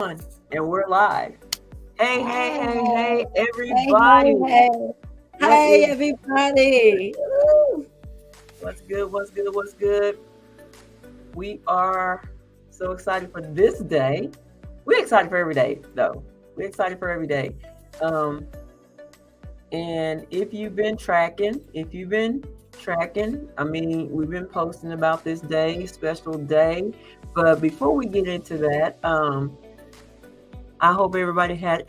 And we're live. Hey, hey, hey, Hi. hey, Hey, everybody. hey, hey. What Hey, is everybody. Woo. what's good? What's good? What's good? We are so excited for this day. We're excited for every day, though. We're excited for every day. Um, and if you've been tracking, I mean, we've been posting about this day, special day. But before we get into that, I hope everybody had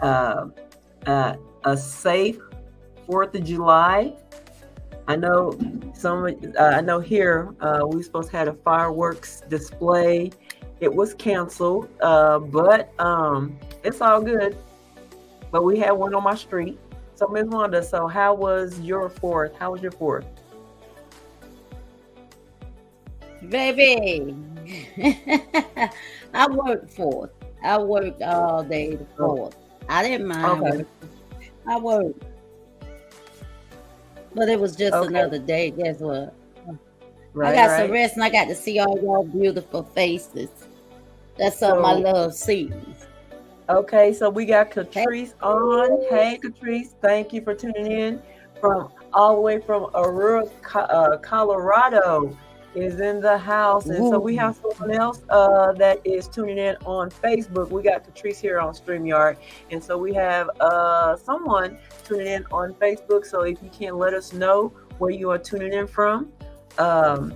uh, uh, a safe 4th of July. I know I know here we were supposed to have a fireworks display. It was canceled, but it's all good. But we had one on my street. So Ms. Wanda, so how was your 4th? How was your 4th? Baby. I worked fourth. I worked all day the Oh, fourth. I didn't mind okay, working. I worked. But it was just okay, another day. Guess what? I right, got some right. rest and I got to see all y'all beautiful faces. That's something I So love seeing. okay, so we got Hey. Catrice on. Hey, Catrice, thank you for tuning in from all the way from Aurora, Colorado is in the house. And so we Woo. have someone else that is tuning in on Facebook. We got Catrice here on StreamYard. And so we have someone tuning in on Facebook. So if you can let us know where you are tuning in from, um,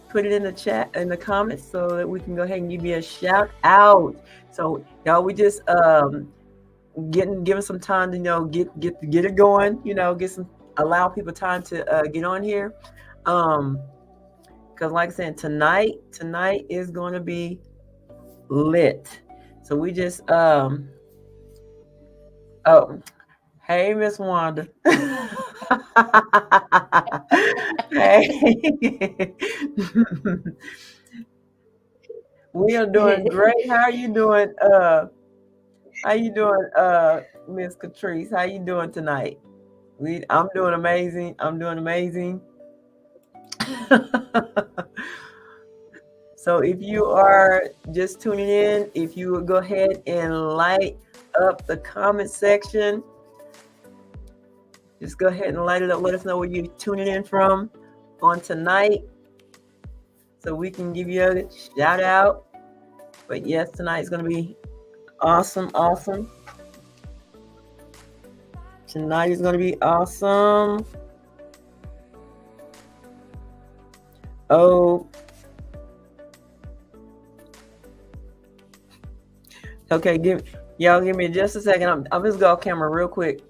put it in the chat in the comments so that we can go ahead and give you a shout out. So y'all, we just giving some time to get it going. Get some allow people time to get on here. Um, because like I said, tonight is going to be lit. So we just oh, hey Miss Wanda. Hey. We are doing great. How you doing, Miss Catrice? How you doing tonight? I'm doing amazing. I'm doing amazing. So if you are just tuning in, if you would go ahead and light up the comment section, just go ahead and light it up. Let us know where you're tuning in from on tonight, so we can give you a shout out. But yes, tonight is going to be awesome, awesome. Tonight is going to be awesome. Oh, okay. Give me just a second. I'm just go off camera real quick.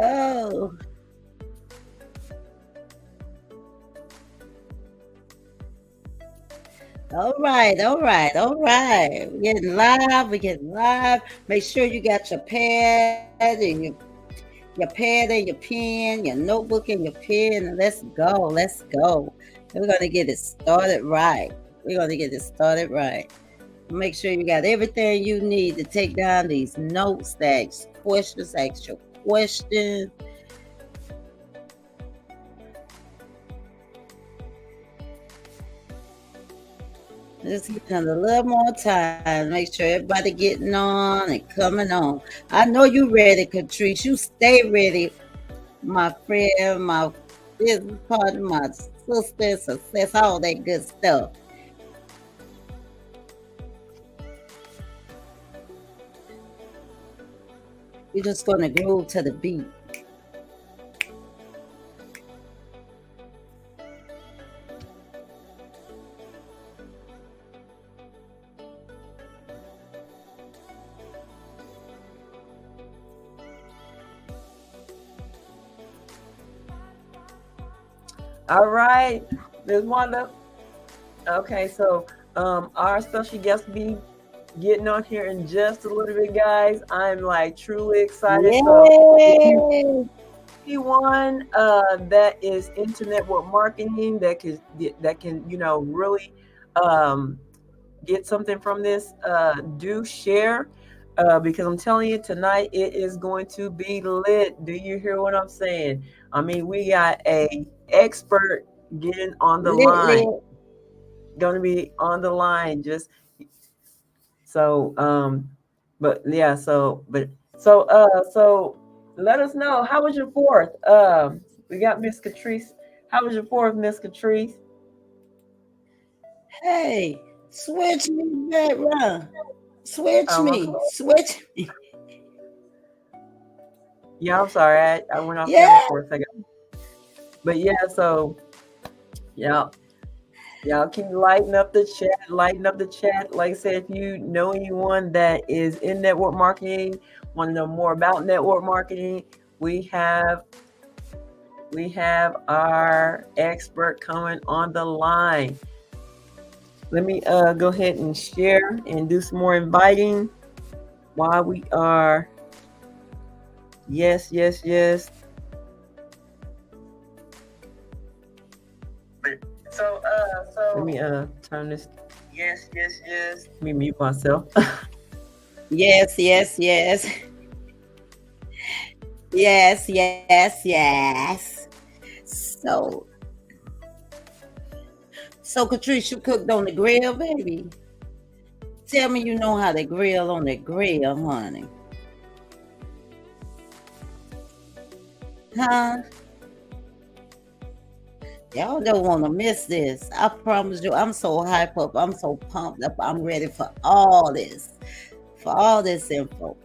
Oh. All right, all right, all right. We're getting live. We're getting live. Make sure you got your pad and your pen, your notebook and your pen. And let's go. Let's go. We're gonna get it started right. We're gonna get it started right. Make sure you got everything you need to take down these notes, to ask your questions. Just give it a little more time. Make sure everybody getting on and coming on. I know you ready, Catrice. You stay ready, my friend, my business partner, my sister, success, all that good stuff. You're just gonna groove to the beat. All right, Miss Wanda. Okay, so our special guest will be getting on here in just a little bit, guys. I'm like truly excited. So if you Yay! anyone that is into network marketing that can really um, get something from this, do share. Because I'm telling you, tonight it is going to be lit. Do you hear what I'm saying? I mean, we got a expert getting on the Lit, line. lit. going to be on the line. Just so, but yeah, so let us know, how was your fourth? We got Miss Catrice. How was your fourth, Miss Catrice? Hey, switch me back, run. Switch Um, me. Switch me. yeah, I'm sorry, I went off Yeah. camera for a second, but yeah, so yeah. Y'all keep lighting up the chat, lighting up the chat. Like I said, if you know anyone that is in network marketing, want to know more about network marketing, we have our expert coming on the line. Let me go ahead and share and do some more inviting while we are. Yes, yes, yes. Let me turn this. Yes, yes, yes. Let me mute myself. Yes, yes, yes. Yes, yes, yes. So, Catrice, you cooked on the grill, baby. Tell me you know how to grill on the grill, honey. Huh? Y'all don't want to miss this. I promise you, I'm so hyped up. I'm so pumped up. I'm ready for all this info.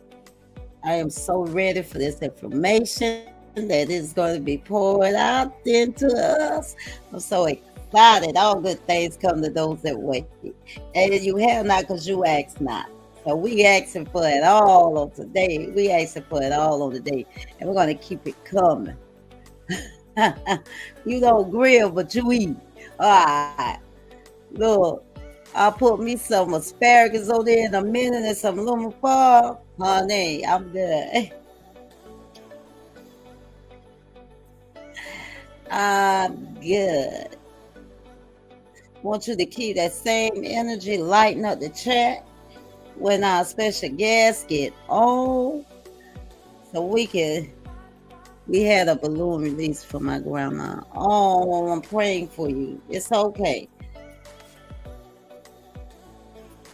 I am so ready for this information that is going to be poured out into us. I'm so excited. All good things come to those that wait. And you have not because you ask not. So we asking for it all on today. We asking for it all on today. And we're going to keep it coming. You don't grill, but you eat. All right. Look, I'll put me some asparagus on there in a minute and some lemon farm. Honey, I'm good. I'm good. Want you to keep that same energy, lighten up the chat when our special guests get on. So we had a balloon release for my grandma. Oh, I'm praying for you. It's okay.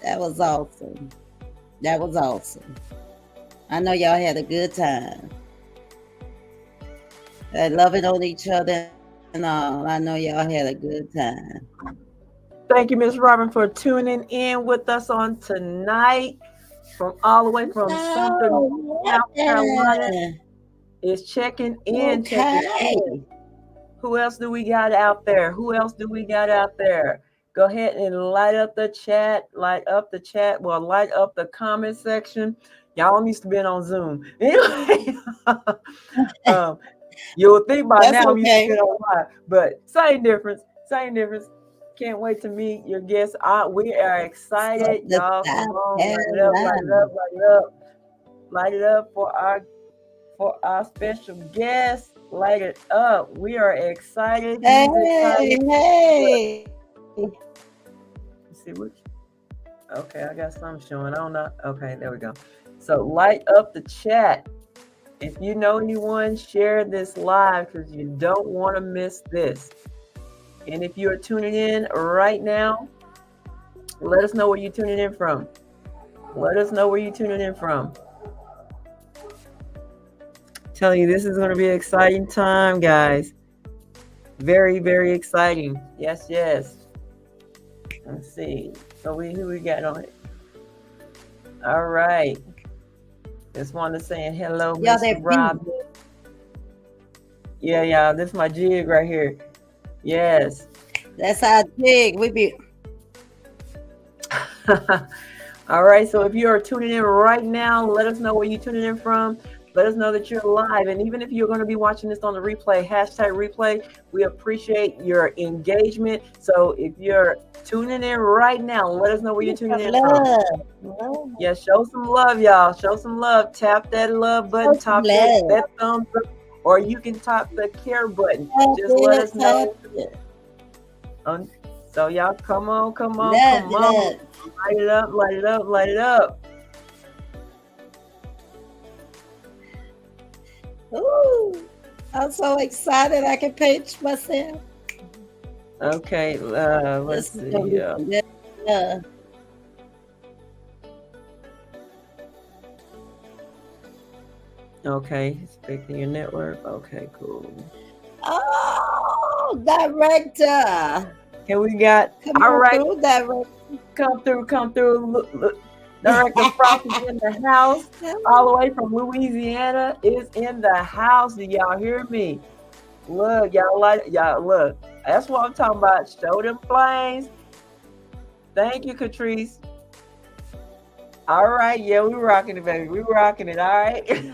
That was awesome. That was awesome. I know y'all had a good time. Loving on each other and all. I know y'all had a good time. Thank you, Miss Robin, for tuning in with us on tonight. From all the way from Sumter, South Carolina, is checking in. Okay. Checking in. Who else do we got out there? Who else do we got out there? Go ahead and light up the chat. Light up the chat. Well, light up the comment section. Y'all needs to be on Zoom. Anyway, you'll think by now I'm used to get online, but same difference. Same difference. Can't wait to meet your guests. We are excited. Y'all come on, light it up, light it up, light it up. Light it up for our special guest. Light it up. We are excited. Hey. Let's see which. Okay, I got some showing. I don't know. Okay, there we go. So light up the chat. If you know anyone, share this live because you don't want to miss this. And if you are tuning in right now, let us know where you're tuning in from. Let us know where you're tuning in from. Telling you, this is going to be an exciting time, guys. Very, very exciting. Yes, yes. Let's see. So who we got on it? All right. Just wanted to say hello, Mr. Rob. Yeah. This is my jig right here. Yes. That's our jig. We be. All right. So if you are tuning in right now, let us know where you're tuning in from. Let us know that you're live. And even if you're going to be watching this on the replay, #replay, we appreciate your engagement. So if you're tuning in right now, let us know where you're tuning in from. Yeah, show some love, y'all. Show some love. Tap that love button, tap that thumbs up, or you can tap the care button. Just let us know. So y'all, come on. Light it up, light it up, light it up. Ooh, I'm so excited I can pinch myself. Okay, let's This is see gonna be here. some good stuff. Okay, expecting your network. Okay, cool. Oh, director. Okay, we got, Come all on right, through, director. come through. Look. Director Frost is in the house, all the way from Louisiana is in the house. Do y'all hear me? Look, y'all look. That's what I'm talking about. Show them flames. Thank you, Catrice. All right, yeah, we rocking it, baby. We rocking it. All right.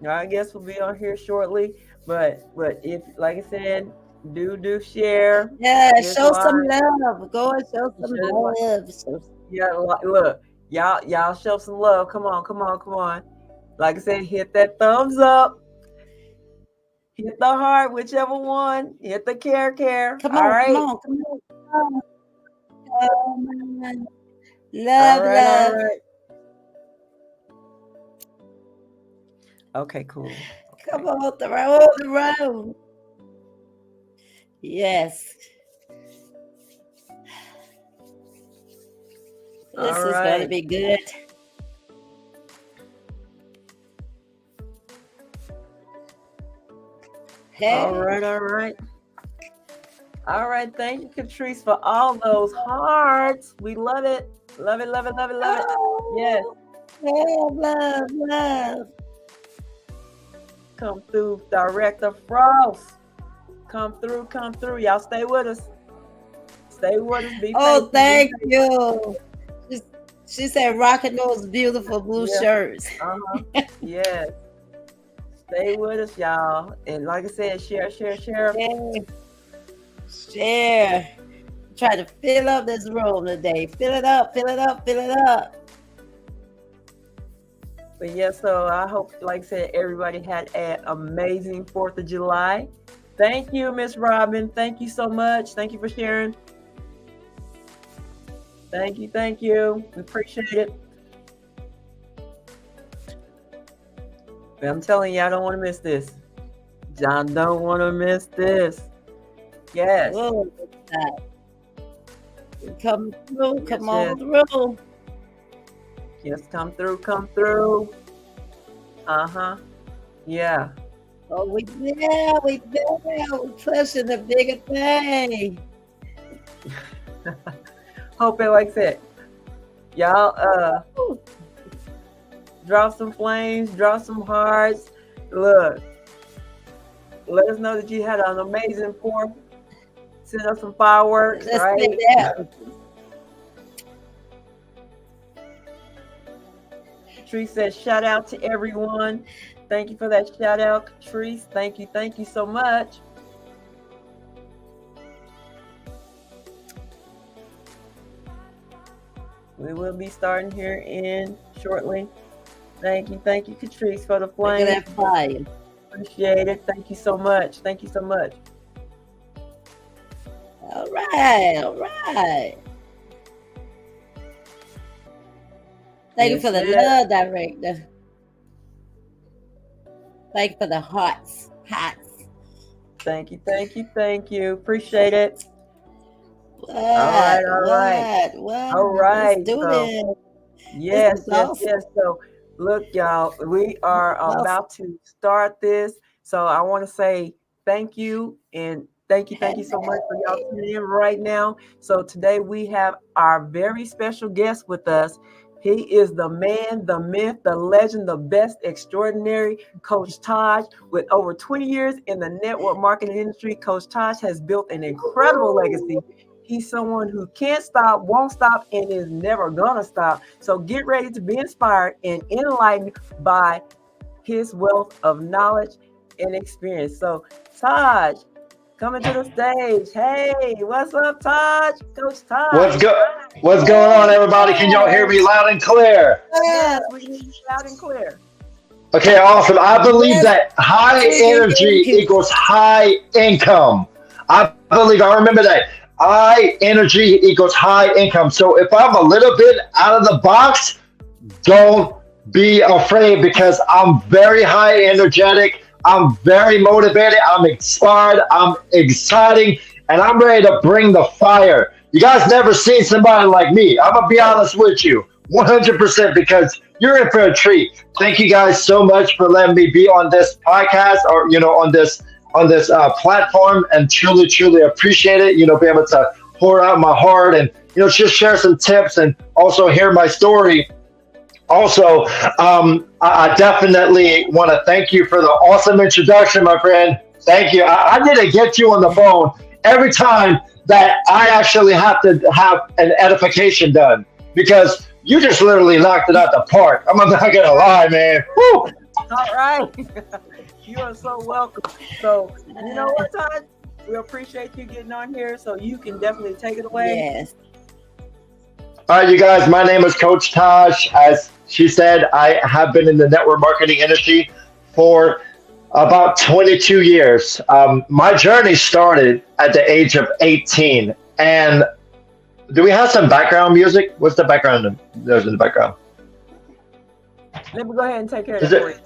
I guess we'll be on here shortly, but if, like I said, do share. Yeah, Here's show why. some love. Go and show some Show them why. love. Yeah, look, y'all show some love. Come on. Like I said, hit that thumbs up, hit the heart, whichever one, hit the care. Come All on, right. come on. Come on. All Love. right. Okay, cool. Okay. Come on, the road. Yes. This is going to be good. Okay. All right. All right, thank you, Catrice, for all those hearts. We love it. Love it. Oh, yes. Love. Come through, Director Frost. Come through. Y'all stay with us. Be patient. Thank you. She said, rocking those beautiful blue shirts. Yes. Stay with us, y'all. And like I said, share. Share. Try to fill up this room today. Fill it up. But yeah, so I hope, like I said, everybody had an amazing 4th of July. Thank you, Miss Robin. Thank you so much. Thank you for sharing. Thank you. We appreciate it. But I'm telling you, I don't want to miss this. John don't want to miss this. Yes. Whoa, come through. Come on through. Yes, come through. Yeah. Oh, we there. We're pushing the bigger thing. Hope it like that. Y'all, drop some flames, drop some hearts. Look, let us know that you had an amazing 4th. Send us some fireworks, right? Catrice says, shout out to everyone. Thank you for that shout out, Catrice. Thank you so much. We will be starting here in shortly. Thank you, Catrice, for the flame. Look at that fire. Appreciate it. Thank you so much. All right. Thank you for the love, director. Thank you for the hearts. Thank you. Appreciate it. All right. Let's do this. Yes. So, look, y'all, we are about to start this. So I want to say thank you, and thank you so much for y'all tuning in right now. So today we have our very special guest with us. He is the man, the myth, the legend, the best extraordinary, Coach Taj. With over 20 years in the network marketing industry, Coach Taj has built an incredible legacy. He's someone who can't stop, won't stop, and is never gonna stop. So get ready to be inspired and enlightened by his wealth of knowledge and experience. So Taj, coming to the stage. Hey, what's up, Taj? Coach Taj. What's going on, everybody? Can y'all hear me loud and clear? Yes, we hear you loud and clear. Okay, awesome. I believe that high energy equals high income. I remember that. High energy equals high income. So if I'm a little bit out of the box, don't be afraid, because I'm very high energetic. I'm very motivated. I'm inspired. I'm exciting, and I'm ready to bring the fire. You guys never seen somebody like me. I'm gonna be honest with you, 100%, because you're in for a treat. Thank you guys so much for letting me be on this podcast, or on this platform, and truly, truly appreciate it. Be able to pour out my heart and just share some tips and also hear my story. Also, I definitely want to thank you for the awesome introduction, my friend. Thank you. I didn't get you on the phone every time that I actually have to have an edification done, because you just literally knocked it out the park. I'm not gonna lie, man. Woo! All right. You are so welcome. So, you know what, Todd? We appreciate you getting on here, so you can definitely take it away. Yes. All right, you guys, my name is Coach Taj. As she said, I have been in the network marketing industry for about 22 years. My journey started at the age of 18. And do we have some background music? What's the background? There's in the background. Let me go ahead and take care of Is that for it? you.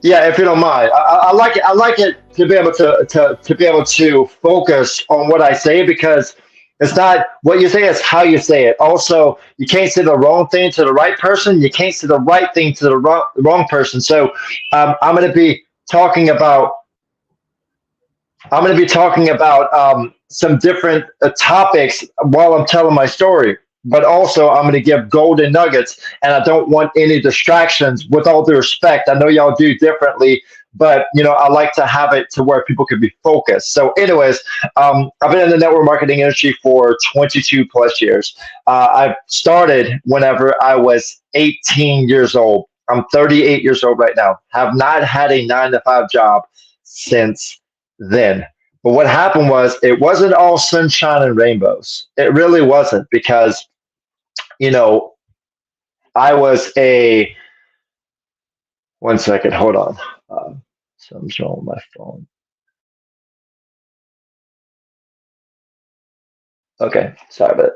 Yeah, if you don't mind, I like it. I like it to be able to be able to focus on what I say, because it's not what you say; it's how you say it. Also, you can't say the wrong thing to the right person. You can't say the right thing to the wrong person. So, I'm going to be talking about. I'm going to be talking about some different topics while I'm telling my story. But also, I'm going to give golden nuggets, and I don't want any distractions. With all due respect, I know y'all do differently, but I like to have it to where people can be focused. So, anyways, I've been in the network marketing industry for 22 plus years. I started whenever I was 18 years old. I'm 38 years old right now. Have not had a 9 to 5 job since then. But what happened was, it wasn't all sunshine and rainbows. It really wasn't, because, I was a, one second, hold on. Something's wrong with my phone. Okay, sorry about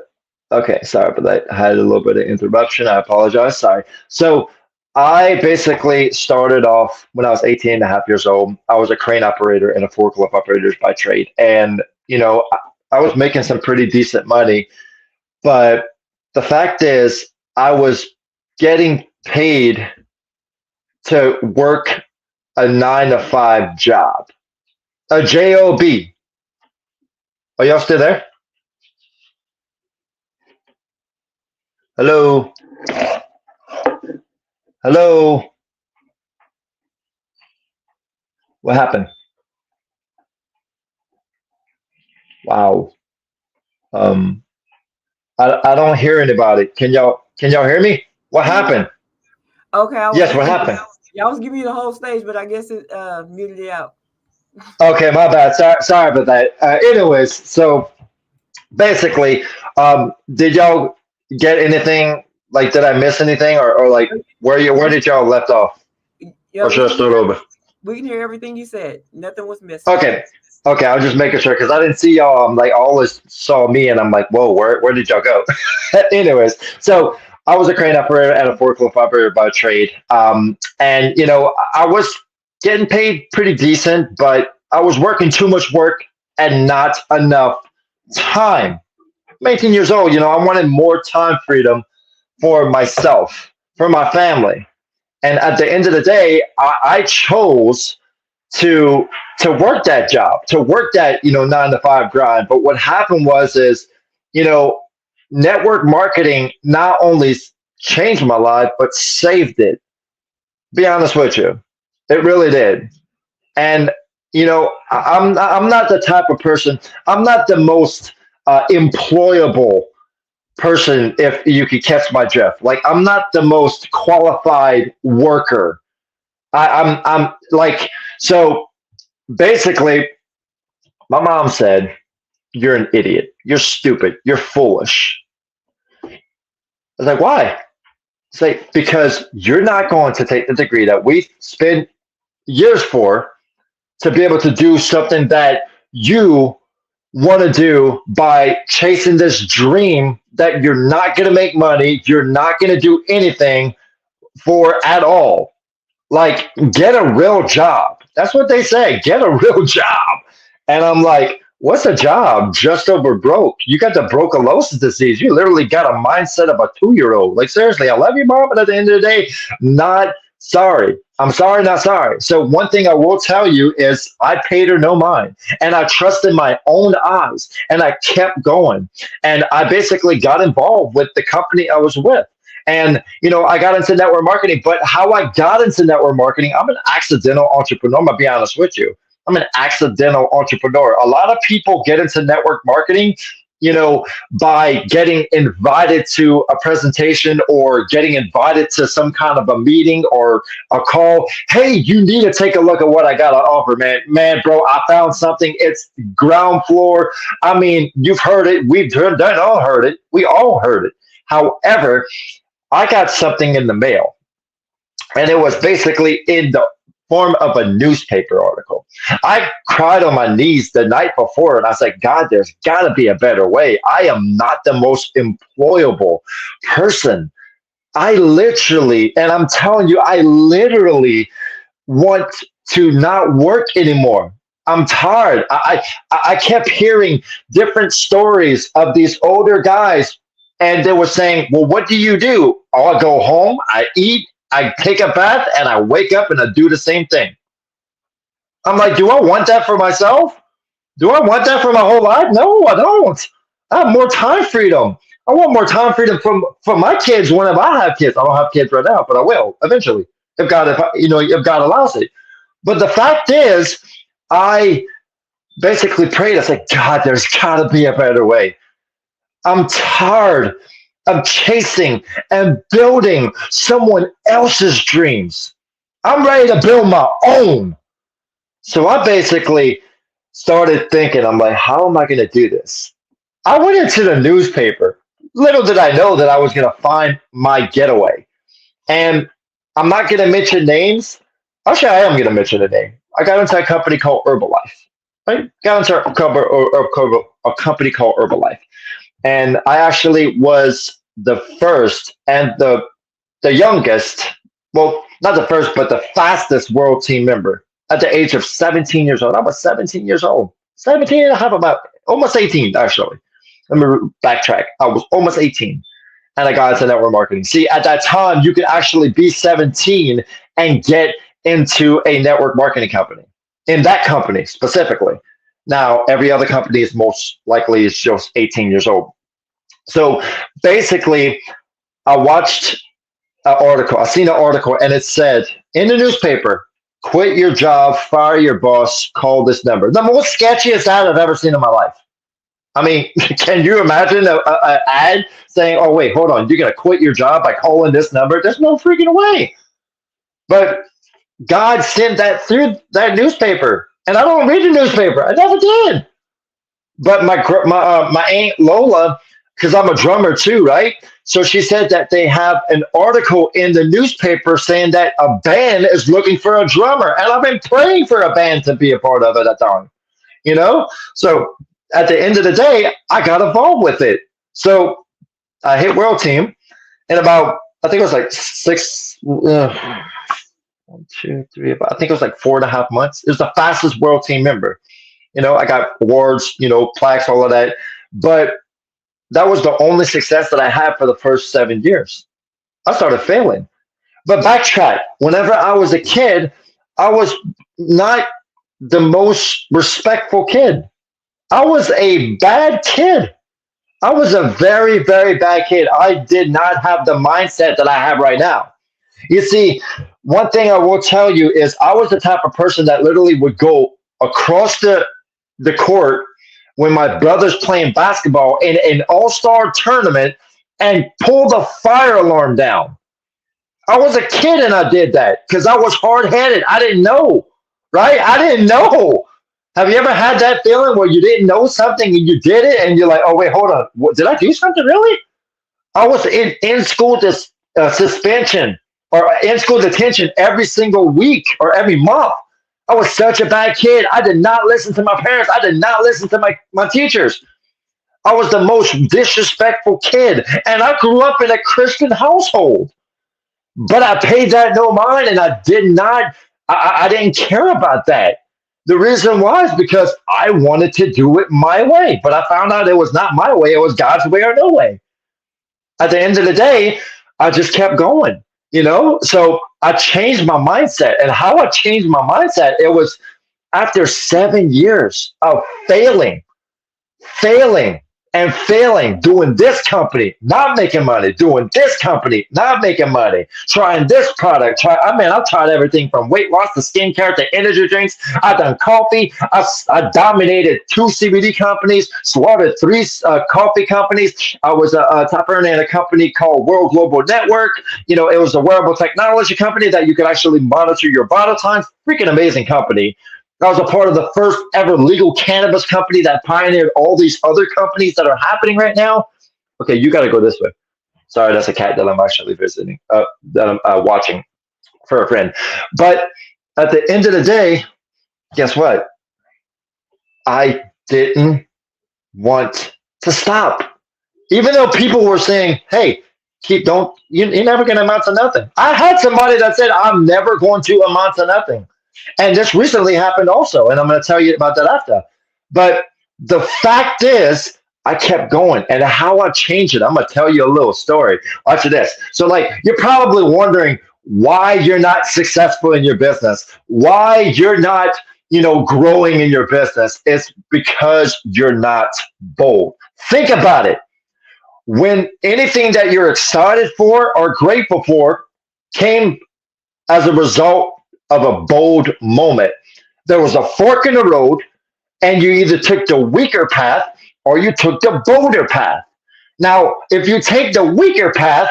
that. Okay, sorry about that. I had a little bit of interruption. I apologize. Sorry. So I basically started off when I was 18 and a half years old. I was a crane operator and a forklift operator by trade. And, I was making some pretty decent money. But the fact is, I was getting paid to work a 9 to 5 job, a job. Are y'all still there? Hello, hello. What happened? Wow. Um, I don't hear anybody. Can y'all hear me? What happened? Okay, Yes, what happened? I was giving you the whole stage, but I guess it muted it out. Okay, my bad. Sorry about that. Anyways, so basically, did y'all get anything? Like, did I miss anything, or like where did y'all left off? Yeah, Or should I start over? we can hear everything you said. Nothing was missing. Okay, okay. I was just making sure, because I didn't see y'all. I'm like, always saw me, and I'm like, whoa, where did y'all go? Anyways, so I was a crane operator and a forklift operator by trade. And I was getting paid pretty decent, but I was working too much work and not enough time. I'm 18 years old. I wanted more time freedom for myself, for my family. And at the end of the day, I chose to work that job, to work that 9 to 5 grind. But what happened is, you know, network marketing not only changed my life but saved it. Be honest with you, it really did. And I'm not the type of person. I'm not the most employable person, if you could catch my drift. Like, I'm not the most qualified worker. I'm like, so basically, my mom said, "You're an idiot. You're stupid. You're foolish." I was like, "Why?" It's like, "Because you're not going to take the degree that we spent years for to be able to do something that you want to do by chasing this dream that you're not going to make money, you're not going to do anything for at all. Like, get a real job. That's what they say. Get a real job. And I'm like, what's a job? Just over broke. You got the broculosis disease. You literally got a mindset of a 2-year old. Like, seriously, I love you, mom. But at the end of the day, not sorry. I'm sorry, not sorry. So one thing I will tell you is I paid her no mind, and I trusted my own eyes, and I kept going. And I basically got involved with the company I was with. And I got into network marketing, but how I got into network marketing, I'm an accidental entrepreneur. I'm gonna be honest with you. I'm an accidental entrepreneur. A lot of people get into network marketing, by getting invited to a presentation or getting invited to some kind of a meeting or a call. Hey, you need to take a look at what I got to offer, man. Man, bro, I found something. It's ground floor. I mean, you've heard it. We've all heard it. We all heard it. However, I got something in the mail, and it was basically in the form of a newspaper article. I cried on my knees the night before, and I was like, God, there's got to be a better way. I am not the most employable person. I literally, and I'm telling you, I literally want to not work anymore. I'm tired. I kept hearing different stories of these older guys, and they were saying, well, what do you do? Oh, I go home, I eat, I take a bath, and I wake up and I do the same thing. I'm like, do I want that for myself? Do I want that for my whole life? No, I don't. I have more time freedom. I want more time freedom from my kids whenever I have kids. I don't have kids right now, but I will eventually if God allows it. But the fact is, I basically prayed. I said, God, there's got to be a better way. I'm tired of chasing and building someone else's dreams. I'm ready to build my own. So I basically started thinking, I'm like, how am I going to do this? I went into the newspaper. Little did I know that I was going to find my getaway. And I'm not going to mention names. Actually, I am going to mention a name. I got into a company called Herbalife. Right? Got into a company called Herbalife. And I actually was the first and the youngest, well, not the first, but the fastest world team member at the age of 17 years old. I was 17 years old. 17 and a half, about almost 18, actually. Let me backtrack. I was almost 18, and I got into network marketing. See, at that time, you could actually be 17 and get into a network marketing company, in that company specifically. Now, every other company is most likely is just 18 years old. So basically, I watched an article. I seen an article, and it said in the newspaper, quit your job, fire your boss, call this number. The most sketchiest ad I've ever seen in my life. I mean, can you imagine an ad saying, oh, wait, hold on, you're going to quit your job by calling this number? There's no freaking way. But God sent that through that newspaper. And I don't read the newspaper. I never did. But my Aunt Lola, because I'm a drummer too, right? So she said that they have an article in the newspaper saying that a band is looking for a drummer. And I've been praying for a band to be a part of it at that time. So at the end of the day, I got involved with it. So I hit World Team in about, I think it was like 1, 2, 3, I think it was like 4.5 months. It was the fastest World Team member. I got awards, plaques, all of that. But that was the only success that I had for the first 7 years. I started failing. But backtrack, whenever I was a kid, I was not the most respectful kid. I was a bad kid. I was a very, very bad kid. I did not have the mindset that I have right now. You see, one thing I will tell you is I was the type of person that literally would go across the court when my brother's playing basketball in an all-star tournament and pull the fire alarm down. I was a kid and I did that because I was hard-headed. I didn't know, right? I didn't know. Have you ever had that feeling where you didn't know something and you did it and you're like, oh, wait, hold on. What, did I do something really? I was in school suspension or in school detention every single week or every month. I was such a bad kid. I did not listen to my parents. I did not listen to my teachers. I was the most disrespectful kid. And I grew up in a Christian household. But I paid that no mind, and I did not I didn't care about that. The reason was because I wanted to do it my way, but I found out it was not my way. It was God's way or no way. At the end of the day, I just kept going, So I changed my mindset. And how I changed my mindset, it was after 7 years of failing and failing, doing this company, not making money, doing this company, not making money, trying this product. I've tried everything from weight loss to skincare to energy drinks. I've done coffee. I dominated 2 CBD companies, slaughtered 3 coffee companies. I was a top earner in a company called World Global Network. It was a wearable technology company that you could actually monitor your vital signs. Freaking amazing company. I was a part of the first ever legal cannabis company that pioneered all these other companies that are happening right now. Okay, you got to go this way. Sorry, that's a cat that I'm actually visiting, that I'm watching for a friend. But at the end of the day, guess what? I didn't want to stop. Even though people were saying, hey, you're never going to amount to nothing. I had somebody that said, I'm never going to amount to nothing. And this recently happened also, and I'm going to tell you about that after. But the fact is, I kept going, and how I changed it, I'm going to tell you a little story. Watch this. So, you're probably wondering why you're not successful in your business, why you're not, growing in your business. It's because you're not bold. Think about it. When anything that you're excited for or grateful for came as a result of a bold moment. There was a fork in the road, and you either took the weaker path or you took the bolder path. Now, if you take the weaker path,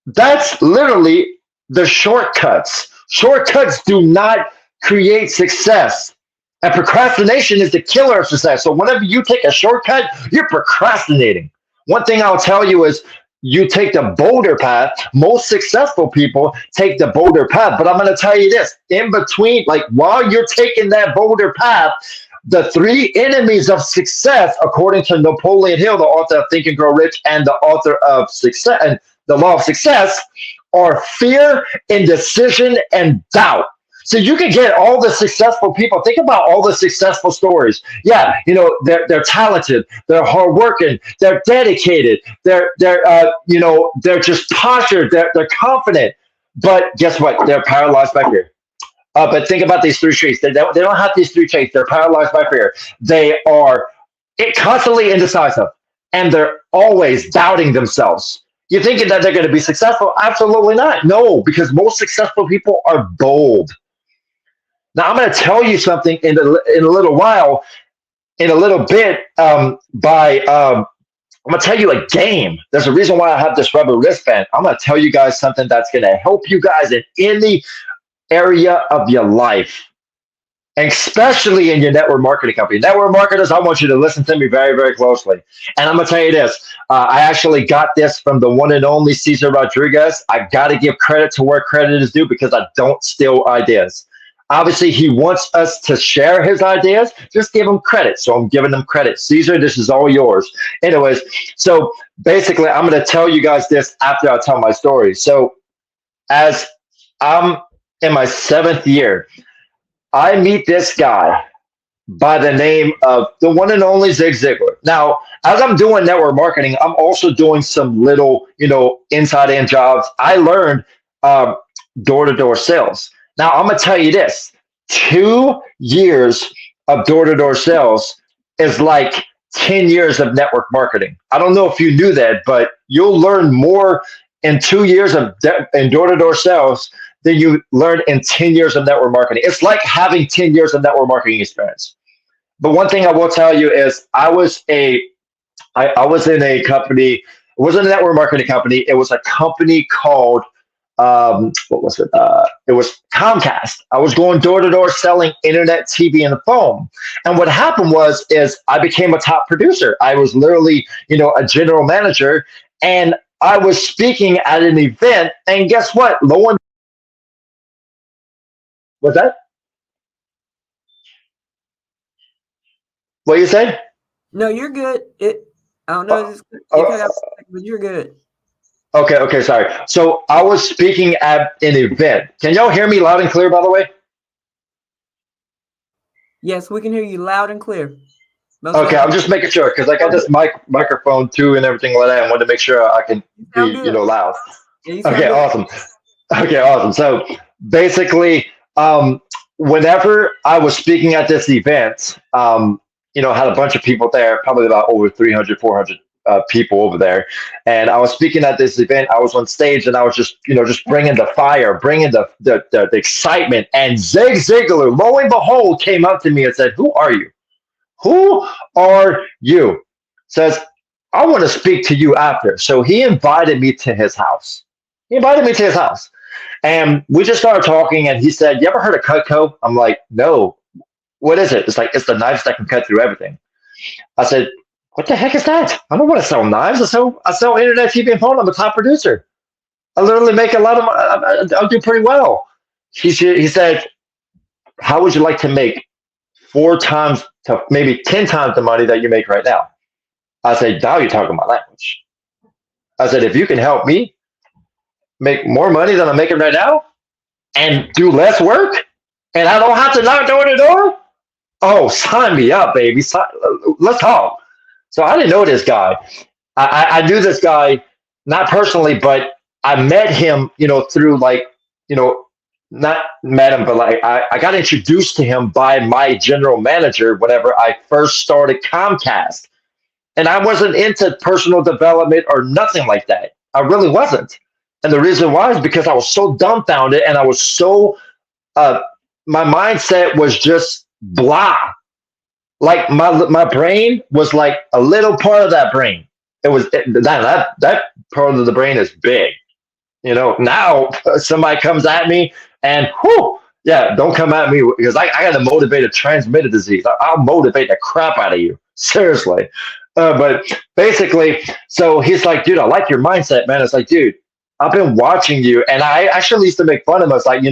that's literally the shortcuts. Shortcuts do not create success. And procrastination is the killer of success. So whenever you take a shortcut, you're procrastinating. One thing I'll tell you is you take the bolder path. Most successful people take the bolder path. But I'm going to tell you this, in between, while you're taking that bolder path, the 3 enemies of success, according to Napoleon Hill, the author of Think and Grow Rich and the author of Success and the Law of Success, are fear, indecision, and doubt. So you can get all the successful people. Think about all the successful stories. Yeah, they're talented, they're hardworking, they're dedicated, they're just postured, they're confident. But guess what? They're paralyzed by fear. But think about these 3 traits. They don't have these 3 traits. They're paralyzed by fear. They are constantly indecisive, and they're always doubting themselves. You're thinking that they're going to be successful? Absolutely not. No, because most successful people are bold. Now, I'm going to tell you something in a little while, in a little bit, I'm going to tell you a game. There's a reason why I have this rubber wristband. I'm going to tell you guys something that's going to help you guys in any area of your life, and especially in your network marketing company. Network marketers, I want you to listen to me very, very closely. And I'm going to tell you this. I actually got this from the one and only Cesar Rodriguez. I got to give credit to where credit is due because I don't steal ideas. Obviously, he wants us to share his ideas. Just give him credit. So I'm giving him credit. Cesar, this is all yours. Anyways, so basically, I'm going to tell you guys this after I tell my story. So as I'm in my 7th year, I meet this guy by the name of the one and only Zig Ziglar. Now, as I'm doing network marketing, I'm also doing some little, inside in jobs. I learned door-to-door sales. Now, I'm going to tell you this. 2 years of door-to-door sales is like 10 years of network marketing. I don't know if you knew that, but you'll learn more in 2 years of in door-to-door sales than you learn in 10 years of network marketing. It's like having 10 years of network marketing experience. But one thing I will tell you is I was in a company, it wasn't a network marketing company. It was a company called what was it? It was Comcast. I was going door to door selling internet, TV, and the phone. And what happened is I became a top producer. I was literally, a general manager, and I was speaking at an event. And guess what? What's that? What you say? No, you're good. I don't know. Oh, But you're good. Okay, okay, sorry. So I was speaking at an event. Can y'all hear me loud and clear, by the way? Yes, we can hear you loud and clear. Most Okay, I'm definitely. just making sure because I Go got ahead. this microphone too and everything like that. I wanted to make sure I can You sound be, good. loud. Yeah, you sound Okay, good. awesome. Okay, awesome. So basically, um, whenever I was speaking at this event, had a bunch of people there, probably about over 300, 400 people over there. And I was speaking at this event. I was on stage and I was just, just bringing the fire, bringing the excitement. And Zig Ziglar, lo and behold, came up to me and said, "Who are you? Who are you?" Says, "I want to speak to you after." So he invited me to his house. He invited me to his house. And we just started talking, and he said, "You ever heard of Cutco?" I'm like, "No. What is it?" It's like, "It's the knives that can cut through everything." I said, "What the heck is that? I don't want to sell knives. I sell internet TV and phone. I'm a top producer. I literally make a lot of I'll do pretty well." He said, "How would you like to make 4 times to maybe 10 times the money that you make right now?" I said, "Now you're talking my language." I said, "If you can help me make more money than I'm making right now and do less work, and I don't have to knock door to door, oh, sign me up, baby. Let's talk." So I didn't know this guy. I knew this guy not personally, but I met him, through like, you know, not met him, but like I got introduced to him by my general manager whenever I first started Comcast. And I wasn't into personal development or nothing like that. I really wasn't. And the reason why is because I was so dumbfounded and I was so, uh, my mindset was just blah. Like my brain was like a little part of that brain. That part of the brain is big. Now somebody comes at me and whoo, yeah, don't come at me because I got to motivate a transmitted disease. I'll motivate the crap out of you. Seriously. But basically, so he's like, "Dude, I like your mindset, man." It's like, "Dude, I've been watching you." And I actually used to make fun of him. It's like,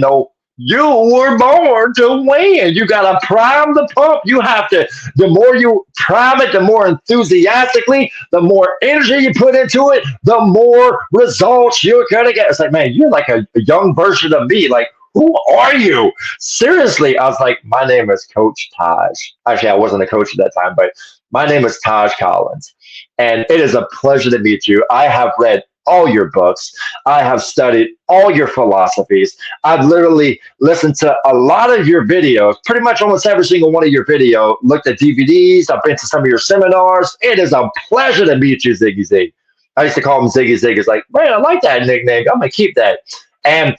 you were born to win. You got to prime the pump. You have to, the more you prime it, the more enthusiastically, the more energy you put into it, the more results you're going to get. It's like, man, you're like a young version of me. Like, who are you? Seriously. I was like, "My name is Coach Taj." Actually, I wasn't a coach at that time, but my name is Taj Collins. And it is a pleasure to meet you. I have read all your books. I have studied all your philosophies. I've literally listened to a lot of your videos, pretty much almost every single one of your video, looked at DVDs. I've been to some of your seminars. It is a pleasure to meet you, Ziggy Zig. I used to call him Ziggy Zig. It's like, man, I like that nickname. I'm going to keep that. And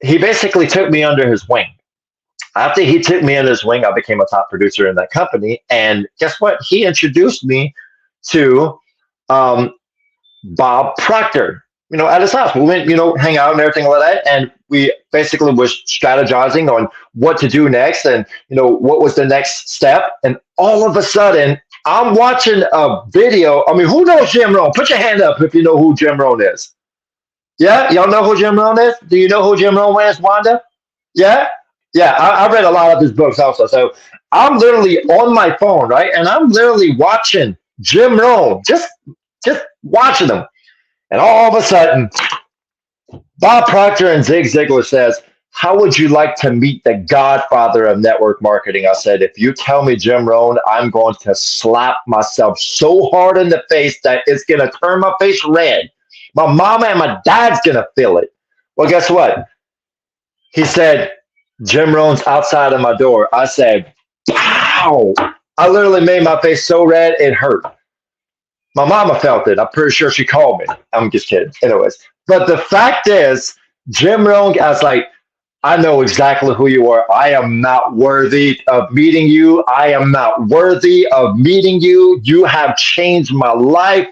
he basically took me under his wing. After he took me under his wing, I became a top producer in that company. And guess what? He introduced me to um, Bob Proctor, at his house. We went, hang out and everything like that. And we basically was strategizing on what to do next and, what was the next step. And all of a sudden, I'm watching a video. I mean, who knows Jim Rohn? Put your hand up if you know who Jim Rohn is. Yeah? Y'all know who Jim Rohn is? Do you know who Jim Rohn is, Wanda? Yeah? Yeah, I read a lot of his books also. So I'm literally on my phone, right? And I'm literally watching Jim Rohn, just watching him. And all of a sudden, Bob Proctor and Zig Ziglar says, "How would you like to meet the godfather of network marketing?" I said, "If you tell me Jim Rohn, I'm going to slap myself so hard in the face that it's going to turn my face red. My mama and my dad's going to feel it." Well, guess what? He said, "Jim Rohn's outside of my door." I said, "Wow." I literally made my face so red, it hurt. My mama felt it. I'm pretty sure she called me. I'm just kidding. Anyways, but the fact is, Jim Rohn, I was like, "I know exactly who you are. I am not worthy of meeting you. I am not worthy of meeting you. You have changed my life."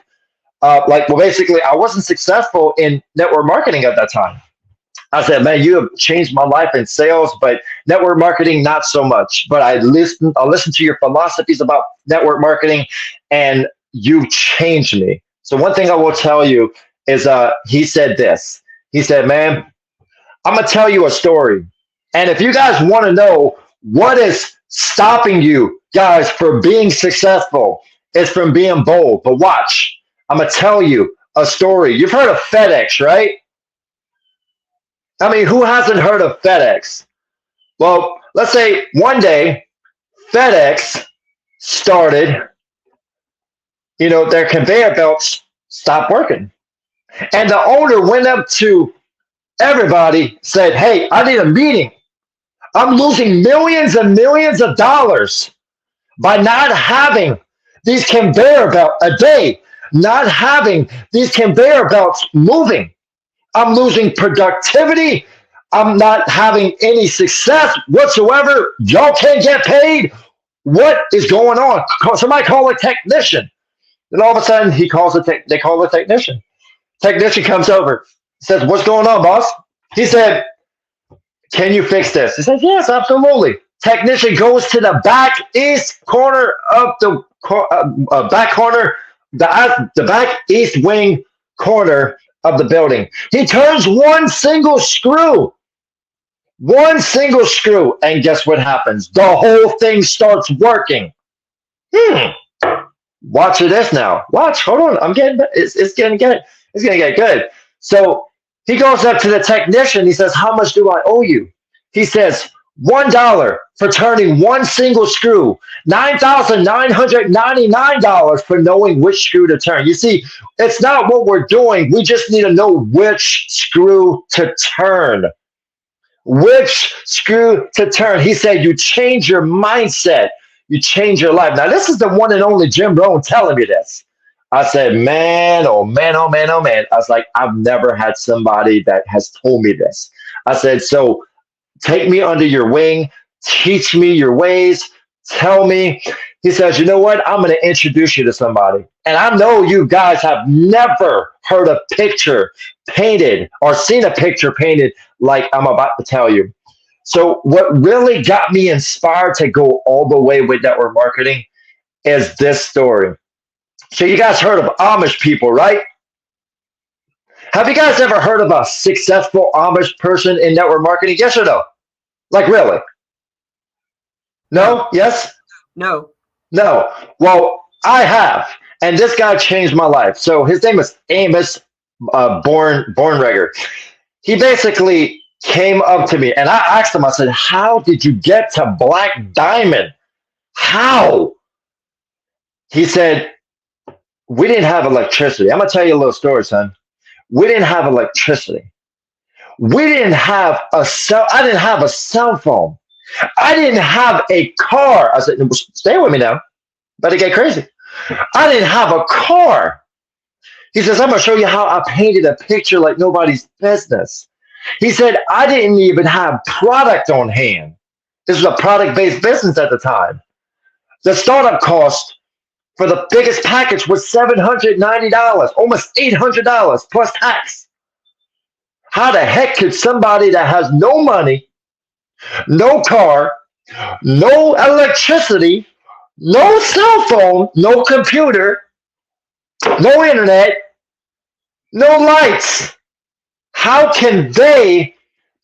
Basically, I wasn't successful in network marketing at that time. I said, "Man, you have changed my life in sales, but network marketing, not so much. But I listened to your philosophies about network marketing, and you changed me." So one thing I will tell you is, he said this. He said, "Man, I'm gonna tell you a story, and if you guys want to know what is stopping you guys from being successful, it's from being bold. But watch, I'm gonna tell you a story. You've heard of FedEx, right? I mean, who hasn't heard of FedEx? Well, let's say one day FedEx started, their conveyor belts stopped working. And the owner went up to everybody, said, "Hey, I need a meeting. I'm losing millions and millions of dollars by not having these conveyor belts a day, not having these conveyor belts moving. I'm losing productivity. I'm not having any success whatsoever. Y'all can't get paid. What is going on? Somebody call a technician." And all of a sudden, they call the technician. Technician comes over, says, "What's going on, boss?" He said, "Can you fix this?" He said, "Yes, absolutely." Technician goes to the back east corner of the back corner, the back east wing corner of the building. He turns one single screw, and guess what happens? The whole thing starts working. Watch this now. Watch. Hold on. It's gonna get good. So he goes up to the technician. He says, "How much do I owe you?" He says, $1 for turning one single screw, $9,999 for knowing which screw to turn. You see, it's not what we're doing. We just need to know which screw to turn. Which screw to turn. He said, you change your mindset, you change your life. Now, this is the one and only Jim Rohn telling me this. I said, man, oh man, oh man, oh man. I was like, I've never had somebody that has told me this. I said, so take me under your wing, teach me your ways, tell me. He says, you know what? I'm going to introduce you to somebody. And I know you guys have never heard a picture painted or seen a picture painted like I'm about to tell you. So what really got me inspired to go all the way with network marketing is this story. So you guys heard of Amish people, right? Have you guys ever heard of a successful Amish person in network marketing? Yes or no? Like really? No? Yes? No. No. Well, I have. And this guy changed my life. So his name is Amos Bornreger. He basically came up to me and I asked him, I said, how did you get to Black Diamond? How? He said, we didn't have electricity. I'm going to tell you a little story, son. We didn't have electricity. We didn't have I didn't have a cell phone. I didn't have a car. I said, stay with me now. Better get crazy. I didn't have a car. He says, I'm going to show you how I painted a picture like nobody's business. He said, I didn't even have product on hand. This was a product-based business at the time. The startup cost for the biggest package was $790, almost $800 plus tax. How the heck could somebody that has no money, no car, no electricity, no cell phone, no computer, no internet, no lights, how can they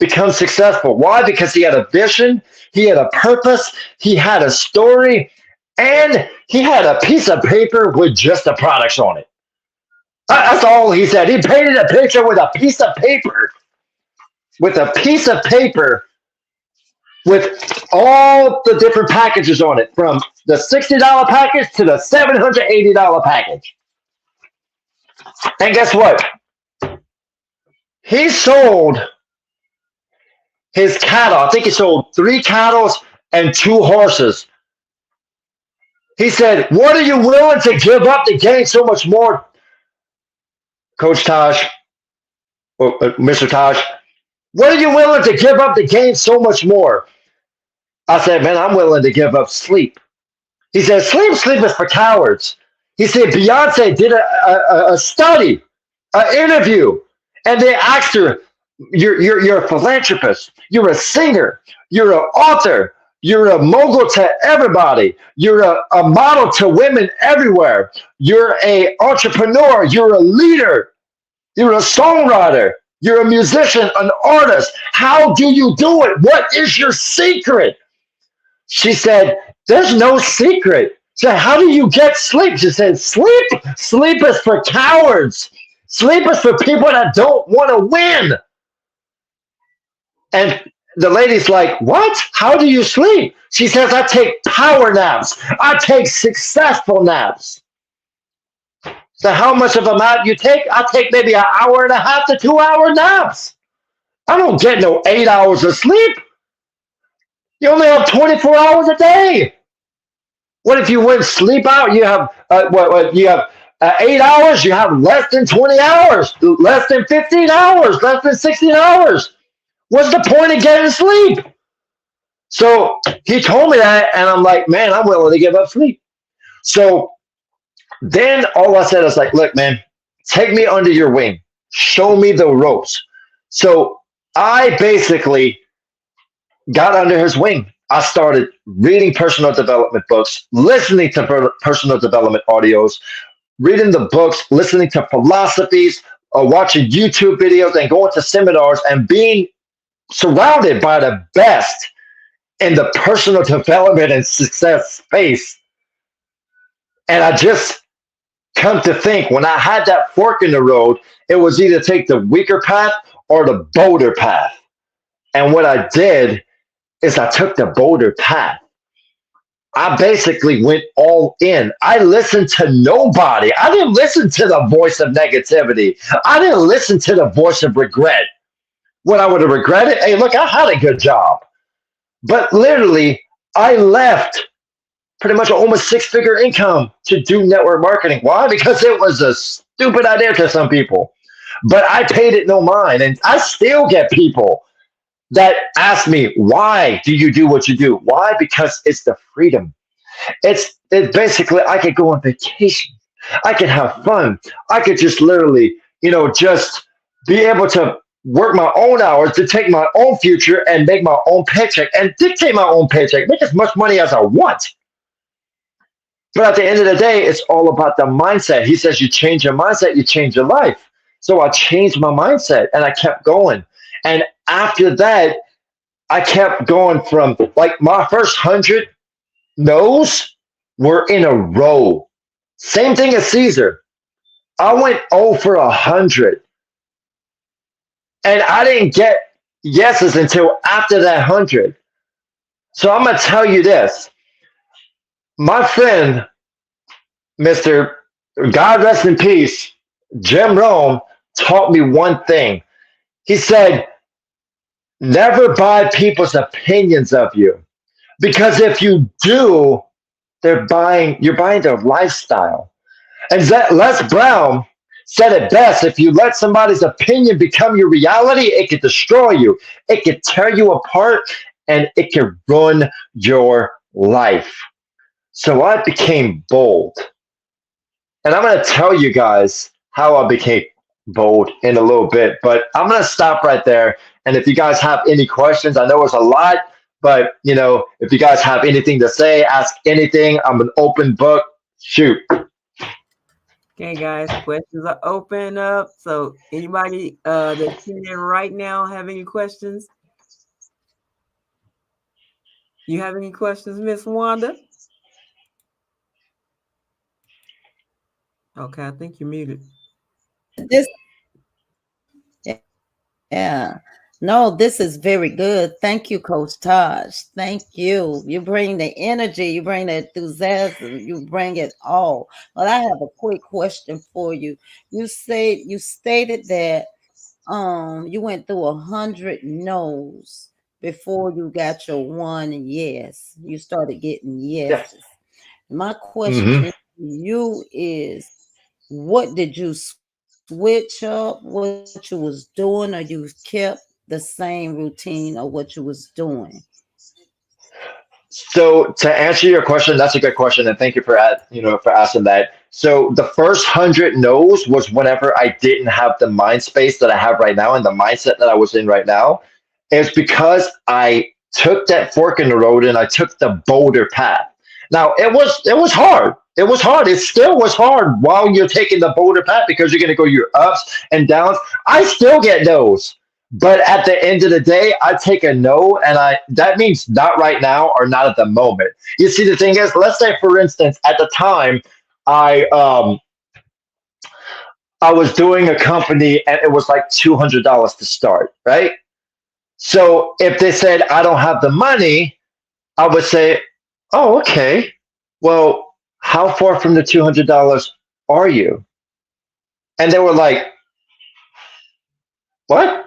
become successful? Why? Because he had a vision, he had a purpose, he had a story, and he had a piece of paper with just the products on it. That's all he said. He painted a picture with a piece of paper, with all the different packages on it, from the $60 package to the $780 package. And guess what? He sold his cattle. I think he sold 3 cattle and 2 horses. He said, what are you willing to give up to gain so much more? Coach Taj, or Mr. Taj, what are you willing to give up to gain so much more? I said, man, I'm willing to give up sleep. He said, sleep is for cowards. He said, Beyonce did a study, an interview, and they asked her, you're a philanthropist, you're a singer, you're an author, you're a mogul to everybody, you're a model to women everywhere, you're an entrepreneur, you're a leader, you're a songwriter, you're a musician, an artist. How do you do it? What is your secret? She said, there's no secret. She said, how do you get sleep? She said, sleep is for cowards. Sleep is for people that don't want to win. And the lady's like, what? How do you sleep? She says, I take power naps. I take successful naps. So how much of a nap you take? I take maybe an hour and a half to 2 hour naps. I don't get no 8 hours of sleep. You only have 24 hours a day. What if you went sleep out? You have you have 8 hours. You have less than 20 hours, less than 15 hours, less than 16 hours. What's the point of getting sleep? So he told me that, and I'm like, man, I'm willing to give up sleep. So then all I said is like, look, man, take me under your wing. Show me the ropes. So I basically got under his wing. I started reading personal development books, listening to personal development audios, reading the books, listening to philosophies, watching YouTube videos, and going to seminars and being surrounded by the best in the personal development and success space. And I just come to think, when I had that fork in the road, it was either take the weaker path or the bolder path. And what I did is I took the bolder path. I basically went all in. I listened to nobody. I didn't listen to the voice of negativity. I didn't listen to the voice of regret. What I would have regretted, hey, look, I had a good job. But literally, I left pretty much almost six-figure income to do network marketing. Why? Because it was a stupid idea to some people. But I paid it no mind. And I still get people that ask me, why do you do what you do? Why? Because it's the freedom. It's basically, I could go on vacation. I could have fun. I could just literally, just be able to work my own hours to take my own future and make my own paycheck and dictate my own paycheck, make as much money as I want. But at the end of the day, it's all about the mindset. He says, you change your mindset, you change your life. So I changed my mindset and I kept going. And after that, I kept going from like my first 100 no's were in a row. Same thing as Caesar. I went 0 for 100. And I didn't get yeses until after that 100. So I'm going to tell you this. My friend, Mr. God rest in peace, Jim Rome, taught me one thing. He said, never buy people's opinions of you. Because if you do, you're buying their lifestyle. And Les Brown said it best. If you let somebody's opinion become your reality, it could destroy you. It could tear you apart and it could ruin your life. So I became bold. And I'm going to tell you guys how I became bold in a little bit, but I'm going to stop right there. And if you guys have any questions, I know it's a lot, but if you guys have anything to say, ask anything. I'm an open book. Shoot. Okay, guys, questions are open up. So anybody that's tuning in right now have any questions? You have any questions, Miss Wanda? Okay, I think you're muted. Yeah. No, this is very good. Thank you, Coach Taj. Thank you. You bring the energy, you bring the enthusiasm, you bring it all. But I have a quick question for you. You stated that you went through 100 no's before you got your one yes. You started getting yeses. My question to you is, what did you switch up, what you was doing, or you kept the same routine of what you was doing? So to answer your question, that's a good question, and thank you for asking that. So the first 100 no's was whenever I didn't have the mind space that I have right now and the mindset that I was in right now. It's because I took that fork in the road and I took the bolder path. Now it was hard. It was hard. It still was hard while you're taking the bolder path because you're going to go your ups and downs. I still get no's. But at the end of the day, I take a no, and that means not right now or not at the moment. You see, the thing is, let's say, for instance, at the time, I I was doing a company and it was like $200 to start, right? So if they said I don't have the money, I would say, "Oh, okay. Well, how far from the $200 are you?" And they were like, "What?"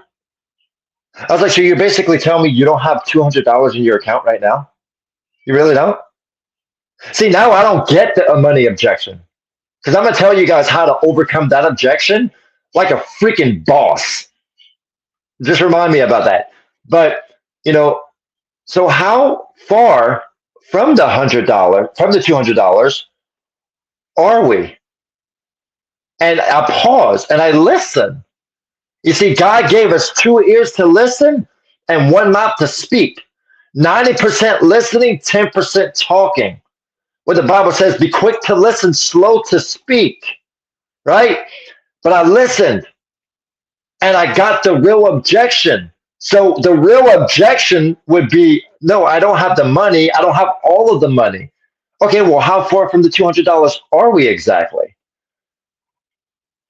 I was like, "So you're basically telling me you don't have $200 in your account right now? You really don't?" See, now I don't get the money objection because I'm gonna tell you guys how to overcome that objection like a freaking boss. Just remind me about that. But you know, so how far from the from the $200 are we? And I pause and I listen. You see, God gave us two ears to listen and one mouth to speak. 90% listening, 10% talking. What the Bible says, be quick to listen, slow to speak, right? But I listened and I got the real objection. So the real objection would be, no, I don't have the money. I don't have all of the money. Okay, well, how far from the $200 are we exactly?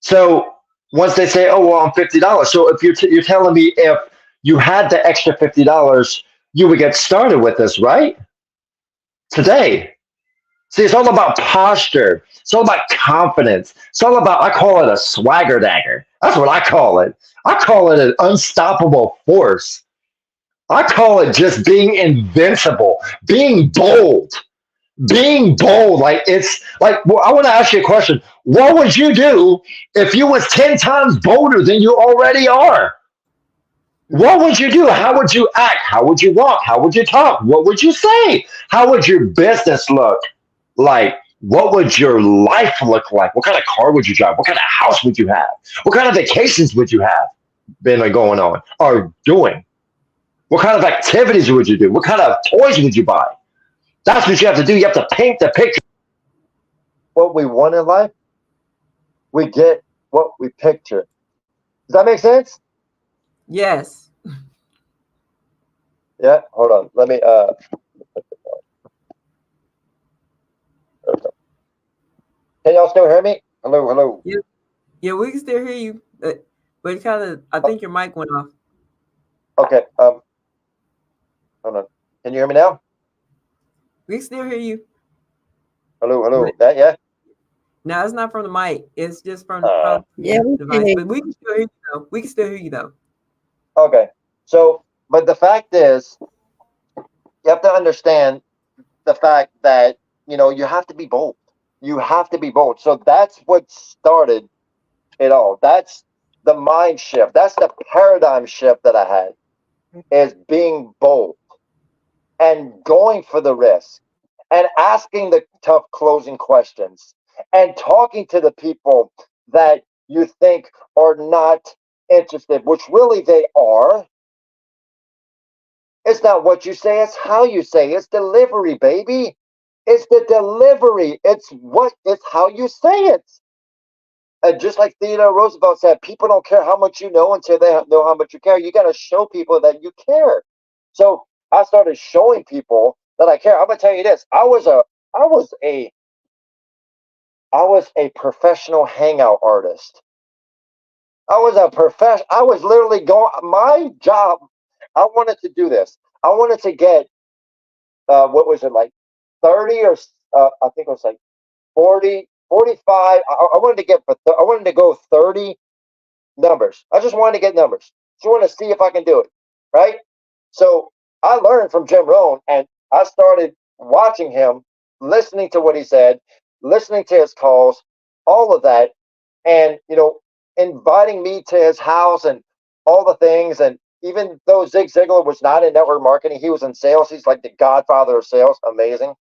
So once they say, oh, well, I'm $50. So if you're telling me if you had the extra $50, you would get started with this, right? Today. See, it's all about posture. It's all about confidence. It's all about, I call it a swagger dagger. That's what I call it. I call it an unstoppable force. I call it just being invincible, being bold, being bold. Like it's like, well, I want to ask you a question. What would you do if you was 10 times bolder than you already are? What would you do? How would you act? How would you walk? How would you talk? What would you say? How would your business look? Like, what would your life look like? What kind of car would you drive? What kind of house would you have? What kind of vacations would you have been like going on or doing? What kind of activities would you do? What kind of toys would you buy? That's what you have to do. You have to paint the picture. What we want in life, we get what we picture. Does that make sense? Yes. Yeah. Hold on. Let me. Can y'all still hear me? Hello. Hello. Yeah, yeah, we can still hear you. But it kind of, I Oh, think your mic went off. okay. Hold on. Can you hear me now? We can still hear you. Hello. But Hello. That yeah. now it's not from the mic. It's just from the Uh, probably from Yeah, your we can device. hear But we can still hear you though. We can still hear you though. okay. So, but the fact is, you have to understand the fact that you have to be bold. You have to be bold. So that's what started it all. That's the mind shift. That's the paradigm shift that I had is being bold and going for the risk and asking the tough closing questions and talking to the people that you think are not interested, which really they are. It's not what you say, it's how you say. It's delivery, baby. It's the delivery. It's how you say it. And just like Theodore Roosevelt said, people don't care how much you know until they know how much you care. You got to show people that you care. So I started showing people that I care. I'm gonna tell you this. I was a I was a professional hangout artist. I was literally going my job. I wanted to do this. I wanted to get what was it like 30 or I think it was like 40, 45. I wanted to get I wanted to go 30 numbers. I just wanted to get numbers. Just wanted to see if I can do it. Right? So I learned from Jim Rohn and I started watching him, listening to what he said, listening to his calls, all of that, and inviting me to his house and all the things. And even though Zig Ziglar was not in network marketing, he was in sales. He's like the godfather of sales. Amazing.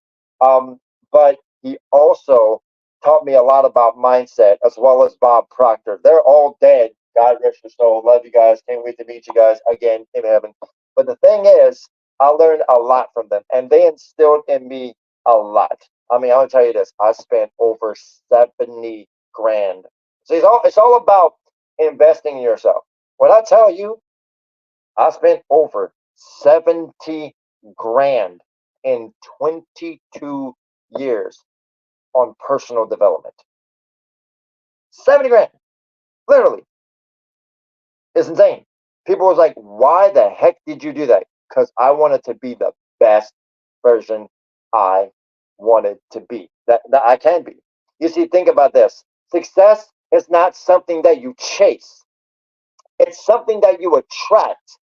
But he also taught me a lot about mindset, as well as Bob Proctor. They're all dead. God rest their soul. Love you guys. Can't wait to meet you guys again in heaven. But the thing is, I learned a lot from them, and they instilled in me a lot. I mean, I'll tell you this: I spent over 70 grand. So it's all about investing in yourself. When I tell you, I spent over 70 grand in 22 years on personal development. 70 grand. Literally, it's insane. People was like, "Why the heck did you do that?" Because I wanted to be the best version I wanted to be. That I can be. You see, think about this. Success is not something that you chase. It's something that you attract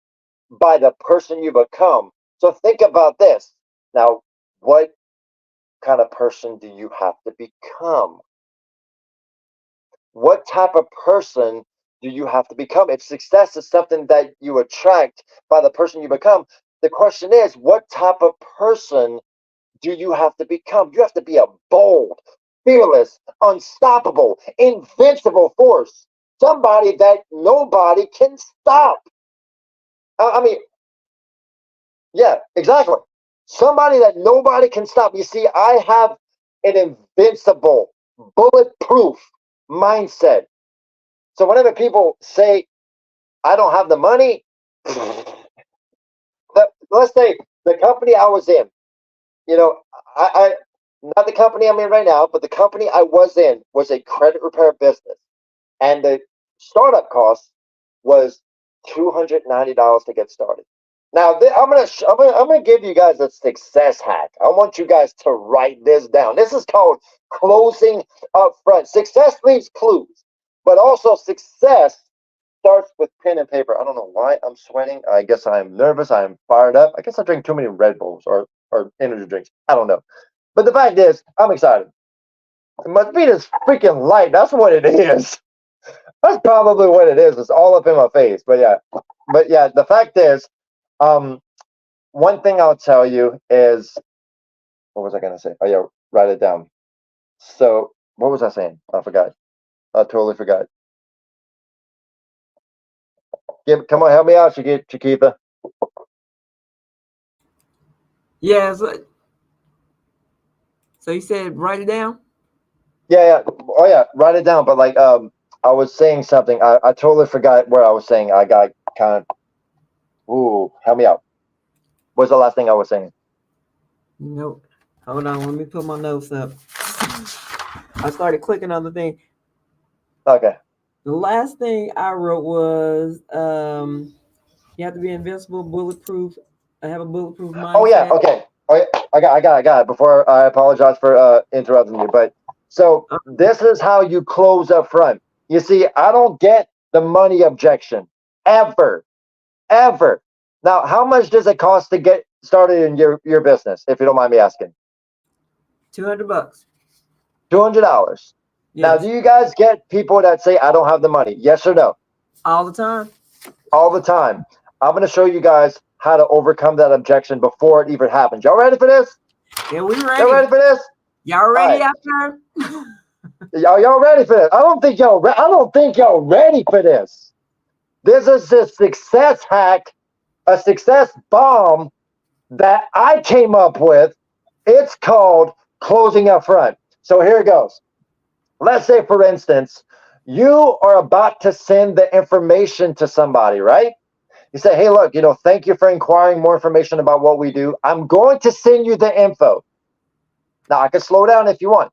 by the person you become. So think about this. Now, what kind of person do you have to become? What type of person do you have to become? If success is something that you attract by the person you become, the question is, what type of person do you have to become? You have to be a bold, fearless, unstoppable, invincible force. Somebody that nobody can stop. I mean, yeah, exactly. Somebody that nobody can stop. You see, I have an invincible, bulletproof mindset. So whenever people say I don't have the money, let's say the company I was in, you know, I not the company I'm in right now, but the company I was in was a credit repair business, and the startup cost was $290 to get started. Now I'm gonna give you guys a success hack. I want you guys to write this down. This is called closing up front. Success leaves clues, but also success starts with pen and paper. I don't know why I'm sweating. I guess I'm nervous. I'm fired up. I guess I drink too many Red Bulls or energy drinks. I don't know. But the fact is, I'm excited. My feet is freaking light. That's what it is. That's probably what it is. It's all up in my face. But yeah, the fact is, um, one thing I'll tell you is, what was I gonna say? Oh yeah, write it down. So what was I saying? I forgot. I totally forgot. Come on, help me out, Chiquita. Yeah. So you said write it down. Yeah. Oh yeah, write it down. But like, I was saying something. I totally forgot where I was saying. I got kind of. Ooh, help me out. What's the last thing I was saying? Nope. Hold on. Let me put my notes up. I started clicking on the thing. Okay. The last thing I wrote was you have to be invincible, bulletproof. I have a bulletproof Oh yeah. mindset. Okay. Oh yeah. I got it. Before I apologize for interrupting you, but so this is how you close up front. You see, I don't get the money objection ever, ever. Now, how much does it cost to get started in your business, if you don't mind me asking? $200. $200. Now, do Yes. you guys get people that say I don't have the money? Yes or no? All the time. All the time. I'm going to show you guys how to overcome that objection before it even happens. Y'all ready for this? Yeah, we Y'all ready. ready for this? Y'all ready All out there? right. Y'all ready for this? I don't think y'all ready for this. This is a success hack, a success bomb that I came up with. It's called closing up front. So here it goes. Let's say, for instance, you are about to send the information to somebody, right? You say, hey, look, thank you for inquiring more information about what we do. I'm going to send you the info. Now, I can slow down if you want.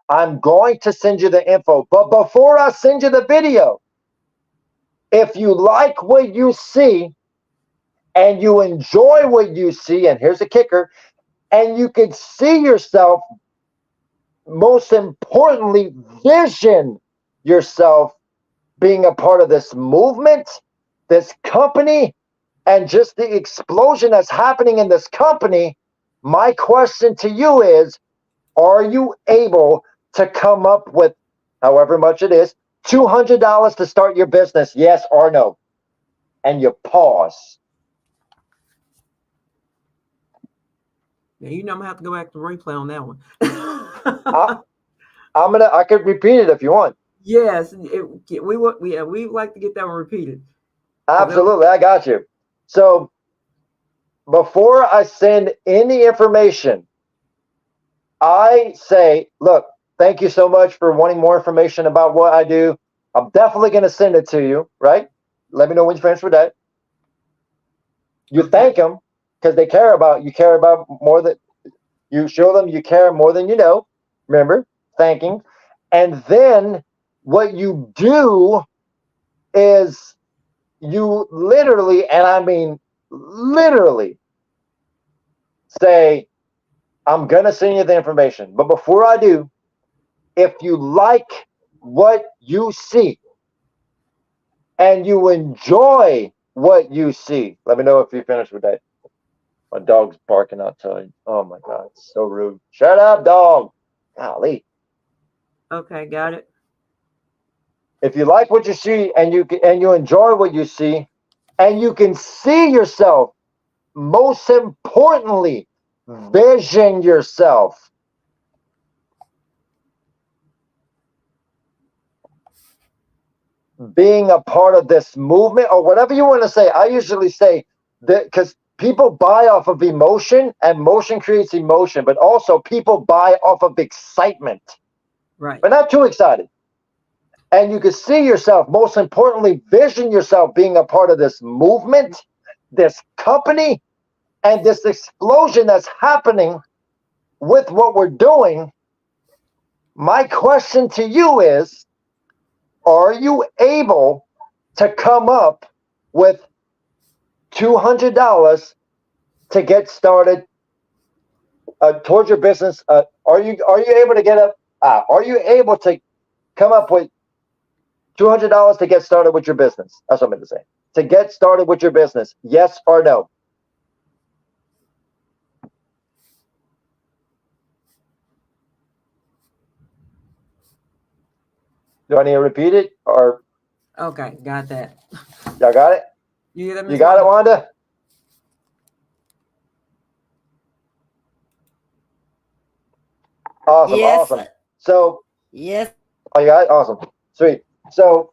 I'm going to send you the info. But before I send you the video, if you like what you see and you enjoy what you see, and here's the kicker, and you can see yourself, most importantly, vision yourself being a part of this movement, this company, and just the explosion that's happening in this company, my question to you is, are you able to come up with, however much it is, $200 to start your business, yes or no? And you pause. Yeah, I'm gonna have to go back to replay on that one. I, I could repeat it if you want. Yes, we like to get that one repeated. Absolutely, I got you. So before I send any information, I say, look, thank you so much for wanting more information about what I do. I'm definitely going to send it to you, right? Let me know when you finish with that. You thank them because they care about more than you show them you care more than you know. Remember, thanking. And then what you do is you literally, and I mean literally, say, I'm going to send you the information. But before I do, if you like what you see and you enjoy what you see, let me know if you finished with that. My dog's barking outside. Oh my God, it's so rude. Shut up, dog. Golly. Okay, got it. If you like what you see and you enjoy what you see, and you can see yourself, most importantly, vision yourself. Being a part of this movement or whatever you want to say. I usually say that because people buy off of emotion and motion creates emotion, but also people buy off of excitement, Right. but not too excited. And you can see yourself, most importantly, vision yourself being a part of this movement, this company, and this explosion that's happening with what we're doing. My question to you is, are you able to come up with $200 to get started towards your business? Are you able to get up? Are you able to come up with $200 to get started with your business? That's what I meant to say. To get started with your business, yes or no? Do I need to repeat it, or Okay, got that. y'all got it? You hear that, You Miss got it, Wanda? Wanda? Awesome, Yes, awesome. So, yes, oh, you got it? Awesome, sweet. So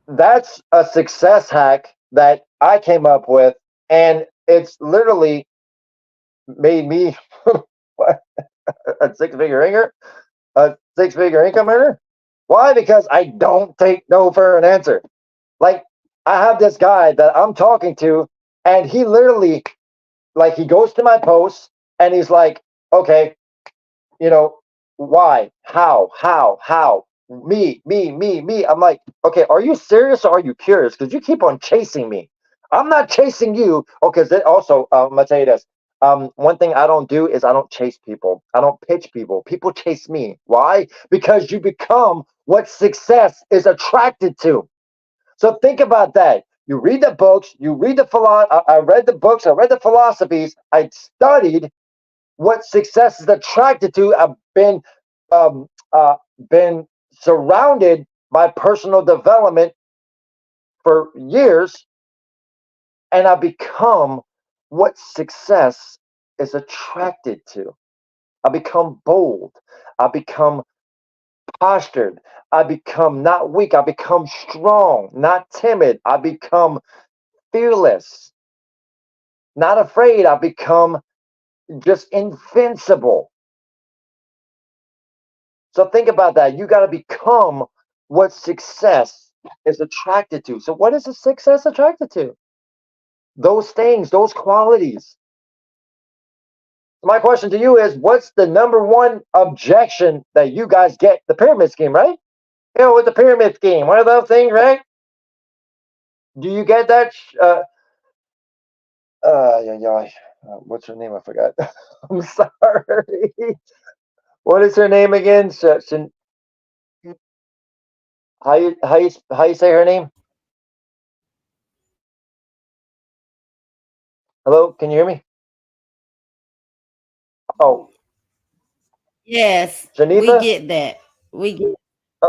that's a success hack that I came up with, and it's literally made me a six-figure income earner. Why? Because I don't take no for an answer. Like, I have this guy that I'm talking to, and he literally, like, he goes to my posts and he's like, okay, you know, why, how, me. I'm like, okay, are you serious or are you curious? Because you keep on chasing me. I'm not chasing you. Okay, also, I'm gonna tell you this. One thing I don't do is I don't chase people. I don't pitch people. People chase me. Why? Because you become what success is attracted to. So think about that. You read the books, you read the I read the books, I read the philosophies, I studied what success is attracted to. I've um, been surrounded by personal development for years, and I become what success is attracted to. I become bold. I become postured. I become not weak. I become strong, not timid. I become fearless, not afraid. I become just invincible. So think about that. You got to become what success is attracted to. So, what is a success attracted to? Those things, those qualities. My question to you is, what's the number one objection that you guys get? The pyramid scheme, right? With the pyramid scheme, one of those things, right? Do you get that? Yeah, yeah. What's her name? I forgot. I'm sorry. What is her name again? How you say her name? Hello, can you hear me? Oh, yes. We Janitha. get that. We get Uh,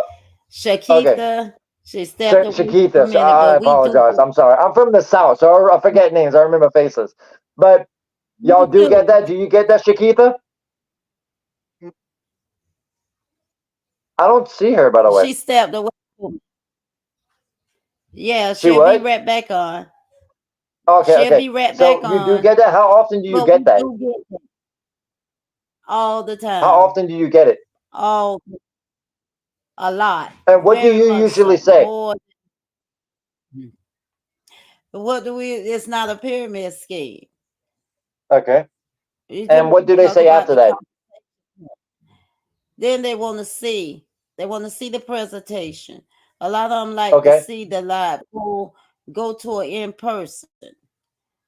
okay, Shakitha. She stepped away for a Shakitha. So minute, I but we do. apologize. I'm sorry. I'm from the south, so I forget names. I remember faces. But Me y'all do get too. that? Do you get that, Shakitha? I don't see her, by the way. She stepped away. Yeah, She she'll be what? right back on. Okay, She'll okay. be right back So you do on. get that? How often do you But we get that? do get that all the How time. often do you get it? All a lot. And what do Very you much usually so. say? More. What do we? It's not a pyramid scheme. Okay. You just And what do they talk say about after the that? then they want to see. They want to see the presentation. A lot of them like to Okay. see the live, go to an in person.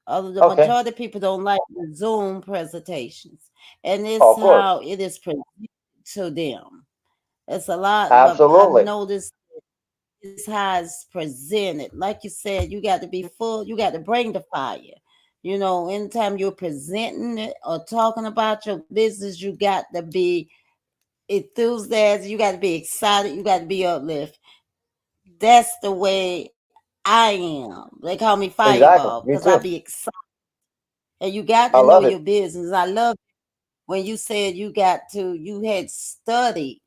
The Okay. majority of people don't like the Zoom presentations, and Oh, it's of course. how it is presented to them. It's a lot, but I've Absolutely. noticed it's how it's presented. Like you said, you got to be full. You got to bring the fire. Anytime you're presenting it or talking about your business, you got to be enthusiastic. You got to be excited. You got to be uplifted. That's the way I am. They call me Exactly. Fireball Me because I too. be excited. And you got I to know love your it. business. I love when you said you had studied.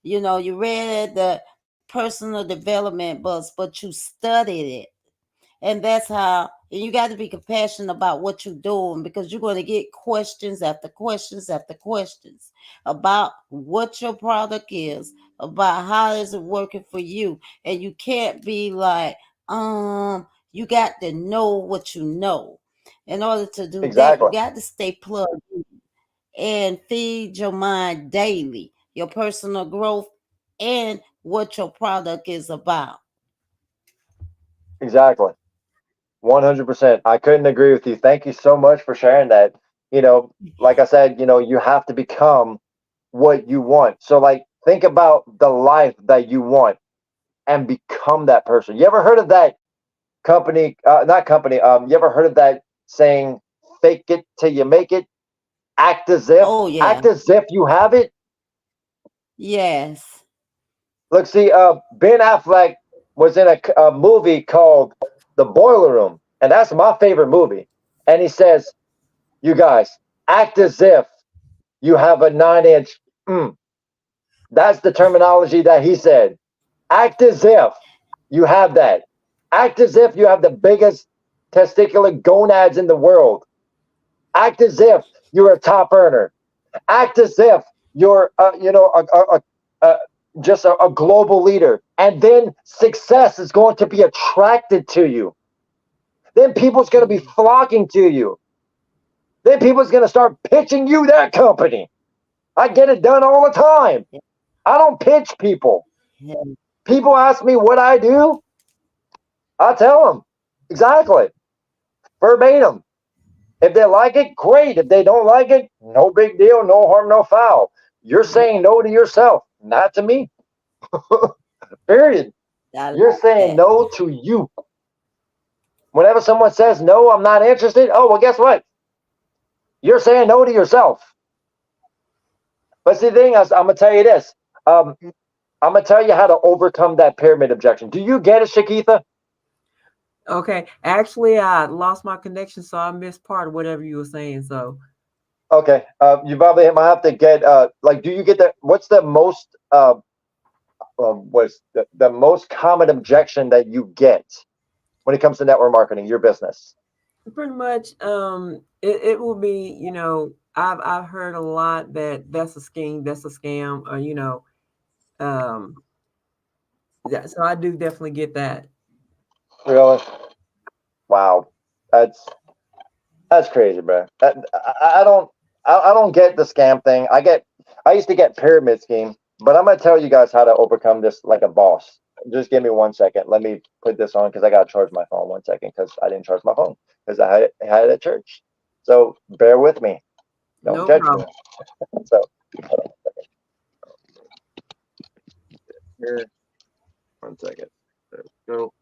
You read the personal development books, but you studied it. And that's how, and you got to be compassionate about what you're doing because you're going to get questions after questions after questions about what your product is, about how is it working for you. And you can't be like, you got to know what you know. In order to do that, you Exactly. got to stay plugged in and feed your mind daily, your personal growth and what your product is about. Exactly. 100%. I couldn't agree with you. Thank you so much for sharing that. Like I said, you have to become what you want. So, like, think about the life that you want and become that person. You ever heard of that company? Not company. You ever heard of that saying, fake it till you make it? Act as if. Oh, yeah. Act as if you have it. Yes. Look, see, Ben Affleck was in a movie called The Boiler Room, and that's my favorite movie. And he says, "You guys act as if you have a 9 inch." That's the terminology that he said. Act as if you have that. Act as if you have the biggest testicular gonads in the world. Act as if you're a top earner. Act as if you're, a just a global leader. And then success is going to be attracted to you. Then people's going to be flocking to you. Then people's going to start pitching you that company. I get it done all the time. I don't pitch people. Yeah. People ask me what I do. I tell them exactly, verbatim. If they like it, great. If they don't like it, no big deal, no harm, no foul. You're saying no to yourself, not to me. Period. I You're like saying that. no to you. Whenever someone says no, I'm not interested. Oh, well, guess what? You're saying no to yourself. But see, the thing is, I'm gonna tell you this. I'm gonna tell you how to overcome that pyramid objection. Do you get it, Shakitha? Okay. Actually, I lost my connection, so I missed part of whatever you were saying. So, Okay. You probably might have to get like, do you get that? What's the most what's the most common objection that you get when it comes to network marketing, your business? pretty much, it will be, I've heard a lot that that's a scheme, that's a scam, or um, so I do definitely get that. Really? Wow. That's that's crazy, bro. I don't get the scam thing. I used to get pyramid scheme, but I'm gonna tell you guys how to overcome this like a boss. Just give me 1 second. Let me put this on because I gotta charge my phone 1 second because I didn't charge my phone because I had it at church. So bear with me. Don't No judge me. problem. So here, 1 second. There we go.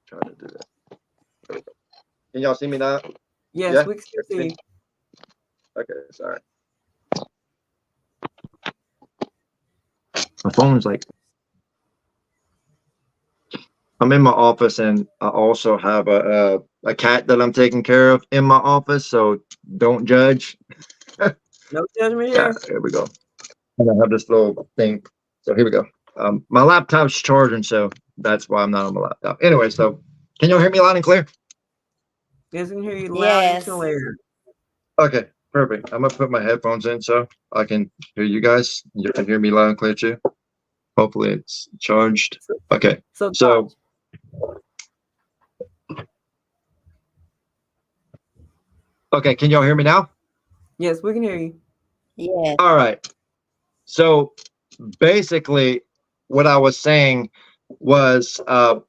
Try to do that. There we go. Can y'all see me now? Yes, Yeah. we can still see. Okay. Sorry. My phone's like, I'm in my office and I also have a cat that I'm taking care of in my office, so don't judge. No judgment Yeah, here. here we go. And I have this little thing. So here we go. My laptop's charging, so that's why I'm not on my laptop. Anyway, so can y'all hear me loud and clear? Yes, we can hear you loud and Yes. clear. Okay, perfect. I'm gonna put my headphones in so I can hear you guys. You can hear me loud and clear too. Hopefully it's charged. So, Okay, so so okay, can y'all hear me now? yes, we can hear you. Yes. All right. So basically, what I was saying, was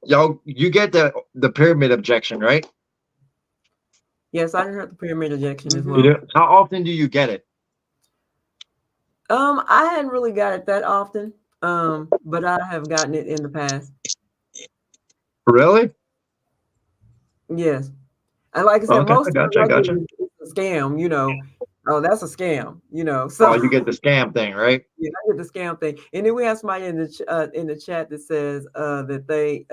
y'all. You get the pyramid objection, right? Yes, I heard the pyramid ejection as Mhm. You well. do? How often do you get it? I hadn't really got it that often. But I have gotten it in the past. Really? Yes. And like I said, Okay, I most times gotcha. I I get gotcha. it's a scam, you know. Oh, that's a scam, you know. Oh, So you get the scam thing, right? yeah, I get the scam thing. And then we have somebody in the chat that says that they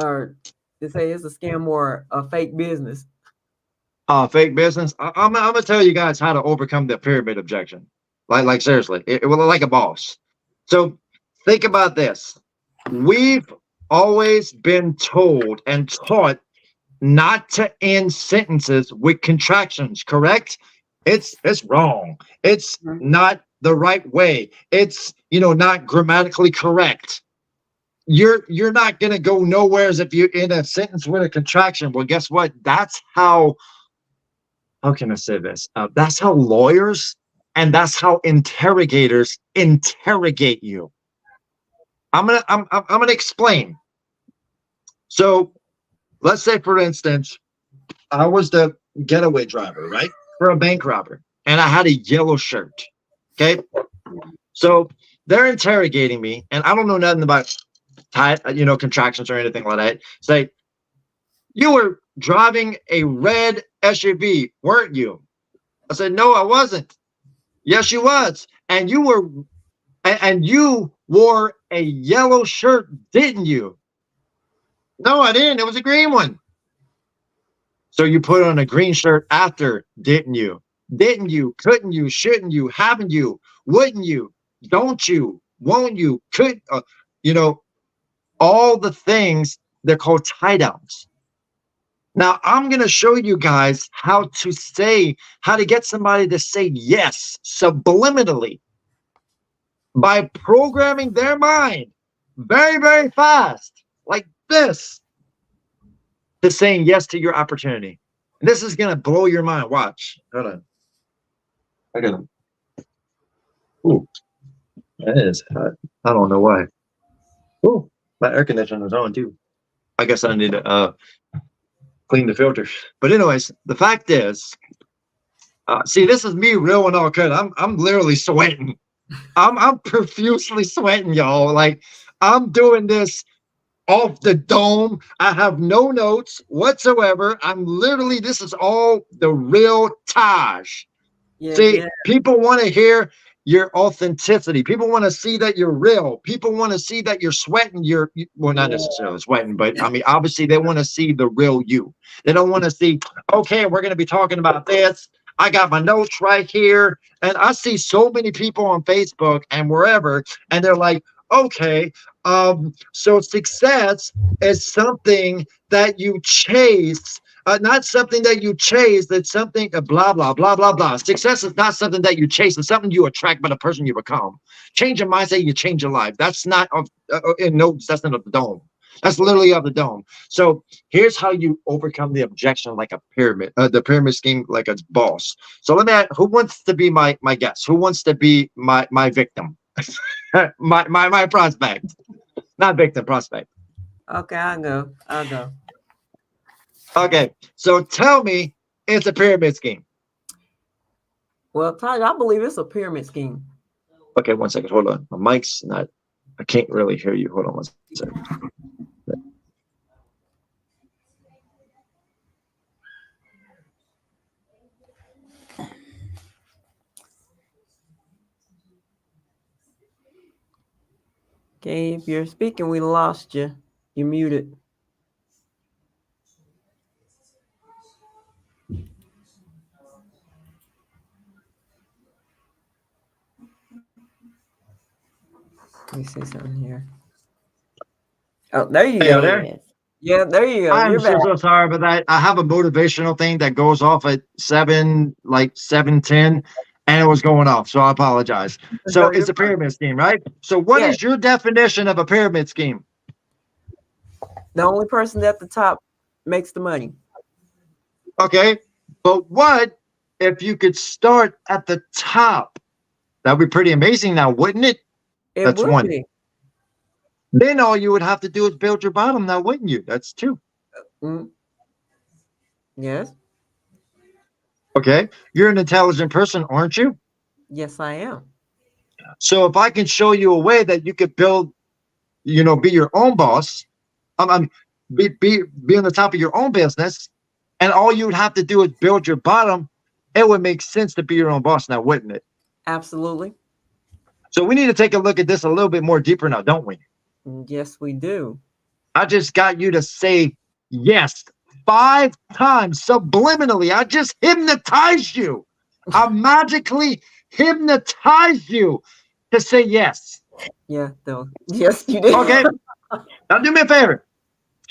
are they say it's a scam or a fake business. Fake business. I'm gonna tell you guys how to overcome the pyramid objection. Like seriously, it will like a boss. So think about this. We've always been told and taught not to end sentences with contractions, correct? It's wrong. It's Mhm. not the right way. It's not grammatically correct. You're not gonna go nowheres if you're in a sentence with a contraction. Well, guess what? That's how can I say this? That's how lawyers and that's how interrogators interrogate you. I'm gonna explain. So let's say, for instance, I was the getaway driver, right, for a bank robber, and I had a yellow shirt. Okay, so they're interrogating me, and I don't know nothing about contractions or anything like that. Say, you were driving a red SUV, weren't you? I said, no, I wasn't. Yes, you was. And you wore a yellow shirt, didn't you? No, I didn't. It was a green one. So you put on a green shirt after, didn't you? Didn't you? Couldn't you? Shouldn't you? Haven't you? Wouldn't you? Don't you? Won't you? Could you know all the things they're called tie downs. Now I'm going to show you guys how to get somebody to say yes subliminally by programming their mind very, very fast, like this, to saying yes to your opportunity. And this is going to blow your mind. Watch. Hold on. I got to. Ooh, that is hot. I don't know why. Ooh, my air conditioner is on too. I guess I need to clean the filter. But anyways, the fact is, see, this is me real and all good. I'm literally sweating. I'm profusely sweating, y'all. Like I'm doing this off the dome. I have no notes whatsoever. This is all the real Taj. Yeah, See, yeah. people want to hear your authenticity. People want to see that you're real. People want to see that you're sweating. Well, not necessarily sweating, but I mean, obviously, they want to see the real you. They don't want to see, okay, we're going to be talking about this. I got my notes right here. And I see so many people on Facebook and wherever, and they're like, okay, so success is something that you chase, not something that you chase. That's something blah blah blah blah blah. Success is not something that you chase. It's something you attract by the person you become. Change your mindset, you change your life. That's not of in notes. That's not of the dome. That's literally of the dome. So here's how you overcome the objection like a pyramid, the pyramid scheme like a boss. So let me ask, who wants to be my guest? Who wants to be my victim? my prospect, not victim, prospect. Okay, I'll go. I'll go. Okay, so tell me it's a pyramid scheme. Well, Ty, I believe it's a pyramid scheme. Okay, 1 second. Hold on. My mic's not. I can't really hear you. Hold on 1 second. Okay, if you're speaking, we lost you. You're muted. Let me see something here. Oh, there you Hey, go. there. Yes. Yeah, there you go. I'm You're back. so sorry about that. I have a motivational thing that goes off at 7:10, and it was going off. So I apologize. So No, it's you're a fine. pyramid scheme, right? So what Yes. is your definition of a pyramid scheme? The only person at the top makes the money. Okay, but what if you could start at the top? That'd be pretty amazing now, wouldn't it? It That's would one. be. Then all you would have to do is build your bottom now, wouldn't you? That's true. Mm, yes, Okay. You're an intelligent person, aren't you? yes, I am. So if I can show you a way that you could build, be your own boss, um, be on the top of your own business, and all you would have to do is build your bottom, it would make sense to be your own boss now, wouldn't it? Absolutely. So we need to take a look at this a little bit more deeper now, don't we? Yes, we do. I just got you to say yes 5 times subliminally. I just hypnotized you. I magically hypnotized you to say yes. Yeah, though. Yes, you did. Okay. Now do me a favor.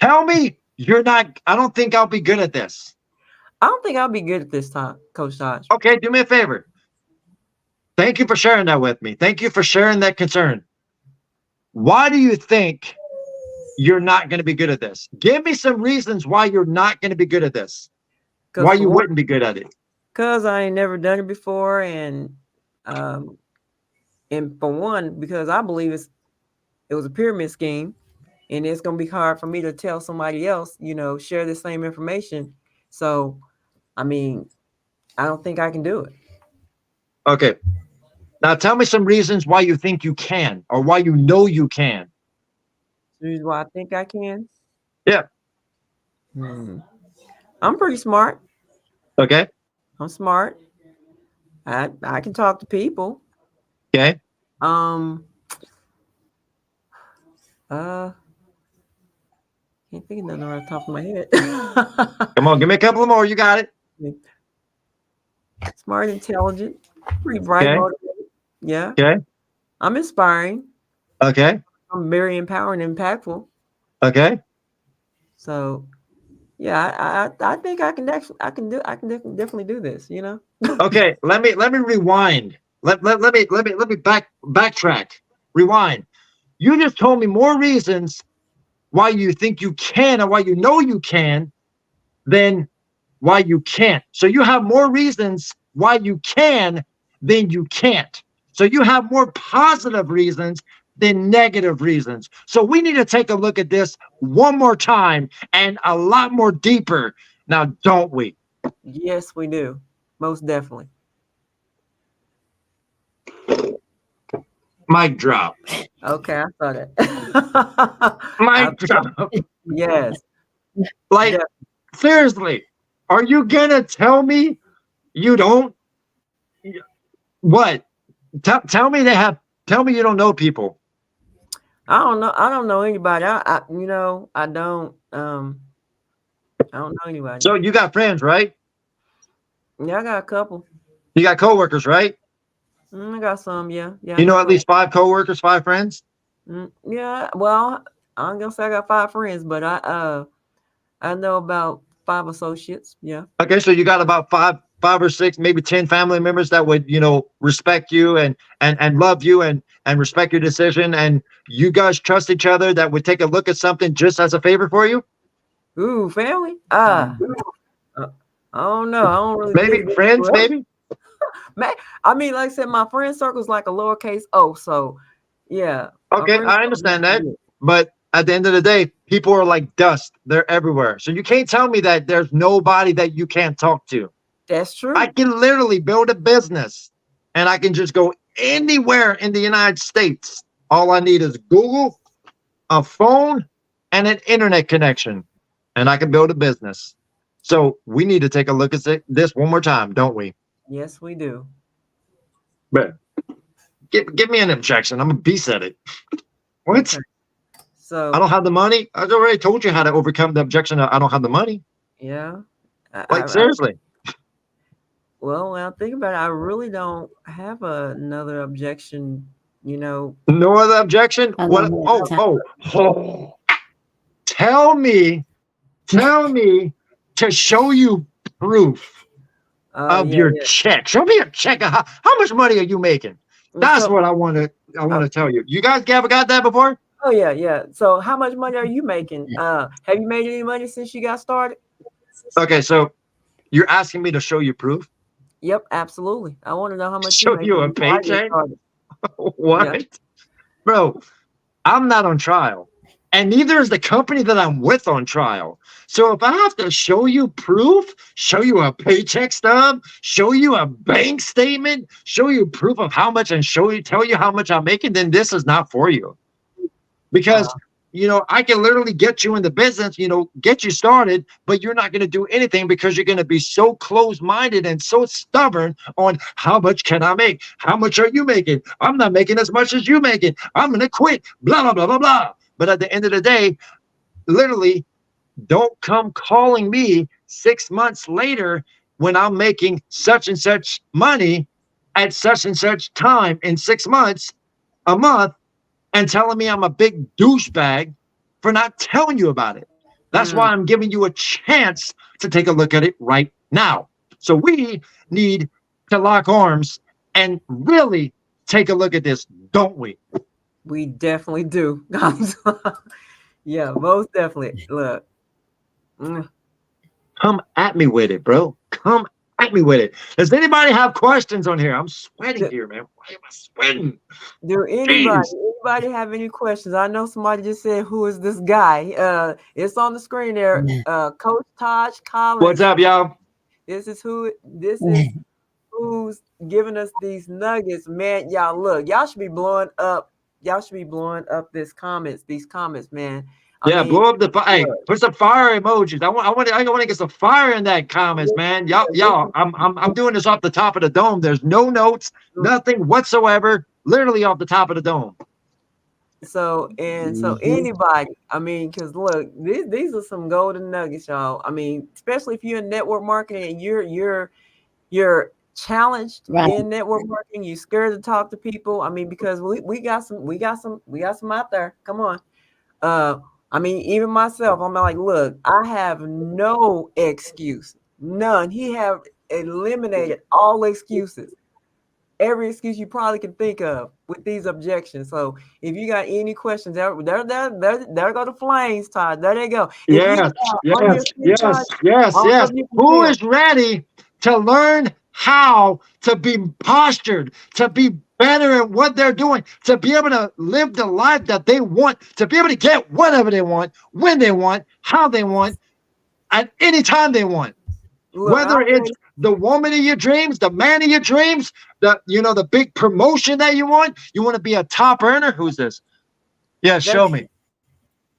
Tell me you're not, I don't think I'll be good at this. I don't think I'll be good at this time, Coach Dodge. Okay, do me a favor. Thank you for sharing that with me. Thank you for sharing that concern. Why do you think you're not going to be good at this? Give me some reasons why you're not going to be good at this. Why you wouldn't be good at it? Because I ain't never done it before, and for one, because I believe it was a pyramid scheme, and it's gonna be hard for me to tell somebody else, share the same information. So, I mean, I don't think I can do it. Okay. Now tell me some reasons why you think you can, or why you know you can. Reason why I think I can. Yeah. I'm pretty smart. Okay. I'm smart. I can talk to people. Okay. Can't think of nothing off the top of my head. Come on, give me a couple more. You got it. Smart, intelligent, pretty bright, Okay. motivated. Yeah. Okay. I'm inspiring. Okay. I'm very empowering and impactful. Okay. So, yeah, I think I can definitely do this. Okay. Let me rewind. Let me backtrack. Rewind. You just told me more reasons why you think you can and why you know you can than why you can't. So you have more reasons why you can than you can't. So you have more positive reasons than negative reasons. So we need to take a look at this one more time and a lot more deeper. Now, don't we? Yes, we do. Most definitely. Mic drop. Okay, I saw that. Mic drop. Yes. Like, Yeah. seriously, are you gonna tell me you don't? What? Tell me tell me you don't know people. I don't know. I don't know anybody. I don't know anybody. So you got friends, right? Yeah, I got a couple. You got coworkers, right? I got some. Yeah. You know at least 5 coworkers, 5 friends. Yeah. Well, I'm gonna say I got 5 friends, but I know about 5 associates. Yeah. Okay, so you got about 5 or 6, maybe 10 family members that would, respect you and love you and respect your decision, and you guys trust each other, that would take a look at something just as a favor for you. Ooh, family. I don't know. I don't really. Maybe friends, maybe. Man, I mean, like I said, my friend circle is like a lowercase o. So, yeah. Okay, I understand that, but at the end of the day, people are like dust. They're everywhere. So you can't tell me that there's nobody that you can't talk to. That's true. I can literally build a business and I can just go anywhere in the United States. All I need is Google, a phone, and an internet connection, and I can build a business. So we need to take a look at this one more time, don't we? Yes, we do. But give me an objection. I'm a beast at it. What? Okay. So I don't have the money. I already told you how to overcome the objection. I don't have the money. yeah. Seriously. Well, when I think about it, I really don't have another objection. No other objection. I What? don't have Oh! Tell me to show you proof of your check. Show me a check. How much money are you making? That's what I want to tell you. You guys ever got that before? Oh yeah. So how much money are you making? Have you made any money since you got started? Okay, so you're asking me to show you proof? Yep, absolutely. I want to know how much Show you a paycheck? What? Yeah. Bro, I'm not on trial. And neither is the company that I'm with on trial. So if I have to show you proof, show you a paycheck stub, show you a bank statement, show you proof of how much, and tell you how much I'm making, then this is not for you. Because I can literally get you in the business, get you started, but you're not going to do anything because you're going to be so close-minded and so stubborn on how much can I make? How much are you making? I'm not making as much as you making. I'm going to quit, blah, blah, blah, blah, blah. But at the end of the day, literally, don't come calling me 6 months later when I'm making such and such money at such and such time in 6 months, a month, and telling me I'm a big douchebag for not telling you about it. That's why I'm giving you a chance to take a look at it right now. So we need to lock arms and really take a look at this, don't we? We definitely do. Yeah, most definitely. Look. Come at me with it, bro. Come at me with it. Does anybody have questions on here? I'm sweating here, man. Why am I sweating? Do anybody have any questions? I know somebody just said, "Who is this guy?" It's on the screen there. Coach Taj Collins. What's up, y'all? This is who's giving us these nuggets, man. Y'all look. Y'all should be blowing up. Y'all should be blowing up these comments, man. I mean, blow up the fire. Hey, put some fire emojis. I want to get some fire in that comments, man. Y'all. I'm doing this off the top of the dome. There's no notes, nothing whatsoever. Literally off the top of the dome. So anybody. I mean, because look, these are some golden nuggets, y'all. I mean, especially if you're in network marketing and you're challenged in network marketing. You're scared to talk to people. I mean, because we got some out there. Come on. I mean, even myself, I'm like, look, I have no excuse, none. He have eliminated all excuses, every excuse you probably can think of with these objections. So if you got any questions, there go the flames, Todd. There they go. Yes. Who is ready to learn how to be postured, to be better at what they're doing, to be able to live the life that they want, to be able to get whatever they want, when they want, how they want, at any time they want? Look, whether it's the woman of your dreams, the man of your dreams, the big promotion that you want to be a top earner. Who's this? Yeah, show me.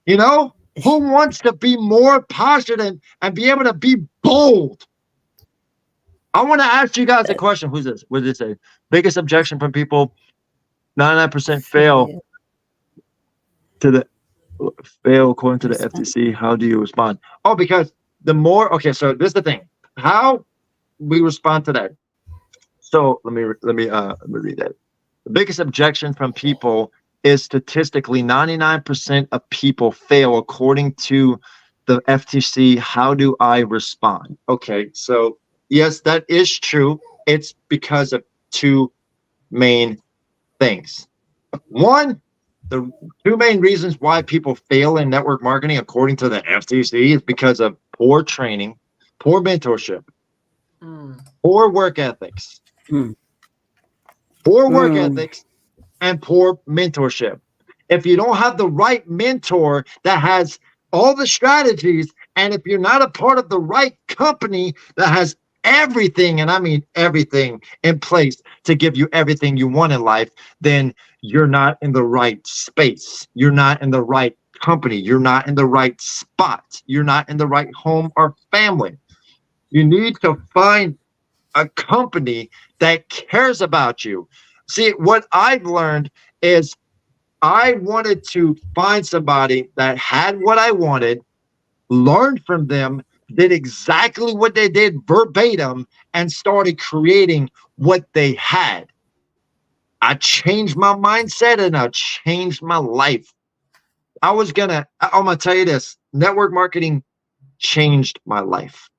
Who wants to be more postured and be able to be bold? I want to ask you guys a question. Who's this? What did it say? Biggest objection from people: 99% fail according to the FTC. How do you respond? Oh, because the more. Okay, so this is the thing. How we respond to that. So let me read that. The biggest objection from people is statistically 99% of people fail according to the FTC. How do I respond? Okay, so. Yes, that is true. It's because of two main things. One, the two main reasons why people fail in network marketing, according to the FTC, is because of poor training, poor mentorship, poor work ethics, and poor mentorship. If you don't have the right mentor that has all the strategies, and if you're not a part of the right company that has everything, and I mean everything, in place to give you everything you want in life, then you're not in the right space. You're not in the right company. You're not in the right spot. You're not in the right home or family. You need to find a company that cares about you. See, what I've learned is I wanted to find somebody that had what I wanted, learned from them, did exactly what they did verbatim, and started creating what they had. I changed my mindset and I changed my life. I'm gonna tell you this: network marketing changed my life,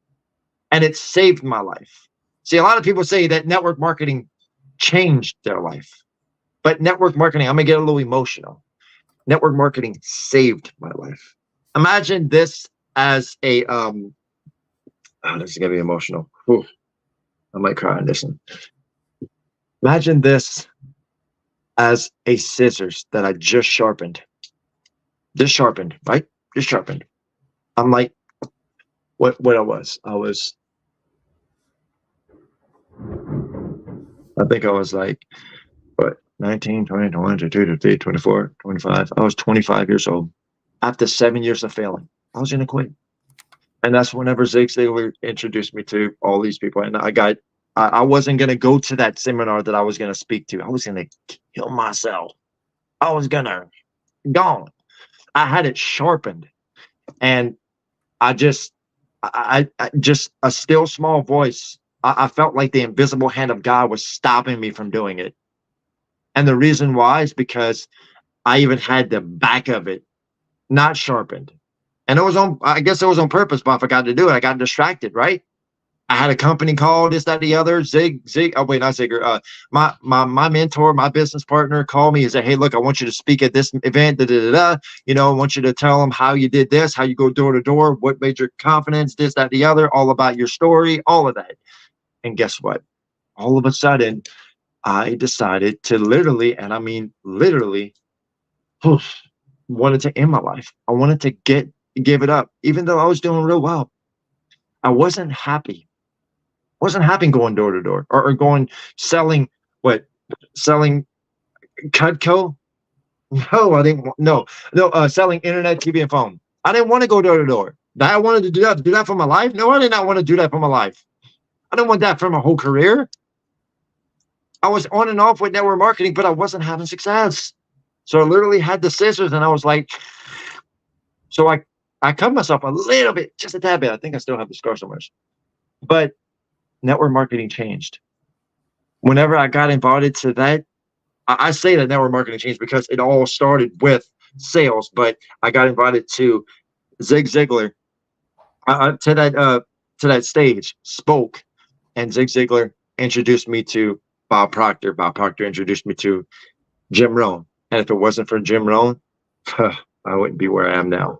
and it saved my life. See, a lot of people say that network marketing changed their life, but network marketing, I'm gonna get a little emotional. Network marketing saved my life. Imagine this as a this is gonna be emotional. Whew. I might cry on this one. Imagine this as a scissors that I just sharpened. just sharpened, right? Just sharpened. I'm like, what I was. I think I was like, what, 19, 20, 21, 22, 23, 24, 25. I was 25 years old. After 7 years of failing, I was going to quit. And that's whenever Zig Ziglar introduced me to all these people. And I wasn't going to go to that seminar that I was going to speak to. I was going to kill myself. I was going to gone. I had it sharpened. And I just just a still small voice. I felt like the invisible hand of God was stopping me from doing it. And the reason why is because I even had the back of it not sharpened. And it was I guess it was on purpose, but I forgot to do it. I got distracted, right? I had a company call, this, that, the other. Oh wait, not Zigger. My mentor, my business partner called me and said, hey, look, I want you to speak at this event. You know, I want you to tell them how you did this, how you go door to door, what made your confidence, this, that, the other, all about your story, all of that. And guess what? All of a sudden, I decided to literally, and I mean literally, wanted to end my life. I wanted to give it up, even though I was doing real well. I wasn't happy. Wasn't happy going door to door or going selling Cutco. No, I didn't. No, selling internet, TV, and phone. I didn't want to go door to door. I wanted to do that for my life. No, I did not want to do that for my life. I didn't want that for my whole career. I was on and off with network marketing, but I wasn't having success. So I literally had the scissors, and I was like, so I cut myself a little bit, just a tad bit. I think I still have the scar somewhere, but network marketing changed. Whenever I got invited to that, I say that network marketing changed because it all started with sales, but I got invited to Zig Ziglar to that stage, spoke, and Zig Ziglar introduced me to Bob Proctor. Bob Proctor introduced me to Jim Rohn, and if it wasn't for Jim Rohn, I wouldn't be where I am now.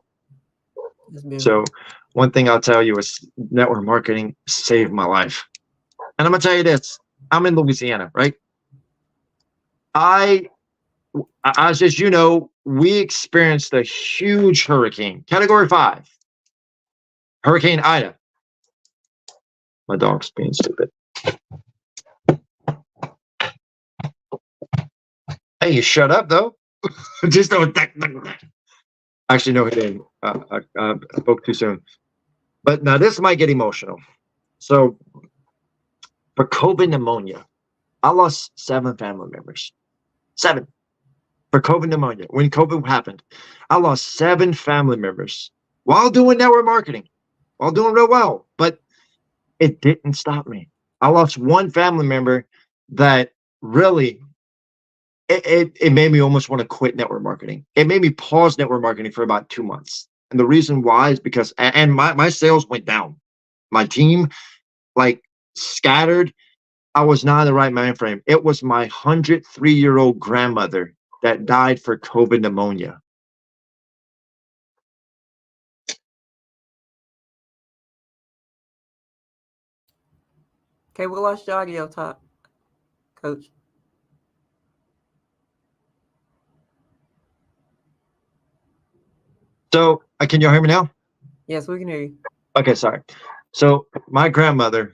So one thing I'll tell you is network marketing saved my life. And I'm gonna tell you this, I'm in Louisiana, right? As you know, we experienced a huge hurricane, Category 5, Hurricane Ida. My dog's being stupid. Hey, you shut up though. Just don't. Actually, no, he didn't. I spoke too soon. But now this might get emotional. So for COVID pneumonia, I lost 7 family members. 7 for COVID pneumonia. When COVID happened, I lost 7 family members while doing network marketing, while doing real well. But it didn't stop me. I lost 1 family member that really, it made me almost want to quit network marketing. It made me pause network marketing for about 2 months. And the reason why is because, and my sales went down. My team, like, scattered. I was not in the right mind frame. It was my 103-year-old grandmother that died for COVID pneumonia. Okay, we lost your audio, top coach. So, can y'all hear me now? Yes, we can hear you. Okay, sorry. So my grandmother,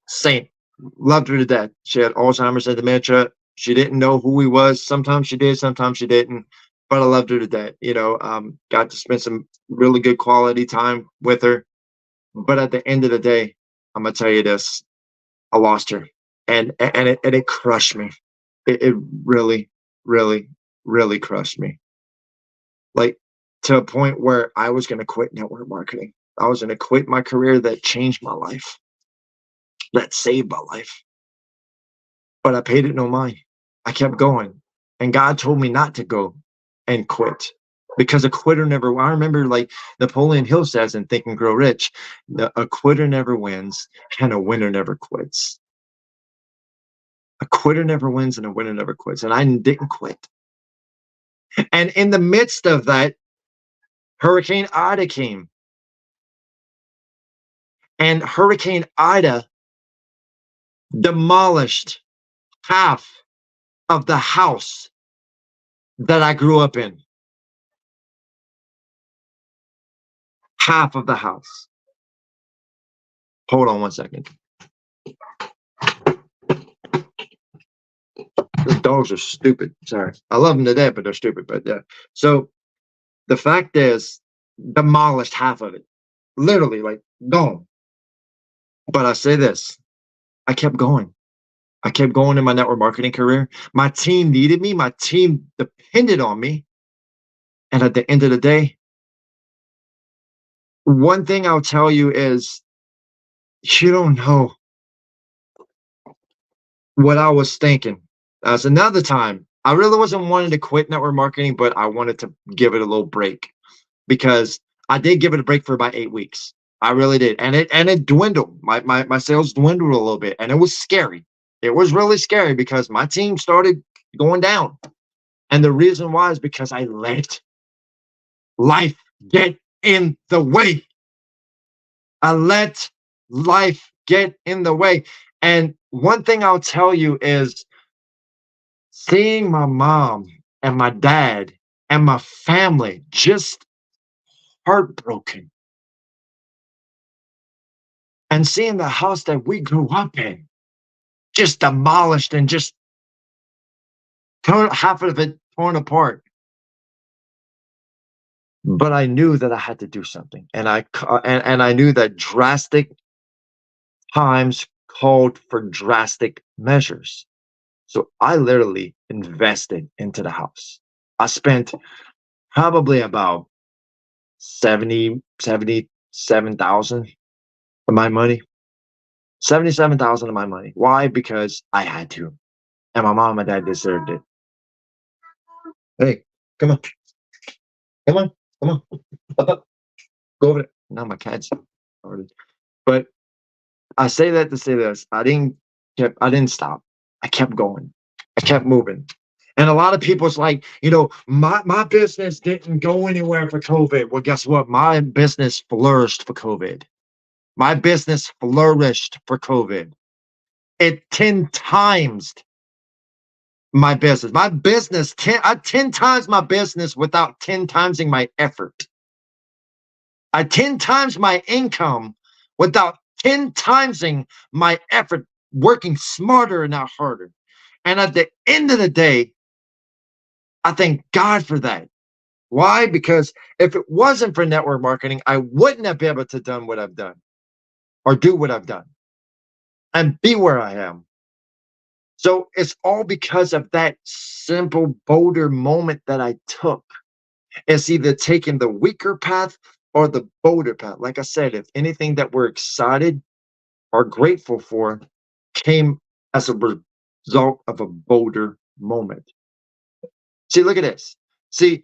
saint, loved her to death. She had Alzheimer's and dementia. She didn't know who he was. Sometimes she did, sometimes she didn't. But I loved her to death. Got to spend some really good quality time with her. But at the end of the day, I'm gonna tell you this: I lost her, and it crushed me. It really, really, really crushed me. Like, to a point where I was gonna quit network marketing. I was gonna quit my career that changed my life, that saved my life. But I paid it no mind. I kept going. And God told me not to go and quit, because a quitter never, I remember, like Napoleon Hill says in Think and Grow Rich, a quitter never wins and a winner never quits. A quitter never wins and a winner never quits. And I didn't quit. And in the midst of that, Hurricane Ida came. And Hurricane Ida demolished half of the house that I grew up in. half of the house. Hold on one second. The dogs are stupid. Sorry. I love them to death, but they're stupid. But yeah. So the fact is, demolished half of it. Literally, like, gone. But I say this, I kept going. I kept going in my network marketing career. My team needed me. My team depended on me. And at the end of the day, one thing I'll tell you is, you don't know what I was thinking. As another time, I really wasn't wanting to quit network marketing, but I wanted to give it a little break, because I did give it a break for about 8 weeks. I really did. And it dwindled. My sales dwindled a little bit, and it was scary. It was really scary because my team started going down. And the reason why is because I let life get in the way. I let life get in the way. And one thing I'll tell you is, seeing my mom and my dad and my family just heartbroken, and seeing the house that we grew up in just demolished and just half of it torn apart. But I knew that I had to do something, and I knew that drastic times called for drastic measures. So I literally invested into the house. I spent probably about 77,000 of my money. 77,000 of my money. Why? Because I had to. And my mom and my dad deserved it. Hey, come on. Come on. Come on. Up, up. Go over there. Now my cat's started. But I say that to say this. I didn't stop. I kept going. I kept moving. And a lot of people's like, my business didn't go anywhere for COVID. Well, guess what? My business flourished for COVID. My business flourished for COVID. It 10 times my business. My business, 10 times my business without 10 timesing my effort. I 10 times my income without 10 timesing my effort, working smarter and not harder. And at the end of the day, I thank God for that. Why? Because if it wasn't for network marketing, I wouldn't have been able to done what I've done, or do what I've done, and be where I am. So it's all because of that simple, bolder moment that I took. It's either taking the weaker path or the bolder path. Like I said, if anything that we're excited or grateful for came as a result of a bolder moment. See, look at this. See,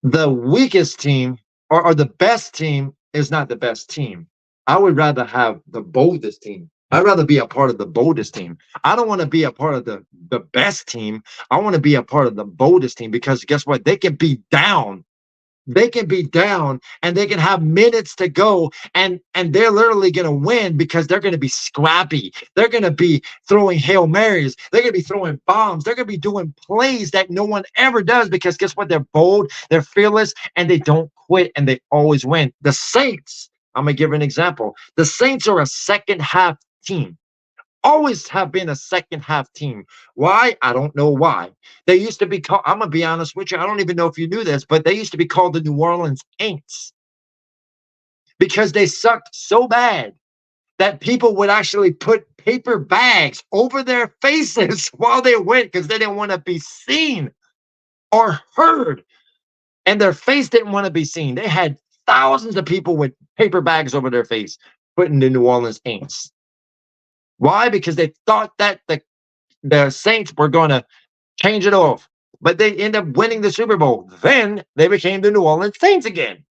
the weakest team or the best team is not the best team. I would rather have the boldest team. I'd rather be a part of the boldest team. I don't want to be a part of the best team. I want to be a part of the boldest team, because guess what? They can be down. They can be down and they can have minutes to go, and they're literally going to win because they're going to be scrappy. They're going to be throwing Hail Marys. They're going to be throwing bombs. They're going to be doing plays that no one ever does, because guess what? They're bold, they're fearless, and they don't quit, and they always win. The Saints, I'm going to give an example. The Saints are a second half team. Always have been a second half team. Why? I don't know why. They used to be called, I'm going to be honest with you, I don't even know if you knew this, but they used to be called the New Orleans Saints, because they sucked so bad that people would actually put paper bags over their faces while they went, because they didn't want to be seen or heard. And their face didn't want to be seen. They had thousands of people with paper bags over their face putting the New Orleans Saints. Why? Because they thought that the Saints were going to change it off, but they end up winning the Super Bowl. Then they became the New Orleans Saints again.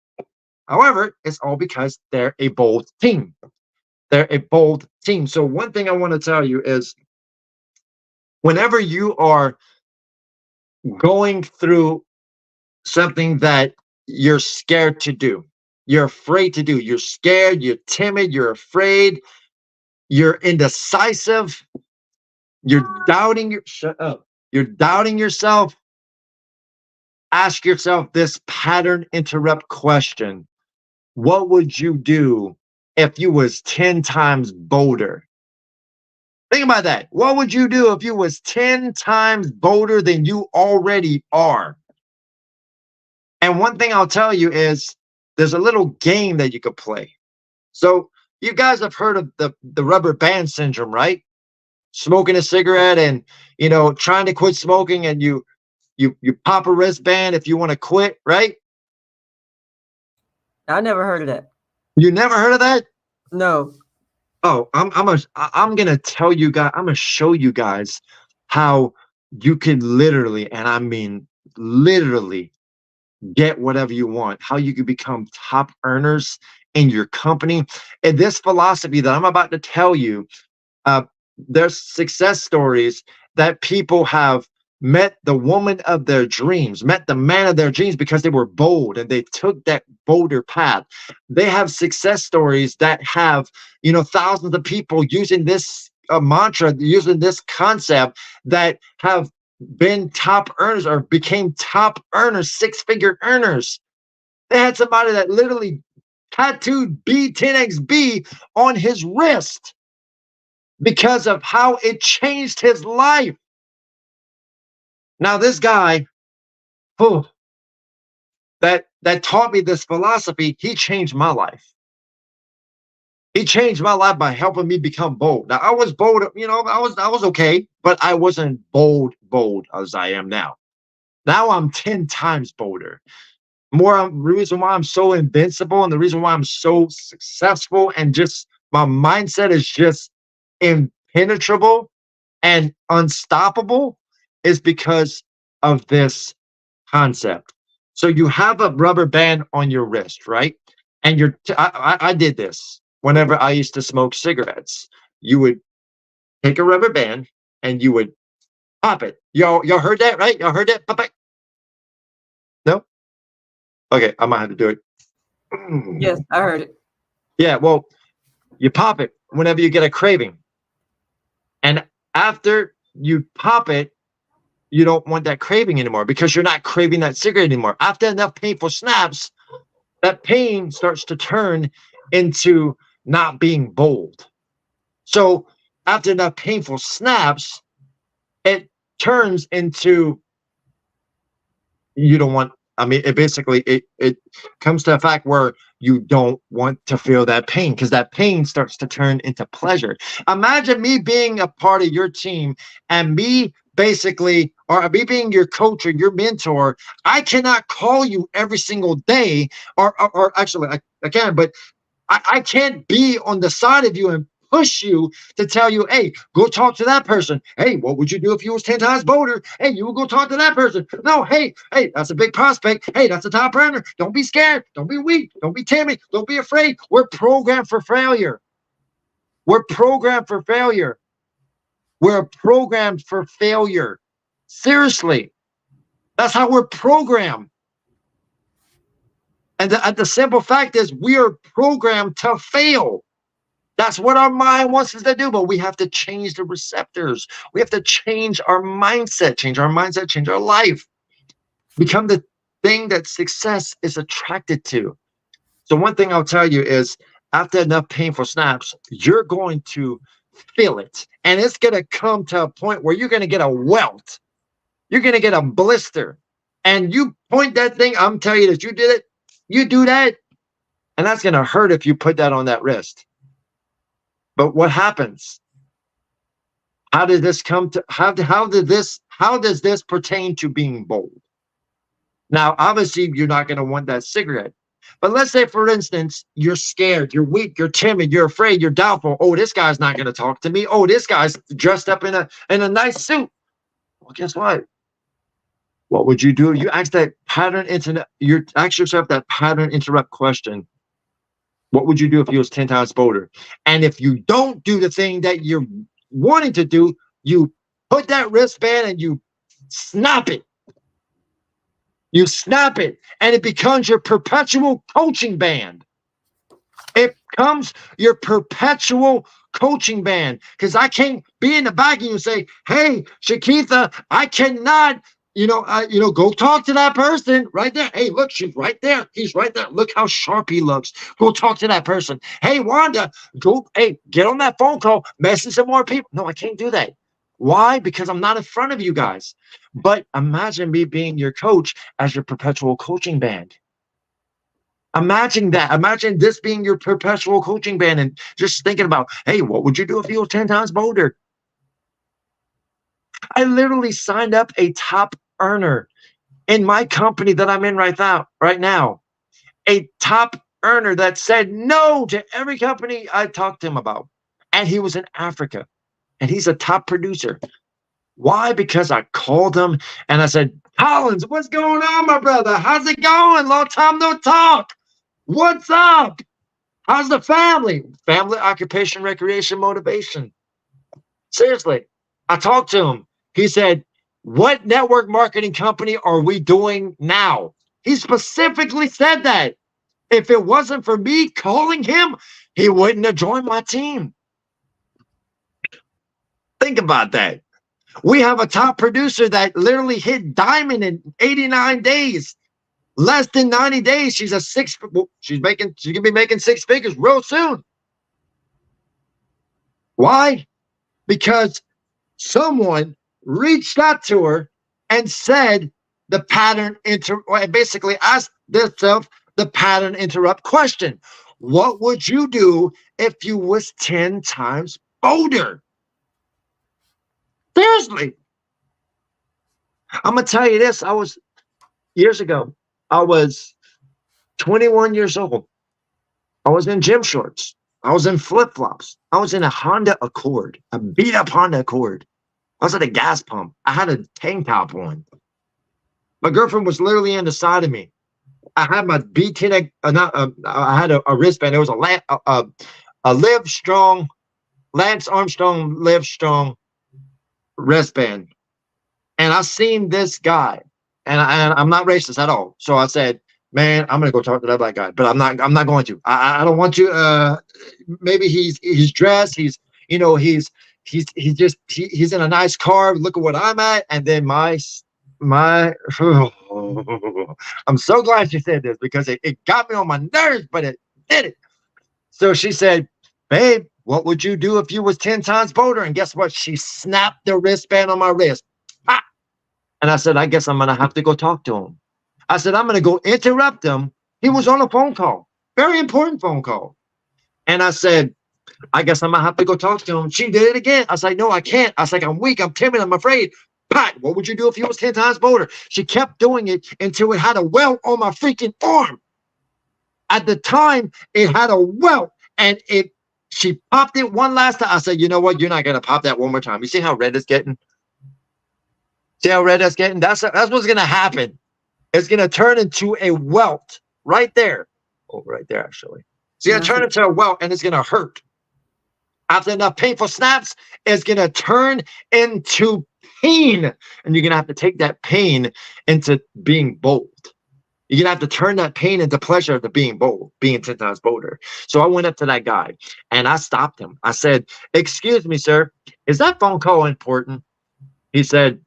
However, it's all because they're a bold team. They're a bold team. So one thing I want to tell you is, whenever you are going through something that you're scared to do, you're afraid to do, you're scared, you're timid, you're afraid, you're indecisive, you're doubting you're doubting yourself, ask yourself this pattern interrupt question. What would you do if you was 10 times bolder? Think about that. What would you do if you was 10 times bolder than you already are? And one thing I'll tell you is there's a little game that you could play. So you guys have heard of the rubber band syndrome, right? Smoking a cigarette and, trying to quit smoking, and you pop a wristband if you want to quit, right? I never heard of that. You never heard of that? No. Oh, I'm gonna tell you guys, I'm gonna show you guys how you can literally, and I mean literally, get whatever you want, how you can become top earners in your company. And this philosophy that I'm about to tell you, there's success stories that people have met the woman of their dreams, met the man of their dreams because they were bold and they took that bolder path. They have success stories that have, thousands of people using this mantra, using this concept, that have been top earners or became top earners, six-figure earners. They had somebody that literally tattooed B10XB on his wrist because of how it changed his life. Now, this guy, that taught me this philosophy, he changed my life. He changed my life by helping me become bold. Now, I was bold, I was okay, but I wasn't bold as I am now. Now I'm 10 times bolder. The reason why I'm so invincible and the reason why I'm so successful and just my mindset is just impenetrable and unstoppable is because of this concept. So you have a rubber band on your wrist, right? And I did this whenever I used to smoke cigarettes. You would take a rubber band and you would pop it. Y'all heard that, right? Y'all heard that? Pop it. No? Okay, I might have to do it. Yes, I heard it. Yeah, well, you pop it whenever you get a craving. And after you pop it, you don't want that craving anymore because you're not craving that cigarette anymore. After enough painful snaps, that pain starts to turn into not being bold. So after enough painful snaps, it turns into you don't want, it comes to a fact where you don't want to feel that pain because that pain starts to turn into pleasure. Imagine me being a part of your team and me basically, or me being your coach or your mentor. I cannot call you every single day, or actually I can, but I can't be on the side of you and push you to tell you, hey, go talk to that person. Hey, what would you do if you was 10 times bolder? Hey, you would go talk to that person. No, hey, that's a big prospect. Hey, that's a top earner. Don't be scared. Don't be weak. Don't be timid. Don't be afraid. We're programmed for failure. We're programmed for failure. We're programmed for failure. Seriously. That's how we're programmed. And the simple fact is we are programmed to fail. That's what our mind wants us to do, but we have to change the receptors. We have to change our mindset, change our life. Become the thing that success is attracted to. So one thing I'll tell you is after enough painful snaps, you're going to feel it. And it's going to come to a point where you're going to get a welt. You're going to get a blister. And you point that thing, I'm telling you that you did it, you do that, and that's going to hurt if you put that on that wrist. But what happens? How did this come to, how does this pertain to being bold? Now, obviously, you're not going to want that cigarette. But let's say, for instance, you're scared, you're weak, you're timid, you're afraid, you're doubtful. Oh, this guy's not going to talk to me. Oh, this guy's dressed up in a nice suit. Well, guess what? What would you do? You ask that you ask yourself that pattern interrupt question. What would you do if you was 10 times bolder? And if you don't do the thing that you're wanting to do, you put that wristband and you snap it. You snap it, and it becomes your perpetual coaching band. It becomes your perpetual coaching band. Because I can't be in the back of you and say, hey, Shakitha, I cannot go talk to that person right there. Hey, look, she's right there. He's right there. Look how sharp he looks. Go talk to that person. Hey, Wanda, get on that phone call, message some more people. No, I can't do that. Why? Because I'm not in front of you guys. But imagine me being your coach as your perpetual coaching band. Imagine that. Imagine this being your perpetual coaching band and just thinking about, hey, what would you do if you were 10 times bolder? I literally signed up a top earner in my company that I'm in right now. A top earner that said no to every company I talked to him about. And he was in Africa. And he's a top producer. Why? Because I called him and I said, Collins, what's going on, my brother? How's it going? Long time no talk. What's up? How's the family? Family, occupation, recreation, motivation. Seriously, I talked to him. He said, what network marketing company are we doing now? He specifically said that. If it wasn't for me calling him, he wouldn't have joined my team. Think about that. We have a top producer that literally hit diamond in 89 days. Less than 90 days. She's gonna be making 6 figures real soon. Why? Because someone reached out to her and said basically asked themselves the pattern interrupt question. What would you do if you was 10 times bolder? Seriously. I'm going to tell you this. Years ago, I was 21 years old. I was in gym shorts. I was in flip-flops. I was in a Honda Accord, a beat-up Honda Accord. I was at a gas pump. I had a tank top on. My girlfriend was literally on the side of me. I had my BT, I had a wristband. It was a Live Strong, Lance Armstrong Live Strong wristband. And I seen this guy, and I'm not racist at all. So I said, man, I'm gonna go talk to that black guy, but I'm not going to. I don't want to. Maybe he's dressed. He's in a nice car. Look at what I'm at, and then my. I'm so glad she said this because it got me on my nerves, but it did it. So she said, babe, what would you do if you was 10 times bolder? And guess what? She snapped the wristband on my wrist. Ah! And I said, I guess I'm going to have to go talk to him. I said, I'm going to go interrupt him. He was on a phone call, very important phone call. And I said, I guess I'm going to have to go talk to him. She did it again. I was like, no, I can't. I was like, I'm weak. I'm timid. I'm afraid. Pat, what would you do if you was 10 times bolder? She kept doing it until it had a welt on my freaking arm. At the time, it had a welt, and she popped it one last time. I said, you know what? You're not going to pop that one more time. You see how red it's getting? See how red it's getting? That's what's going to happen. It's going to turn into a welt right there. Oh, right there, actually. It's going to turn into a welt, and it's going to hurt. After enough painful snaps, it's going to turn into pain. And you're going to have to take that pain into being bold. You're going to have to turn that pain into pleasure to being bold, being 10 times bolder. So I went up to that guy and I stopped him. I said, excuse me, sir, is that phone call important? He said,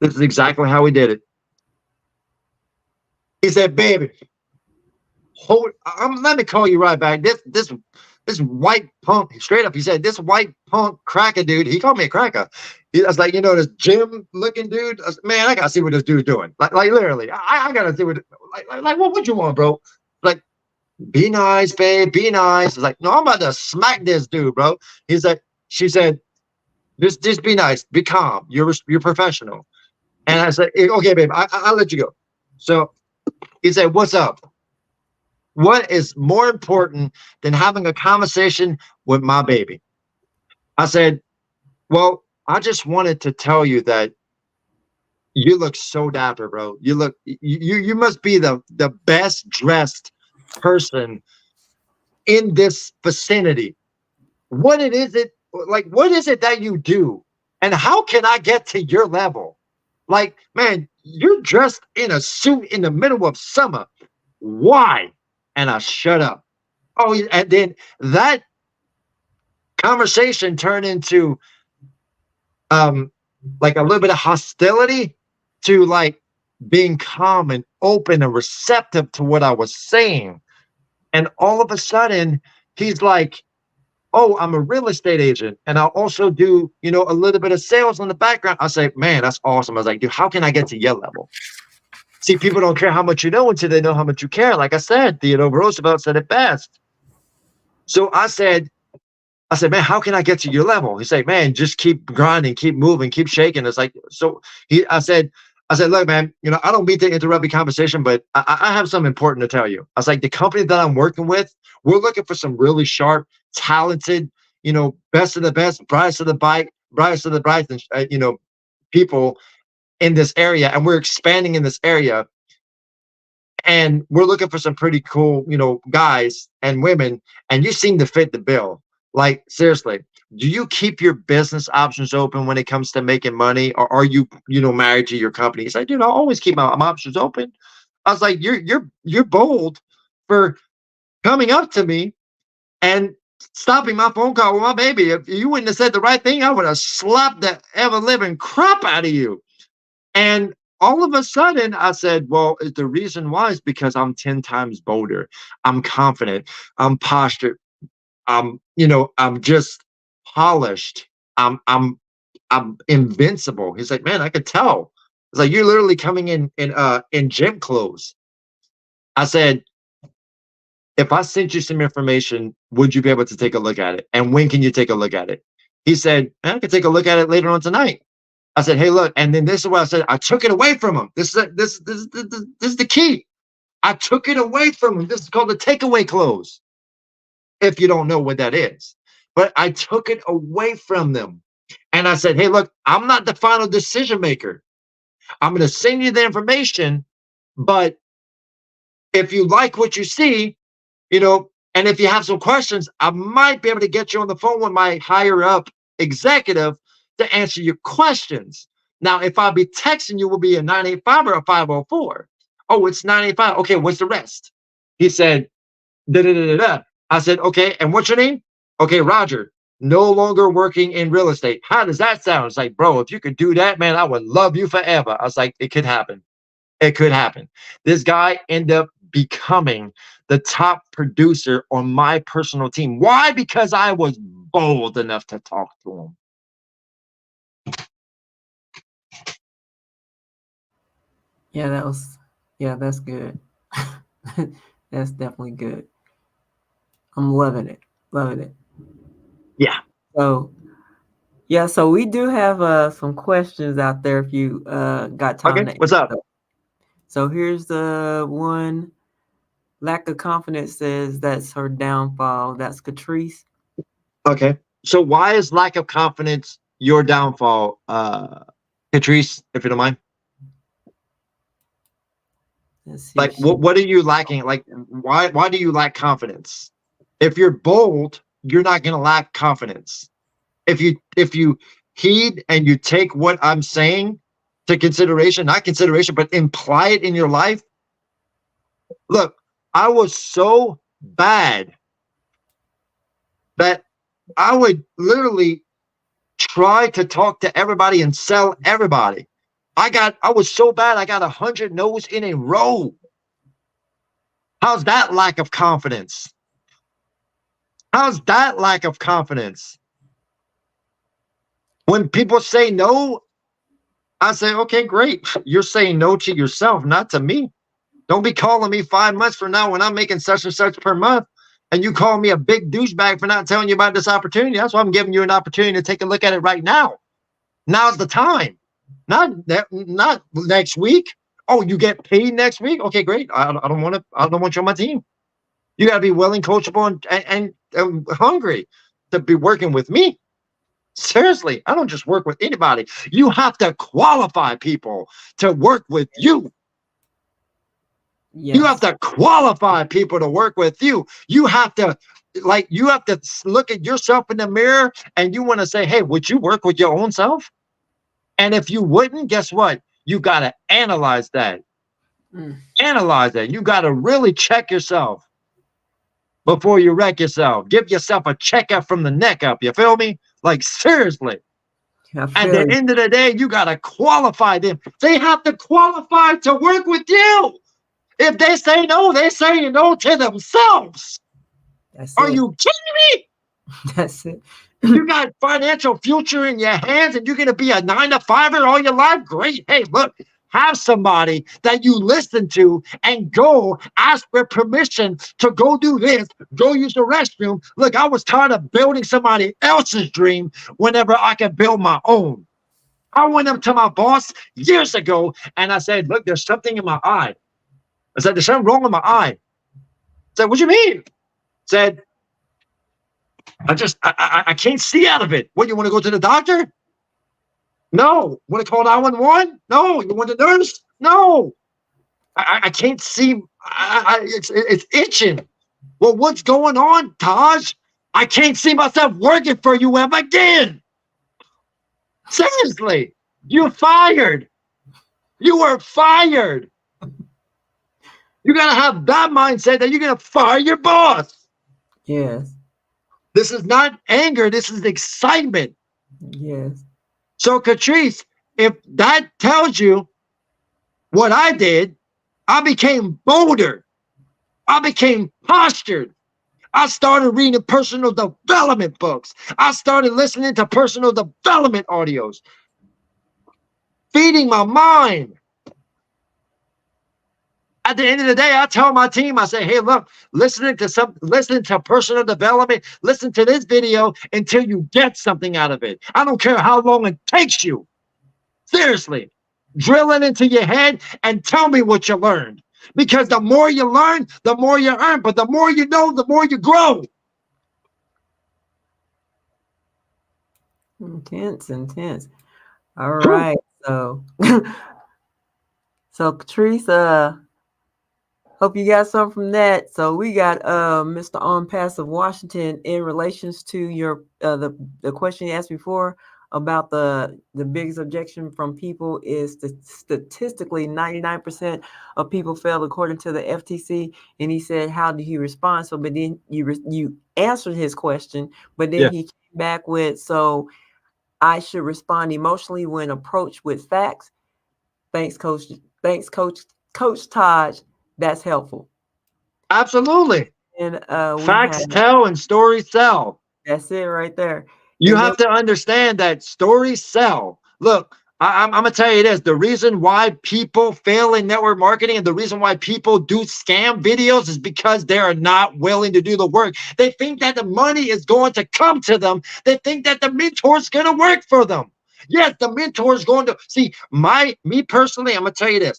this is exactly how we did it. He said, baby, let me call you right back. This white punk, straight up, he said, this white punk cracker dude, he called me a cracker. I was like, this gym looking dude, man, I gotta see what this dude's doing. Like literally, I gotta see what would you want, bro? Like, be nice, babe, be nice. I was like, no, I'm about to smack this dude, bro. She said, just be nice, be calm. You're professional. And I said, okay, babe, I'll let you go. So he said, what's up? What is more important than having a conversation with my baby? I said, well, I just wanted to tell you that you look so dapper, bro. You must be the best dressed person in this vicinity. What is it that you do? And how can I get to your level? Like, man, you're dressed in a suit in the middle of summer. Why? And I shut up. Oh, and then that conversation turned into like a little bit of hostility to like being calm and open and receptive to what I was saying. And all of a sudden, he's like, oh, I'm a real estate agent. And I'll also do, you know, a little bit of sales in the background. I say, man, that's awesome. I was like, dude, how can I get to your level? See, people don't care how much you know until they know how much you care. Like I said, Theodore Roosevelt said it best. So I said, man, how can I get to your level? He's like, man, just keep grinding, keep moving, keep shaking. It's like, so I said, look, man, you know, I don't mean to interrupt the conversation, but I have something important to tell you. I was like, the company that I'm working with, we're looking for some really sharp, talented, you know, best of the best, brightest of the bright, you know, people in this area. And we're expanding in this area. And we're looking for some pretty cool, you know, guys and women. And you seem to fit the bill. Like, seriously, do you keep your business options open when it comes to making money, or are you, you know, married to your company? He's like, dude, I'll always keep my options open. I was like, you're bold for coming up to me and stopping my phone call with my baby. If you wouldn't have said the right thing, I would have slapped the ever living crap out of you. And all of a sudden, I said, well, the reason why is because I'm 10 times bolder. I'm confident. I'm postured. You know, I'm just polished. I'm invincible. He's like, man, I could tell. It's like, you're literally coming in gym clothes. I said, if I sent you some information, would you be able to take a look at it? And when can you take a look at it? He said, I can take a look at it later on tonight. I said, hey, look, and then this is what I said. I took it away from him. This is the key. I took it away from him. This is called the takeaway clothes, if you don't know what that is. But I took it away from them. And I said, hey, look, I'm not the final decision maker. I'm going to send you the information, but if you like what you see, you know, and if you have some questions, I might be able to get you on the phone with my higher up executive to answer your questions. Now, if I be texting you, will be a 985 or a 504. Oh, it's 985. Okay, what's the rest? He said, da-da-da-da-da. I said, okay, and what's your name? Okay, Roger, no longer working in real estate. How does that sound? It's like, bro, if you could do that, man, I would love you forever. I was like, it could happen. It could happen. This guy ended up becoming the top producer on my personal team. Why? Because I was bold enough to talk to him. Yeah, that's good. That's definitely good. I'm loving it. Loving it. Yeah. So we do have some questions out there if you got time Okay, to what's up? So here's the one. Lack of confidence says that's her downfall. That's Catrice. Okay. So why is lack of confidence your downfall, Catrice, if you don't mind? Let's see Like, what are you lacking? Like, why do you lack confidence? If you're bold, you're not going to lack confidence. If you heed and you take what I'm saying to consideration, not consideration, but imply it in your life. Look, I was so bad that I would literally try to talk to everybody and sell everybody. I was so bad, I got 100 no's in a row. How's that lack of confidence? How's that lack of confidence? When people say no, I say, okay, great. You're saying no to yourself, not to me. Don't be calling me 5 months from now when I'm making such and such per month, and you call me a big douchebag for not telling you about this opportunity. That's why I'm giving you an opportunity to take a look at it right now. Now's the time. Not next week. Oh, you get paid next week? Okay, great. I don't want you on my team. You got to be willing, coachable, and hungry to be working with me. Seriously, I don't just work with anybody. You have to qualify people to work with you. Yes. You have to qualify people to work with you. You have to look at yourself in the mirror and you want to say, hey, would you work with your own self? And if you wouldn't, guess what? You got to analyze that. Analyze that. You got to really check yourself before you wreck yourself. Give yourself a checkup from the neck up. You feel me? Like, seriously. I At feel the you. end of the day, you got to qualify them. They have to qualify to work with you. If they say no, they say no to themselves. That's Are it. you kidding me? That's it. You got financial future in your hands and you're going to be a 9-to-5er all your life? Great. Hey, look, have somebody that you listen to and go ask for permission to go do this, go use the restroom. Look, I was tired of building somebody else's dream whenever I can build my own. I went up to my boss years ago and I said, look, there's something in my eye. I said, there's something wrong with my eye. I said, what do you mean? I said, I can't see out of it. What, you want to go to the doctor? No. Want to call 911? No. You want the nurse? No. I can't see. It's itching. Well, what's going on, Taj? I can't see myself working for you ever again. Seriously, you're fired. You are fired. You got to have that mindset that you're going to fire your boss. Yes. This is not anger. This is excitement. Yes. So, Catrice, if that tells you what I did, I became bolder. I became postured. I started reading personal development books. I started listening to personal development audios, feeding my mind. At the end of the day, I tell my team, I say, hey, look, listening to personal development, listen to this video until you get something out of it. I don't care how long it takes you. Seriously, drill it into your head and tell me what you learned. Because the more you learn, the more you earn. But the more you know, the more you grow. Intense. All right. So, Catrice, hope you got something from that. So we got Mr. On Passive Washington in relations to your the question you asked before about the biggest objection from people is statistically 99% of people fail according to the FTC. And he said, how do you respond? So, but then you answered his question, but then he came back with, so I should respond emotionally when approached with facts. Thanks, Coach. Thanks, Coach Taj. That's helpful. Absolutely. And facts tell and stories sell. That's it right there. You have to understand that stories sell. Look, I'm going to tell you this. The reason why people fail in network marketing and the reason why people do scam videos is because they are not willing to do the work. They think that the money is going to come to them. They think that the mentor is going to work for them. Yes, the mentor is going to see me personally. I'm going to tell you this.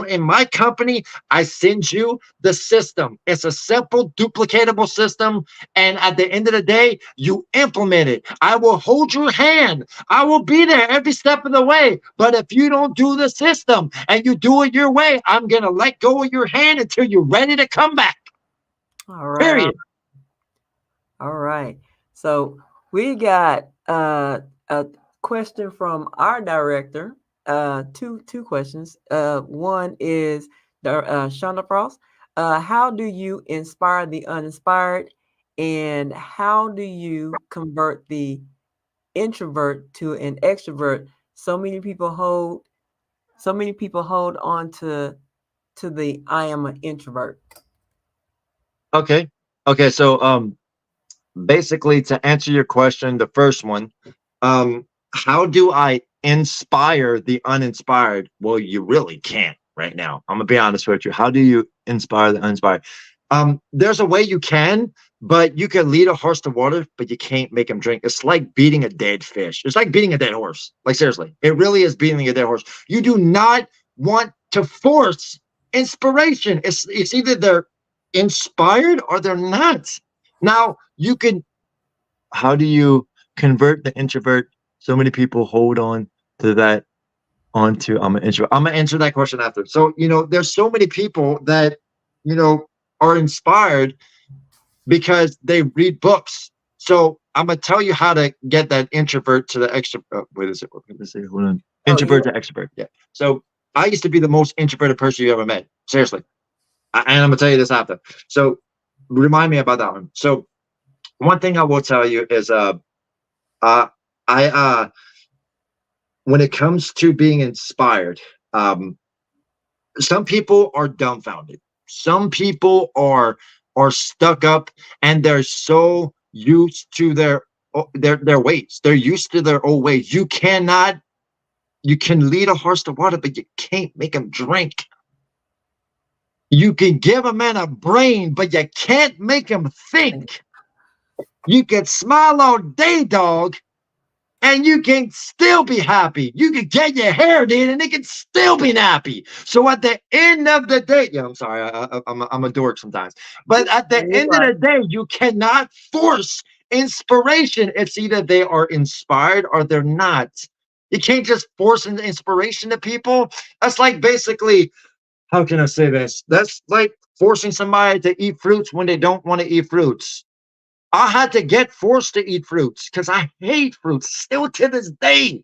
In my company, I send you the system. It's a simple, duplicatable system. And at the end of the day, you implement it. I will hold your hand. I will be there every step of the way. But if you don't do the system and you do it your way, I'm going to let go of your hand until you're ready to come back. All right. Period. All right. So we got a question from our director. Two questions. One is Shonda Frost. How do you inspire the uninspired, and how do you convert the introvert to an extrovert? So many people hold on to the I am an introvert. Okay. So basically, to answer your question, the first one, how do I inspire the uninspired? Well, you really can't right now. I'm gonna be honest with you. How do you inspire the uninspired? There's a way you can, but you can lead a horse to water, but you can't make him drink. It's like beating a dead fish. It's like beating a dead horse. Like, seriously, it really is beating a dead horse. You do not want to force inspiration. It's either they're inspired or they're not. Now, how do you convert the introvert? So many people hold on to that, I'm an introvert. I'm going to answer that question after. So, there's so many people that, are inspired because they read books. So I'm going to tell you how to get that introvert to the extrovert. What is it? Hold on. Introvert to extrovert. Yeah. So I used to be the most introverted person you ever met. Seriously. And I'm going to tell you this after. So remind me about that one. So one thing I will tell you is, when it comes to being inspired, some people are dumbfounded. Some people are stuck up, and they're so used to their ways. They're used to their old ways. You can lead a horse to water, but you can't make him drink. You can give a man a brain, but you can't make him think. You can smile all day, dog, and you can still be happy. You can get your hair did, and it can still be nappy. So at the end of the day, yeah, I'm sorry, I'm a dork sometimes. But at the end of the day, you cannot force inspiration. It's either they are inspired or they're not. You can't just force an inspiration to people. That's like basically, how can I say this? That's like forcing somebody to eat fruits when they don't want to eat fruits. I had to get forced to eat fruits because I hate fruits still to this day.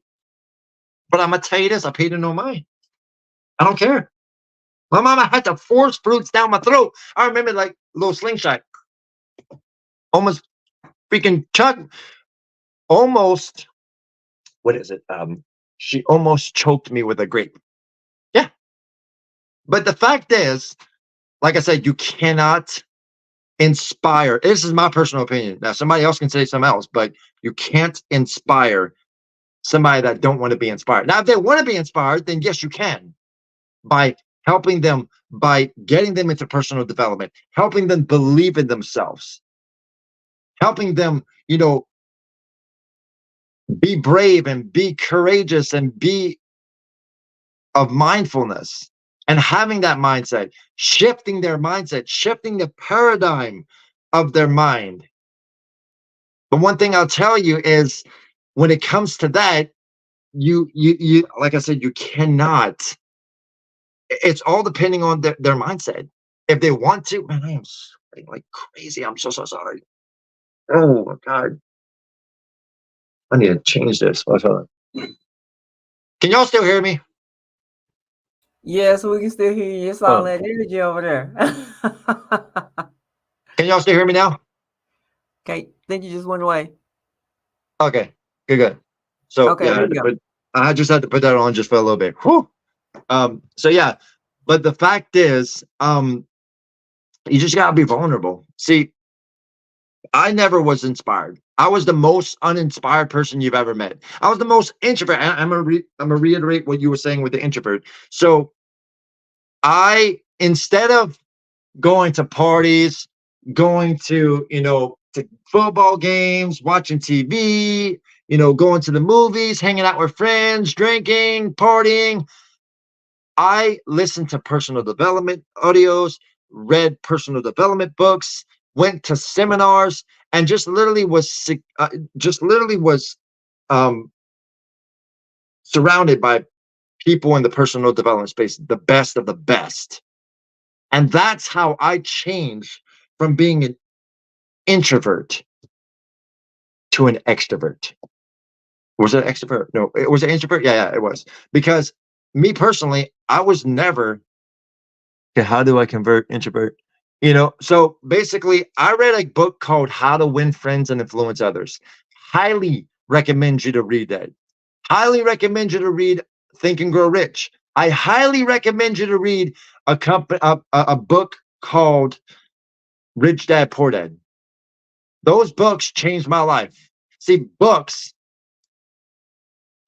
But I'm going to tell you this, I paid no mind. I don't care. My mama had to force fruits down my throat. I remember like a little slingshot. Almost freaking almost, what is it? She almost choked me with a grape. Yeah. But the fact is, like I said, you cannot inspire. This is my personal opinion. Now, somebody else can say something else, but you can't inspire somebody that don't want to be inspired. Now, if they want to be inspired, then yes, you can, by helping them, by getting them into personal development, helping them believe in themselves, helping them, be brave and be courageous and be of mindfulness, and having that mindset, shifting their mindset, shifting the paradigm of their mind. But one thing I'll tell you is, when it comes to that, you like I said, you cannot. It's all depending on their mindset. If they want to, man, I am sweating like crazy. I'm so sorry. Oh my God. I need to change this. Hold on. Can y'all still hear me? Yes, we can still hear you. It's all that energy over there. Can y'all still hear me now? Okay, think you just went away. Okay, good. So Okay, yeah, I just had to put that on just for a little bit. Whew. So yeah, but the fact is, you just gotta be vulnerable. See, I never was inspired. I was the most uninspired person you've ever met. I was the most introvert. I'm gonna reiterate what you were saying with the introvert. So instead of going to parties, going to to football games, watching TV, going to the movies, hanging out with friends, drinking, partying, I listened to personal development audios, read personal development books, went to seminars, and just literally was surrounded by people in the personal development space, the best of the best. And that's how I changed from being an introvert to an extrovert. Was it extrovert? No, it was an introvert. Yeah, it was. Because me personally, I was never, okay, how do I convert introvert? So basically, I read a book called How to Win Friends and Influence Others. Highly recommend you to read that. Highly recommend you to read Think and Grow Rich. I highly recommend you to read a book called Rich Dad Poor Dad. Those books changed my life. See, books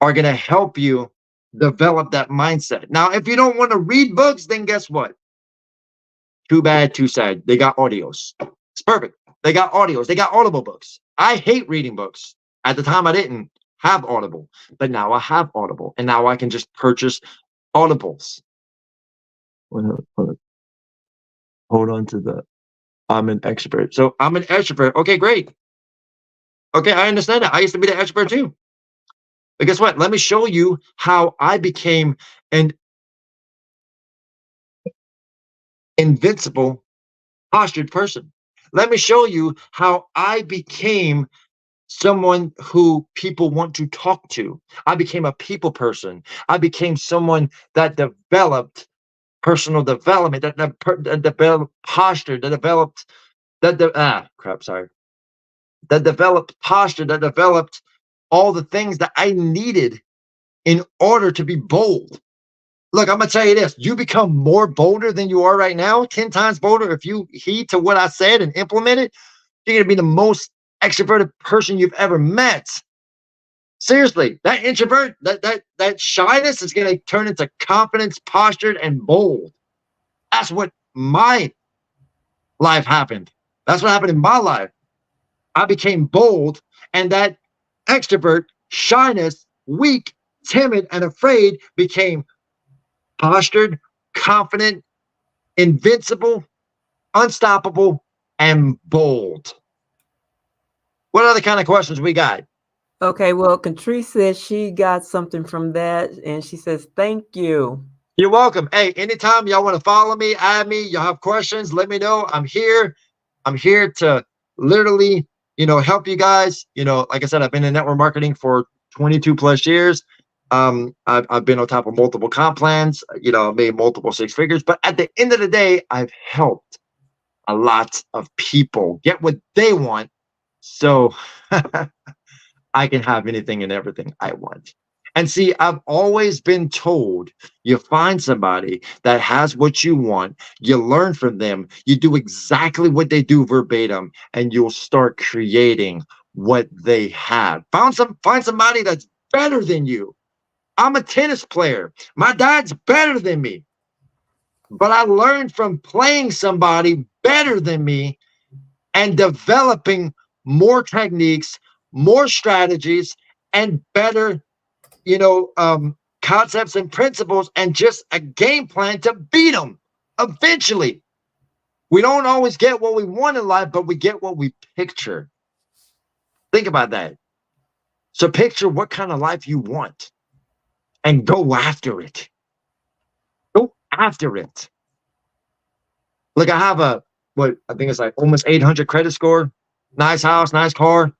are going to help you develop that mindset. Now, if you don't want to read books, then guess what? Too bad, too sad. They got audios. It's perfect. They got audios. They got Audible books. I hate reading books. At the time, I didn't have Audible, but now I have Audible, and now I can just purchase Audibles. Hold on to the, I'm an expert. So I'm an extrovert. Okay, great. Okay, I understand that. I used to be the expert too. But guess what? Let me show you how I became an invincible postured person. Let me show you how I became someone who people want to talk to. I became a people person. I became someone that developed personal development, that developed posture, that developed that developed posture, that developed all the things that I needed in order to be bold. Look, I'm going to tell you this. You become more bolder than you are right now, 10 times bolder. If you heed to what I said and implement it, you're going to be the most extroverted person you've ever met. Seriously, that introvert, that shyness is going to turn into confidence, postured, and bold. That's what my life happened. That's what happened in my life. I became bold, and that extrovert, shyness, weak, timid, and afraid became postured, confident, invincible, unstoppable, and bold. What other kind of questions we got? Okay, well, Catrice says she got something from that, and she says, thank you. You're welcome. Hey, anytime y'all want to follow me, add me, y'all have questions, let me know. I'm here. I'm here to literally, help you guys. Like I said, I've been in network marketing for 22 plus years. I've been on top of multiple comp plans, made multiple six figures, but at the end of the day, I've helped a lot of people get what they want. So I can have anything and everything I want. And see, I've always been told, you find somebody that has what you want, you learn from them, you do exactly what they do verbatim, and you'll start creating what they have. Find somebody that's better than you. I'm a tennis player. My dad's better than me. But I learned from playing somebody better than me and developing more techniques, more strategies, and better, concepts and principles, and just a game plan to beat them eventually. We don't always get what we want in life, but we get what we picture. Think about that. So picture what kind of life you want and go after it. Go after it. Look, I have I think it's like almost 800 credit score. Nice house, nice car.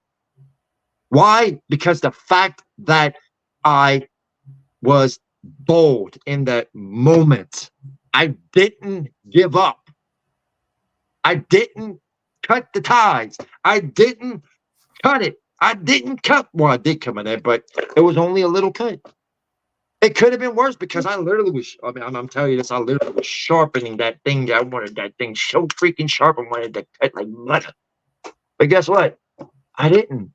Why? Because the fact that I was bold in that moment. I didn't give up. I didn't cut the ties. I didn't cut it. I didn't cut. Well, I did come in there, but it was only a little cut. It could have been worse because I literally was, I'm telling you this, I literally was sharpening that thing. I wanted that thing so freaking sharp. I wanted to cut like butter. But guess what? I didn't,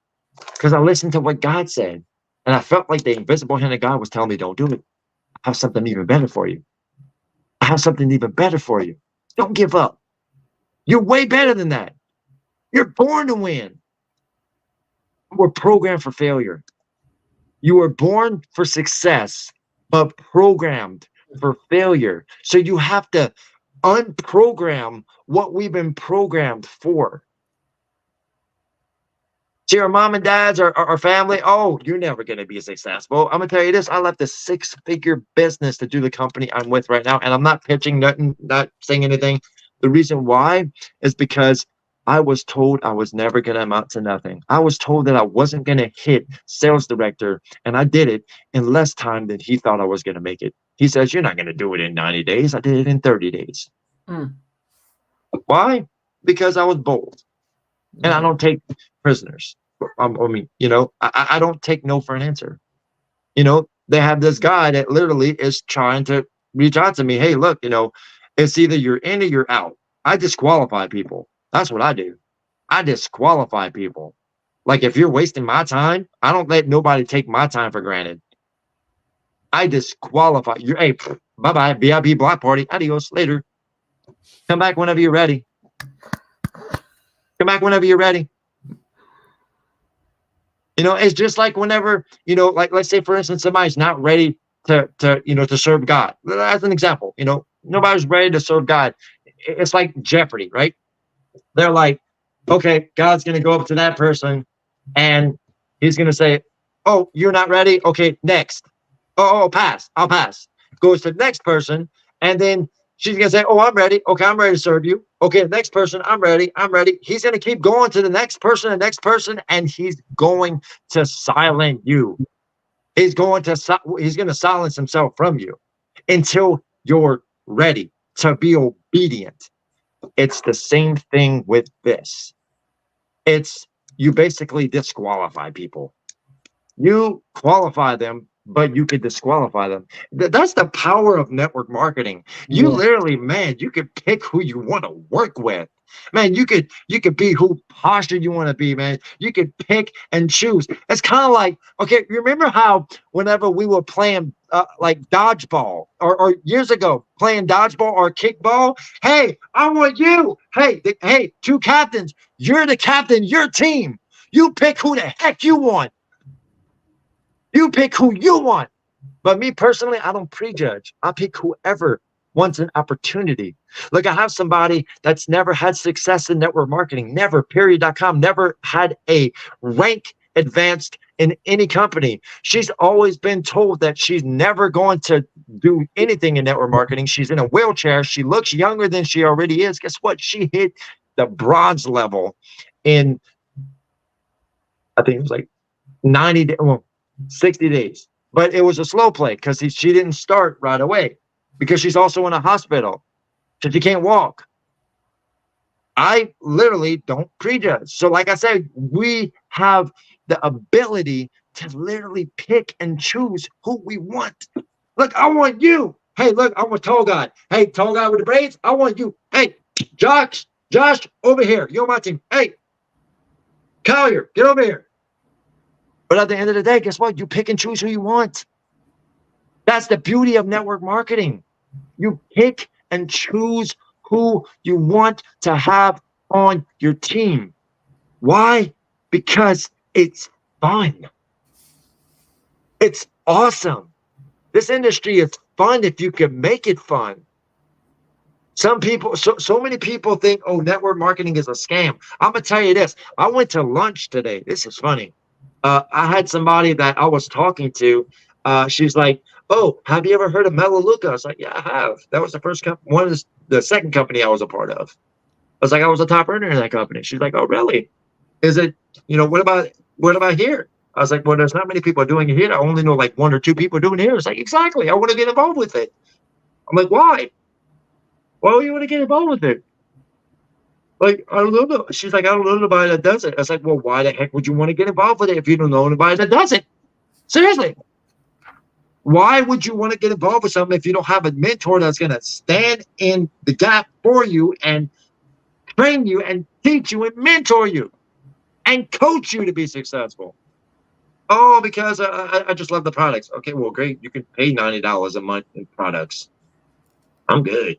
because I listened to what God said. And I felt like the invisible hand of God was telling me, don't do it. I have something even better for you. I have something even better for you. Don't give up. You're way better than that. You're born to win. We're programmed for failure. You were born for success, but programmed for failure. So you have to unprogram what we've been programmed for. See, our mom and dads, our family, oh, you're never going to be successful. I'm going to tell you this. I left a six-figure business to do the company I'm with right now, and I'm not pitching nothing, not saying anything. The reason why is because I was told I was never going to amount to nothing. I was told that I wasn't going to hit sales director, and I did it in less time than he thought I was going to make it. He says, you're not going to do it in 90 days. I did it in 30 days. Why? Because I was bold, and I don't take prisoners. I don't take no for an answer. They have this guy that literally is trying to reach out to me. Hey, look, it's either you're in or you're out. I disqualify people. That's what I do. I disqualify people. Like, if you're wasting my time, I don't let nobody take my time for granted. I disqualify you. Hey, bye-bye, VIP block party. Adios, later. Come back whenever you're ready. Come back whenever you're ready. It's just like whenever, like, let's say, for instance, somebody's not ready to serve God. As an example, nobody's ready to serve God. It's like Jeopardy, right? They're like, okay, God's going to go up to that person and he's going to say, oh, you're not ready? Okay, next. Oh, pass. I'll pass. Goes to the next person, and then she's going to say, oh, I'm ready. Okay, I'm ready to serve you. Okay, next person, I'm ready. I'm ready. He's going to keep going to the next person, and he's going to silence you. He's going to silence himself from you until you're ready to be obedient. It's the same thing with this. You basically disqualify people. You qualify them but you could disqualify them. That's the power of network marketing. You Yeah. literally, man, you could pick who you want to work with. Man, you could be who posture you want to be, man. You could pick and choose. It's kind of like, okay, remember how whenever we were playing like dodgeball or years ago playing dodgeball or kickball, hey, I want you. Hey, two captains. You're the captain, your team. You pick who the heck you want. You pick who you want. But me personally, I don't prejudge. I pick whoever wants an opportunity. Look, I have somebody that's never had success in network marketing, never, period.com, never had a rank advanced in any company. She's always been told that she's never going to do anything in network marketing. She's in a wheelchair. She looks younger than she already is. Guess what? She hit the bronze level in, I think it was like 90 days. Well, 60 days, but it was a slow play because she didn't start right away because she's also in a hospital because she can't walk. I literally don't prejudge. So like I said, we have the ability to literally pick and choose who we want. Look, I want you. Hey, look, I'm a tall guy. Hey, tall guy with the braids, I want you. Hey, Josh, over here. You're on my team. Hey, Collier, get over here. But at the end of the day, guess what? You pick and choose who you want. That's the beauty of network marketing. You pick and choose who you want to have on your team. Why? Because it's fun. It's awesome. This industry is fun if you can make it fun. Some people, so many people think, oh, network marketing is a scam. I'm going to tell you this. I went to lunch today. This is funny. I had somebody that I was talking to. She's like, "Oh, have you ever heard of Melaleuca?" I was like, "Yeah, I have. That was the first one of the second company I was a part of." I was like, "I was a top earner in that company." She's like, "Oh, really? Is it? What about here?" I was like, "Well, there's not many people doing it here. I only know like one or two people doing it here." It's like, exactly. I want to get involved with it. I'm like, why? Why would you want to get involved with it? Like, I don't know. She's like, I don't know nobody that does it. I was like, well, why the heck would you want to get involved with it if you don't know anybody that does it? Seriously. Why would you want to get involved with something if you don't have a mentor that's going to stand in the gap for you and train you and teach you and mentor you and coach you to be successful? Oh, because I just love the products. Okay, well, great. You can pay $90 a month in products. I'm good.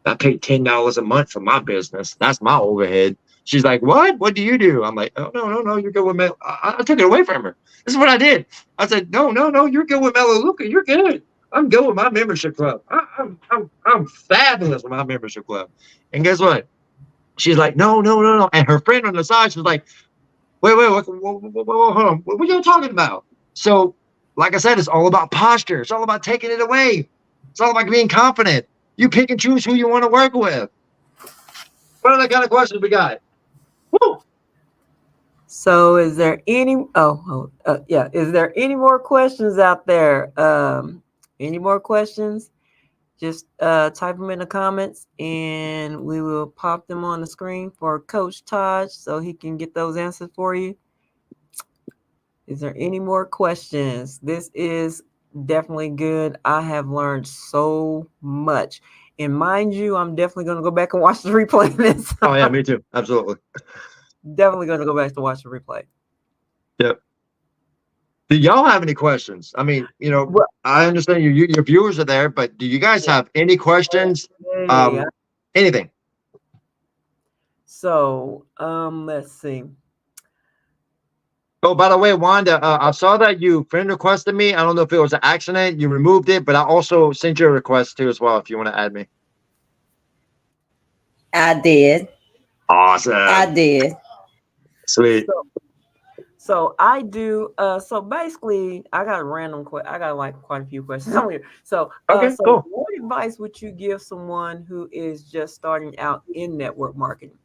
I pay $10 a month for my business. That's my overhead. She's like, what? What do you do? I'm like, oh, no. You're good with Mel. I took it away from her. This is what I did. I said, no. You're good with Melaleuca. You're good. I'm good with my membership club. I'm fabulous with my membership club. And guess what? She's like, no. And her friend on the side, she's like, wait, hold on. What are you talking about? So, like I said, it's all about posture. It's all about taking it away. It's all about being confident. You pick and choose who you want to work with. What other kind of questions we got? Woo! So is there any, is there any more questions out there? Any more questions? Just type them in the comments and we will pop them on the screen for Coach Todd so he can get those answers for you. Is there any more questions? This is definitely good. I have learned so much. And mind you, I'm definitely going to go back and watch the replay. Oh, yeah, me too. Absolutely. Definitely going to go back to watch the replay. Yep. Do y'all have any questions? I mean, I understand your viewers are there, but do you guys have any questions? Anything? So, let's see. Oh, by the way, Wanda, I saw that you friend requested me. I don't know if it was an accident. You removed it, but I also sent you a request too as well if you want to add me. I did. Awesome. I did. Sweet. So I do. So basically, I got I got like quite a few questions on here. So, okay, cool. What advice would you give someone who is just starting out in network marketing?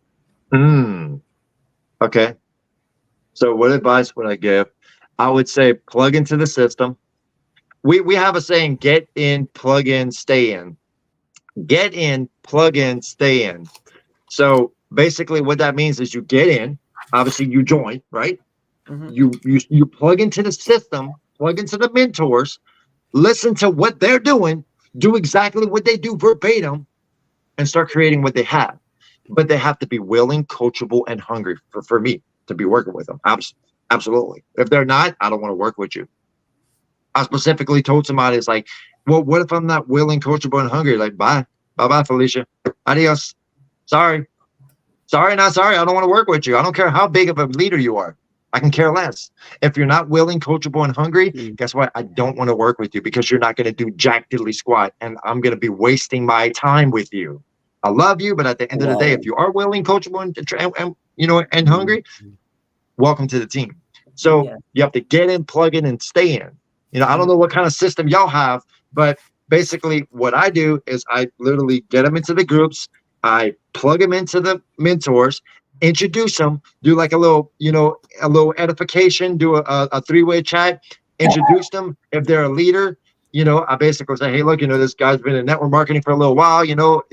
Okay. So what advice would I give? I would say plug into the system. We have a saying, get in, plug in, stay in. Get in, plug in, stay in. So basically what that means is you get in, obviously you join, right? Mm-hmm. You plug into the system plug into the mentors, listen to what they're doing, do exactly what they do verbatim, and start creating what they have. But they have to be willing, coachable, and hungry for me to be working with them. Absolutely. If they're not, I don't want to work with you. I specifically told somebody, it's like, well, what if I'm not willing, coachable, and hungry? Like, bye, Felicia. Adios. Sorry, not sorry. I don't want to work with you. I don't care how big of a leader you are. I can care less. If you're not willing, coachable, and hungry, guess what? I don't want to work with you because you're not going to do jack diddly squat, and I'm going to be wasting my time with you. I love you, but at the end of the day, if you are willing, coachable, and hungry, welcome to the team. So you have to get in, plug in, and stay in. I don't know what kind of system y'all have, but basically what I do is I literally get them into the groups. I plug them into the mentors, introduce them, do like a little edification, do a three-way chat, introduce them. If they're a leader, I basically say, hey, look, this guy's been in network marketing for a little while,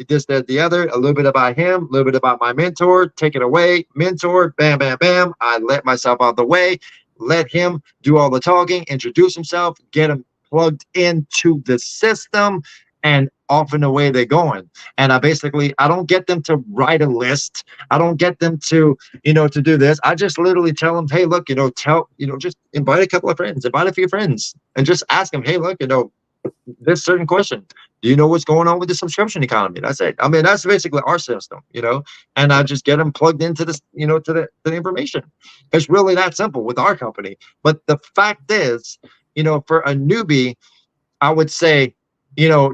this, that, the other, a little bit about him, a little bit about my mentor, take it away, mentor, bam, bam, bam. I let myself out of the way, let him do all the talking, introduce himself, get him plugged into the system, and off and away they're going. And I don't get them to write a list. I don't get them to, to do this. I just literally tell them, hey, look, just invite a couple of friends, invite a few friends, and just ask them, hey, look, this certain question. Do you know what's going on with the subscription economy? That's it. I mean, that's basically our system, and I just get them plugged into this, to the information. It's really that simple with our company. But the fact is, for a newbie, I would say,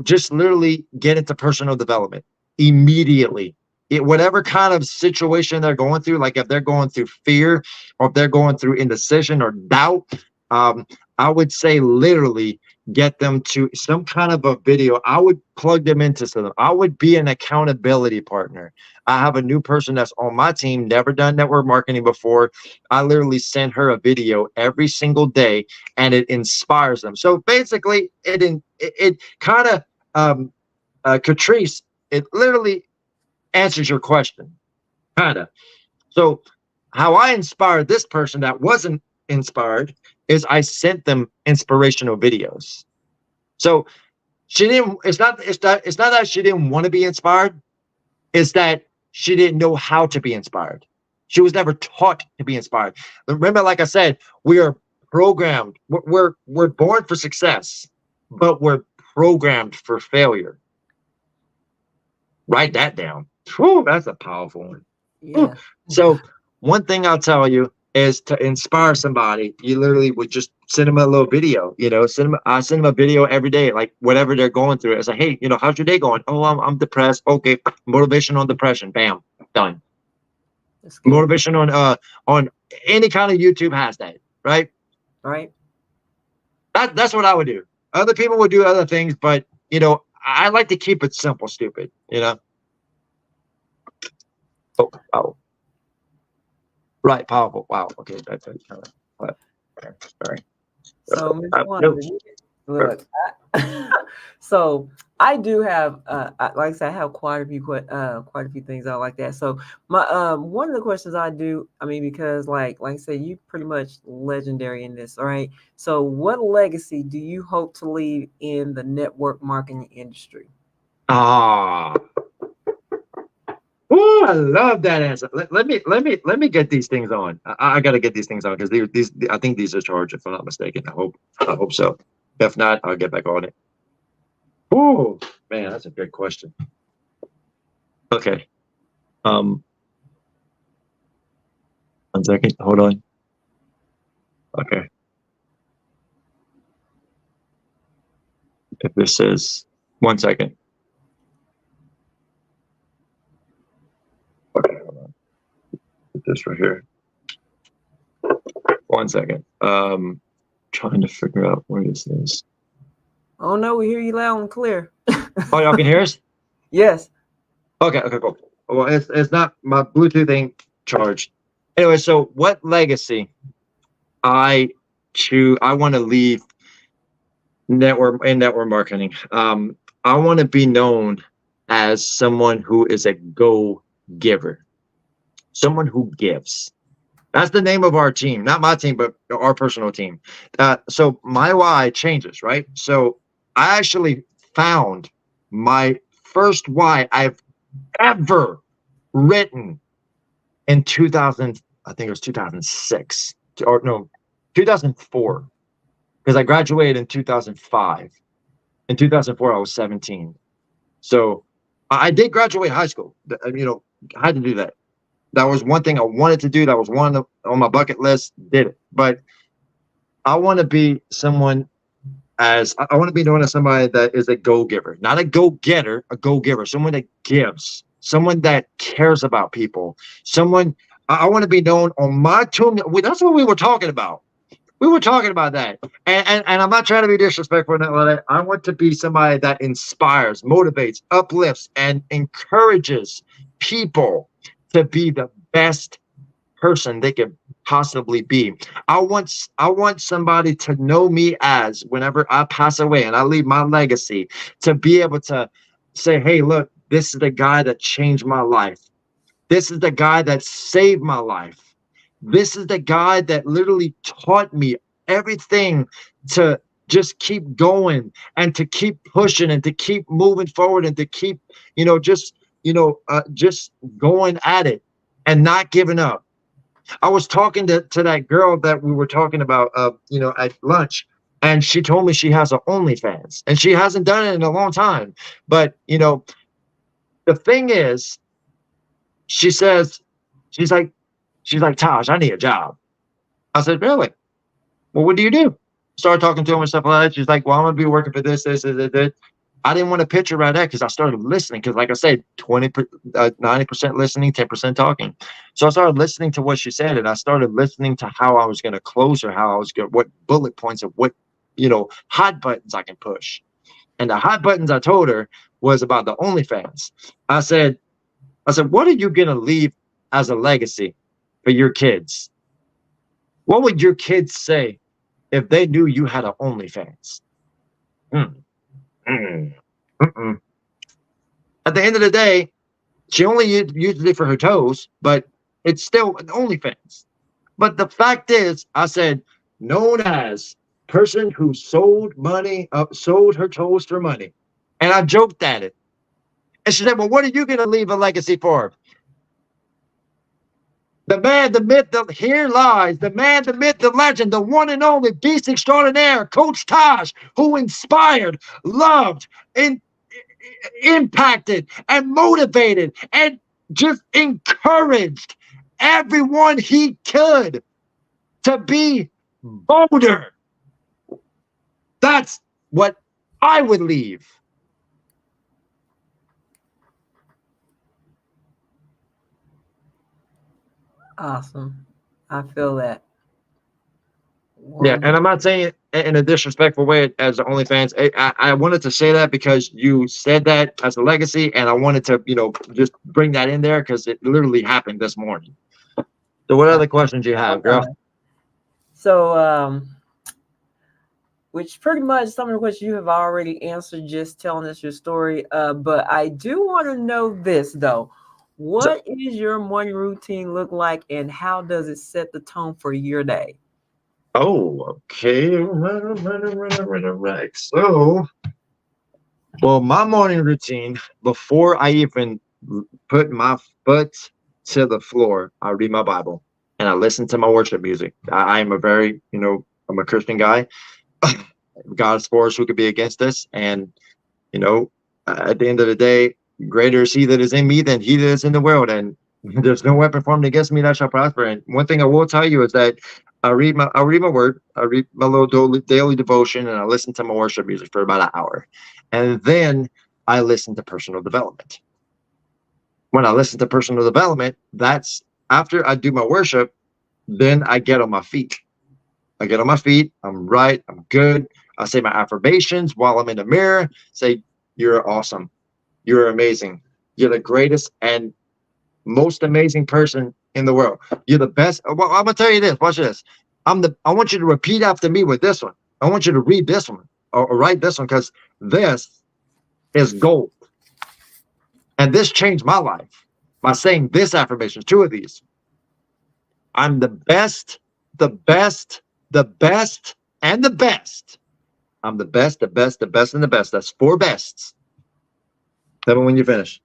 just literally get into personal development immediately. Whatever kind of situation they're going through, like if they're going through fear or if they're going through indecision or doubt, I would say literally get them to some kind of a video. I would plug them into something. I would be an accountability partner. I have a new person that's on my team, never done network marketing before. I literally send her a video every single day, and it inspires them. So basically, it kind of, Catrice, it literally answers your question, kind of. So how I inspired this person that wasn't inspired is I sent them inspirational videos. So she didn't, it's not that she didn't want to be inspired. It's that she didn't know how to be inspired. She was never taught to be inspired. Remember, like I said, we are programmed. We're born for success, but we're programmed for failure. Write that down. Whew, that's a powerful one. Yeah. So one thing I'll tell you is to inspire somebody, you literally would just send them a little video, I send them a video every day, like whatever they're going through. It's like, hey, how's your day going? Oh, I'm depressed. Okay. Motivation on depression. Bam. Done. Motivation on any kind of YouTube has that, right? Right. That's what I would do. Other people would do other things, but I like to keep it simple, stupid, Oh. Right, powerful. Wow. Okay, that's kind of what. Sorry. So, Mr. Wanda, look. So I do have, like I said, I have quite a few things out like that. So my one of the questions I do, because like I said, you pretty much legendary in this, all right? So what legacy do you hope to leave in the network marketing industry? Oh, I love that answer. Let me get these things on. I got to get these things on because these I think these are charged, if I'm not mistaken. I hope so. If not, I'll get back on it. Oh man, that's a good question. Okay. 1 second. Hold on. Okay. If this says 1 second. Okay, hold on. Put this right here. 1 second. Trying to figure out where this is. Oh no, we hear you loud and clear. Oh, y'all can hear us? Yes. Okay, cool. Well, it's not my Bluetooth ain't charged. Anyway, so what legacy I want to leave network marketing. I want to be known as someone who is a go giver, someone who gives. That's the name of our team, not my team, but our personal team. So my why changes, right? So I actually found my first why I've ever written in 2000. I think it was 2006 or no, 2004, because I graduated in 2005. In 2004, I was 17. So I did graduate high school. You know, I had to do that. That was one thing I wanted to do. That was one on my bucket list. Did it. But I want to be someone I want to be known as somebody that is a go-giver, not a go-getter, a go-giver, someone that gives, someone that cares about people, someone I want to be known on my tomb. That's what we were talking about. We were talking about that. And I'm not trying to be disrespectful. I want to be somebody that inspires, motivates, uplifts, and encourages people to be the best person they could possibly be. I want somebody to know me as, whenever I pass away and I leave my legacy, to be able to say, hey, look, this is the guy that changed my life. This is the guy that saved my life. This is the guy that literally taught me everything to just keep going and to keep pushing and to keep moving forward and to keep, just going at it and not giving up. I was talking to that girl that we were talking about, at lunch, and she told me she has an OnlyFans, and she hasn't done it in a long time. But, the thing is, she's like, Taj, I need a job. I said, really? Well, what do you do? Started talking to him and stuff like that. She's like, well, I'm going to be working for this. I didn't want to picture right there because I started listening. Because like I said, 90% listening, 10% talking. So I started listening to what she said, and I started listening to how I was going to close her, what bullet points of what, hot buttons I can push. And the hot buttons I told her was about the OnlyFans. I said, what are you going to leave as a legacy for your kids? What would your kids say if they knew you had an OnlyFans? At the end of the day, she only used it for her toes, but it's still an OnlyFans. But the fact is, I said, known as person who sold her toes for money. And I joked at it. And she said, well, what are you going to leave a legacy for? The man, the myth, here lies the man, the myth, the legend, the one and only beast extraordinaire, Coach Taj, who inspired, loved, impacted, and motivated, and just encouraged everyone he could to be bolder. That's what I would leave. Awesome. I feel that. Yeah, and I'm not saying it in a disrespectful way as the OnlyFans. I wanted to say that because you said that as a legacy, and I wanted to, just bring that in there because it literally happened this morning. So what other questions do you have, girl? So, which pretty much some of the questions you have already answered, just telling us your story. But I do want to know this, though. What is your morning routine look like, and how does it set the tone for your day? Oh, okay. Right. So, well, my morning routine, before I even put my foot to the floor, I read my Bible and I listen to my worship music. I am a very, I'm a Christian guy. God's for us, who could be against us? And, at the end of the day, greater is he that is in me than he that is in the world. And there's no weapon formed against me that shall prosper. And one thing I will tell you is that I read my word, I read my little daily devotion, and I listen to my worship music for about an hour. And then I listen to personal development. When I listen to personal development, that's after I do my worship, then I get on my feet. I'm right, I'm good. I say my affirmations while I'm in the mirror, say, you're awesome. You're amazing. You're the greatest and most amazing person in the world. You're the best. Well, I'm gonna tell you this. Watch this. I want you to repeat after me with this one. I want you to read this one or write this one, because this is gold. And this changed my life by saying this affirmation, 2 of these. I'm the best, the best, the best, and the best. I'm the best, the best, the best, and the best. That's 4 bests. Tell me when you finish.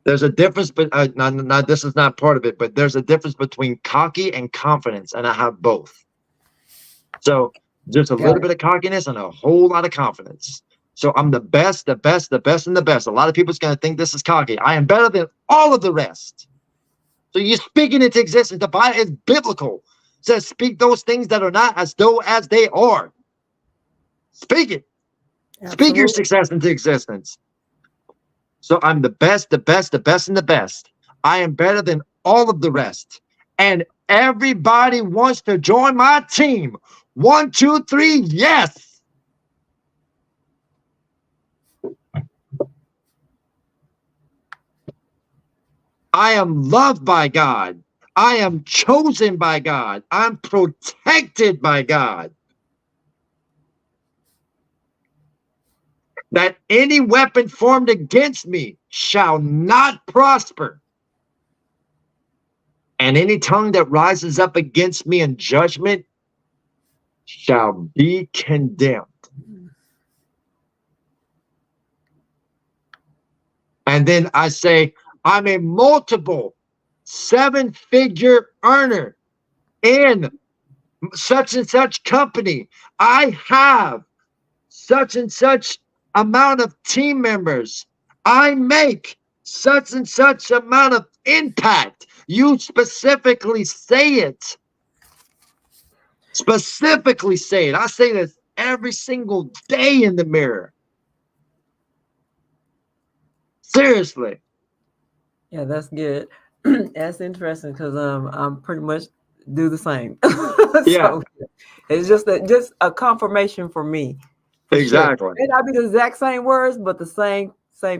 There's a difference, but not this is not part of it, but there's a difference between cocky and confidence, and I have both. So just a little bit of cockiness and a whole lot of confidence. So I'm the best, the best, the best, and the best. A lot of people's going to think this is cocky. I am better than all of the rest. So you're speaking into existence. The Bible is biblical. It says, speak those things that are not as though as they are. Speak it. Absolutely. Speak your success into existence. So I'm the best, the best, the best, and the best. I am better than all of the rest. And everybody wants to join my team. 1, 2, 3, yes. I am loved by God. I am chosen by God. I'm protected by God. That any weapon formed against me shall not prosper. And any tongue that rises up against me in judgment shall be condemned. And then I say, I'm a multiple 7-figure earner in such and such company. I have such and such amount of team members. I make such and such amount of impact. You specifically say it. Specifically say it. I say this every single day in the mirror. Seriously. Yeah, that's good. That's interesting because I'm pretty much do the same. Yeah. So it's just a confirmation for me. For Exactly. Sure. May not be the exact same words, but the same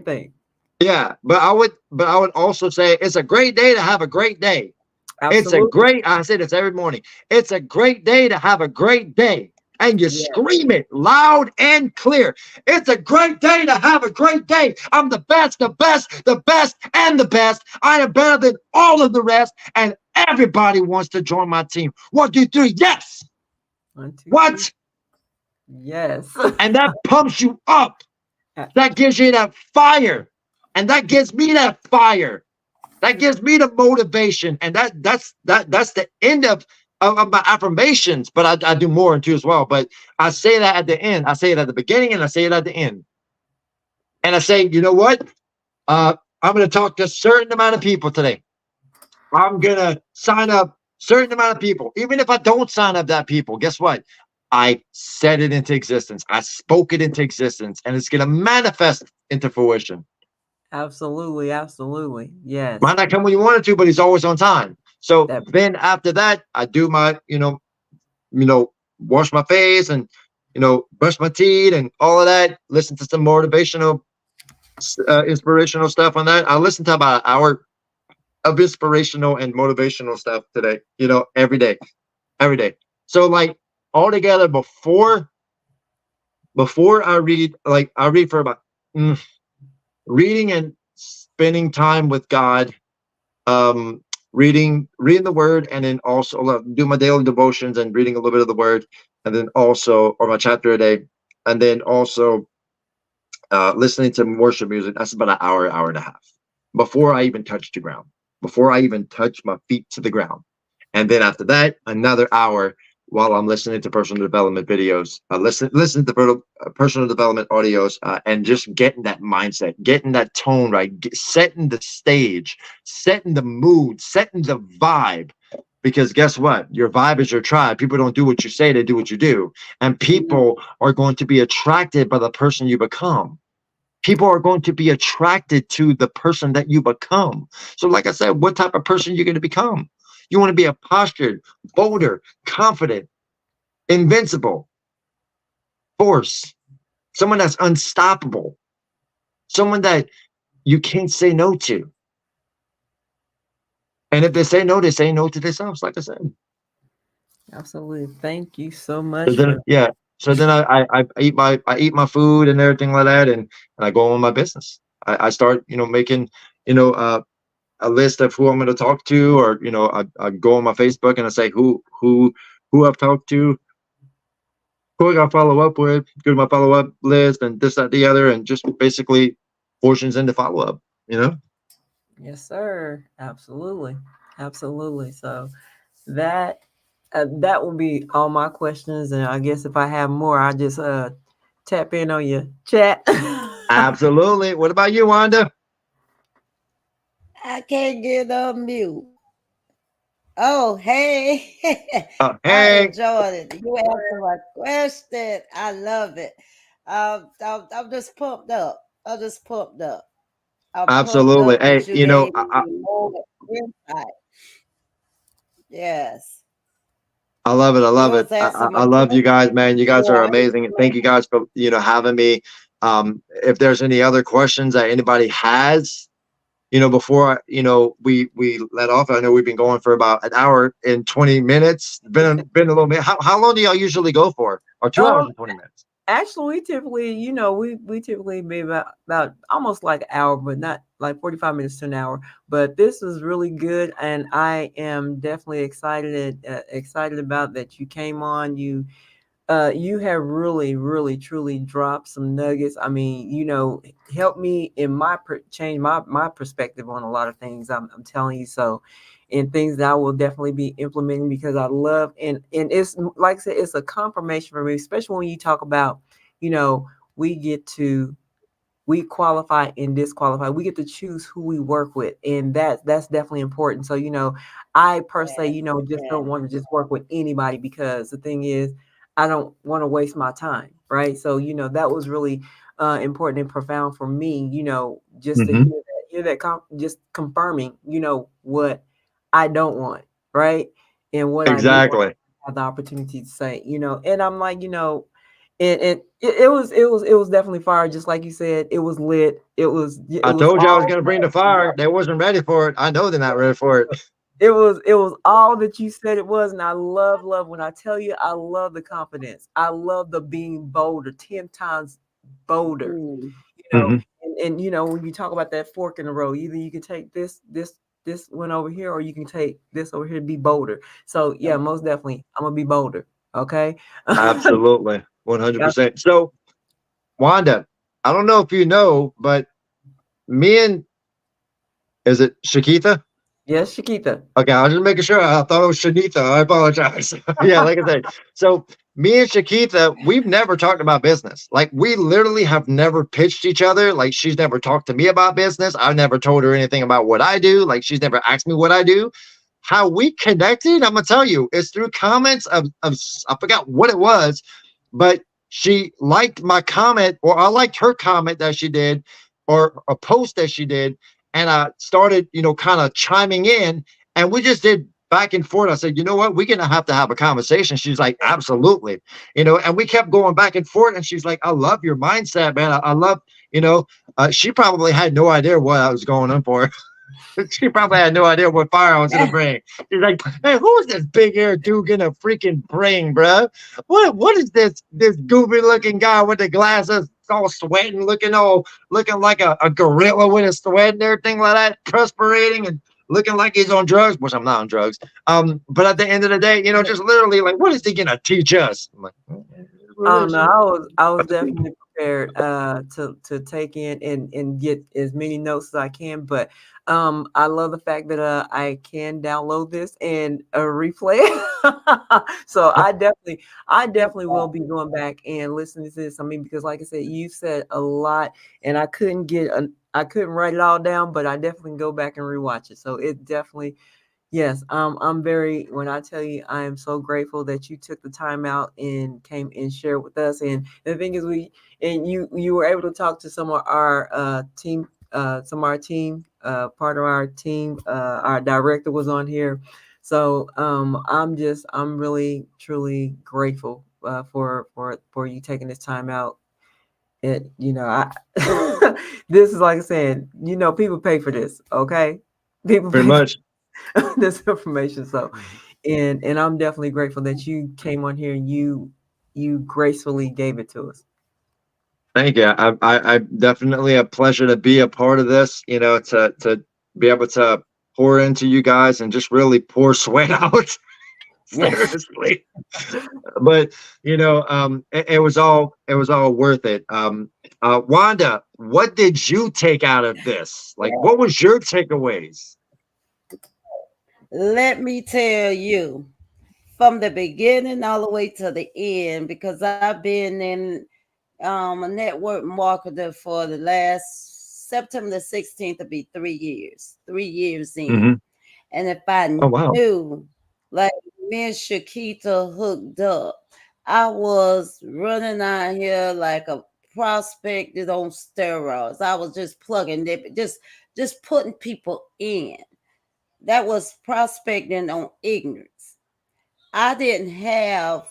thing. Yeah, but I would also say it's a great day to have a great day. Absolutely. I say this every morning. It's a great day to have a great day. And you scream it loud and clear. It's a great day to have a great day. I'm the best, the best, the best, and the best. I am better than all of the rest. And everybody wants to join my team. 1, 2, 3, yes. 1, 2, What? 3. Yes. And that pumps you up. That gives you that fire. And that gives me that fire. That gives me the motivation. And that's the end of my affirmations, but I do more into as well. But I say that at the end. I say it at the beginning and I say it at the end. And I say, you know what? I'm going to talk to a certain amount of people today. I'm going to sign up certain amount of people. Even if I don't sign up that people, guess what? I set it into existence. I spoke it into existence, and it's going to manifest into fruition. Absolutely. Absolutely. Yes. Might not come when you want it to, but he's always on time. So then after that, I do my, wash my face and, brush my teeth and all of that. Listen to some motivational, inspirational stuff on that. I listen to about an hour of inspirational and motivational stuff today, every day. So like altogether before I read, I read for about reading and spending time with God, reading the word, and then also do my daily devotions and reading a little bit of the word, and then also, or my chapter a day, and then also listening to worship music. That's about an hour and a half before I even touch the ground, before I even touch my feet to the ground. And then after that, another hour while I'm listening to personal development videos, listen to personal development audios, and just getting that mindset, getting that tone right, setting the stage, setting the mood, setting the vibe. Because guess what? Your vibe is your tribe. People don't do what you say, they do what you do. And people are going to be attracted by the person you become. People are going to be attracted to the person that you become. So like I said, what type of person you're going to become? You want to be a postured, bolder, confident, invincible force, someone that's unstoppable, someone that you can't say no to. And if they say no to themselves, like I said. Absolutely. Thank you so much. So then I eat my food and everything like that, and I go on my business. I start, making, a list of who I'm going to talk to, or I go on my Facebook and I say who I've talked to, who I got to follow up with, go to my follow up list, and this, that, the other, and just basically portions into follow up. Yes, sir. Absolutely. Absolutely. So that will be all my questions, and I guess if I have more, I just tap in on your chat. Absolutely. What about you, Wanda? I can't get on mute. Oh, hey. I Hey. enjoyed it. You answered my question. I love it. I'm just pumped up. I'm just pumped up. I'm Absolutely. pumped up Hey, because you gave me more insight. Yes. I love it. I love it. Yours answered I my love you guys, question. man. You guys Yeah, are amazing. And thank you guys for, having me. If there's any other questions that anybody has, before, we let off, I know we've been going for about an hour and 20 minutes. Been a little bit. How long do y'all usually go for? Or 2 hours and 20 minutes? Actually, we typically, we typically be about almost like an hour, but not like 45 minutes to an hour. But this is really good, and I am definitely excited about that you came on. You have really, really, truly dropped some nuggets. I mean, helped me in change my perspective on a lot of things. I'm telling you so, and things that I will definitely be implementing because I love and it's like I said, it's a confirmation for me, especially when you talk about, we qualify and disqualify. We get to choose who we work with, and that's definitely important. So, I per se, just don't want to just work with anybody because the thing is, I don't want to waste my time, right? So, that was really important and profound for me, just to hear that just confirming, what I don't want, right? And what I do want Exactly. to have the opportunity to say, and I'm like, it was definitely fire, just like you said. It was lit. I Was told you I was all going to bring the fire. They wasn't ready for it. I know they're not ready for it. it was all that you said it was, and I love when I tell you I love the confidence. I love the being bolder, 10 times bolder. And when you talk about that fork in the road, either you can take this one over here, or you can take this over here to be bolder. So yeah, most definitely I'm gonna be bolder. Okay. Absolutely. 100%. So, Wanda, I don't know if you know, but is it Shakitha? Yes, Shakitha. Okay, I was just making sure. I thought it was Shanitha. I apologize. Yeah, like I said. So me and Shakitha, we've never talked about business. Like, we literally have never pitched each other. Like, she's never talked to me about business. I've never told her anything about what I do. Like, she's never asked me what I do. How we connected, I'm gonna tell you, it's through comments of I forgot what it was, but she liked my comment, or I liked her comment that she did, or a post that she did, and I started, kind of chiming in, and we just did back and forth. I said, you know what, we're gonna have to have a conversation. She's like, absolutely. And we kept going back and forth, and she's like, I love your mindset, man. I love, she probably had no idea what I was going on for. She probably had no idea what fire I was gonna bring. She's like, hey, who's this big hair dude gonna freaking bring, bro? What is this goofy looking guy with the glasses, all sweating, looking like a gorilla with a sweat and everything like that, perspiring and looking like he's on drugs, which I'm not on drugs. But at the end of the day, just literally like, what is he gonna teach us? I'm like, oh no, I was definitely prepared to take in and get as many notes as I can. But I love the fact that I can download this and replay it. So I definitely will be going back and listening to this. I mean, because like I said, you said a lot, and I couldn't write it all down, but I definitely go back and rewatch it. So it definitely. Yes, when I tell you, I am so grateful that you took the time out and came and shared with us. And the thing is, you were able to talk to some of our team, part of our team. Our director was on here. So I'm really, truly grateful for you taking this time out. This is like I said, people pay for this, okay? People pretty pay much. this information. So, and I'm definitely grateful that you came on here and you gracefully gave it to us. Thank you. I definitely a pleasure to be a part of this. To be able to pour into you guys and just really pour sweat out. Seriously. But it was all worth it. Wanda, what did you take out of this? Like, what was your takeaways? Let me tell you, from the beginning all the way to the end, because I've been in a network marketer for the last September the 16th to be 3 years. 3 years in. Mm-hmm. And if I Oh wow. knew, like me and Shakita hooked up, I was running out here like a prospected on steroids. I was just plugging it, just putting people in. That was prospecting on ignorance. I didn't have,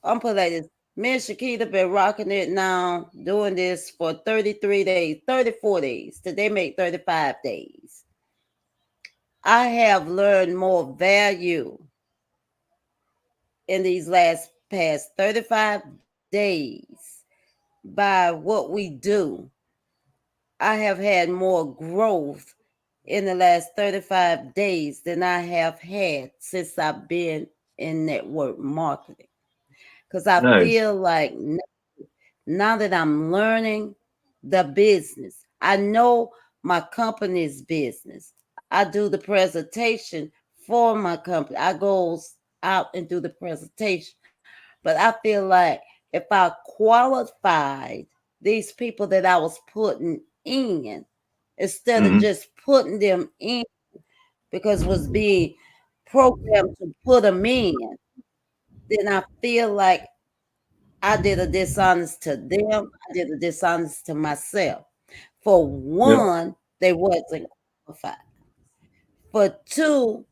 I'm put like this. Me and Shakita been rocking it now, doing this for 33 days, 34 days. Today make 35 days. I have learned more value in these past 35 days by what we do. I have had more growth in the last 35 days than I have had since I've been in network marketing. Because I Nice. feel like now that I'm learning the business, I know my company's business. I do the presentation for my company. I go out and do the presentation. But I feel like if I qualified these people that I was putting in, instead of Mm-hmm. just putting them in because it was being programmed to put them in, then I feel like I did a dishonest to them. I did a dishonest to myself. For Yep. one, they wasn't qualified. For two,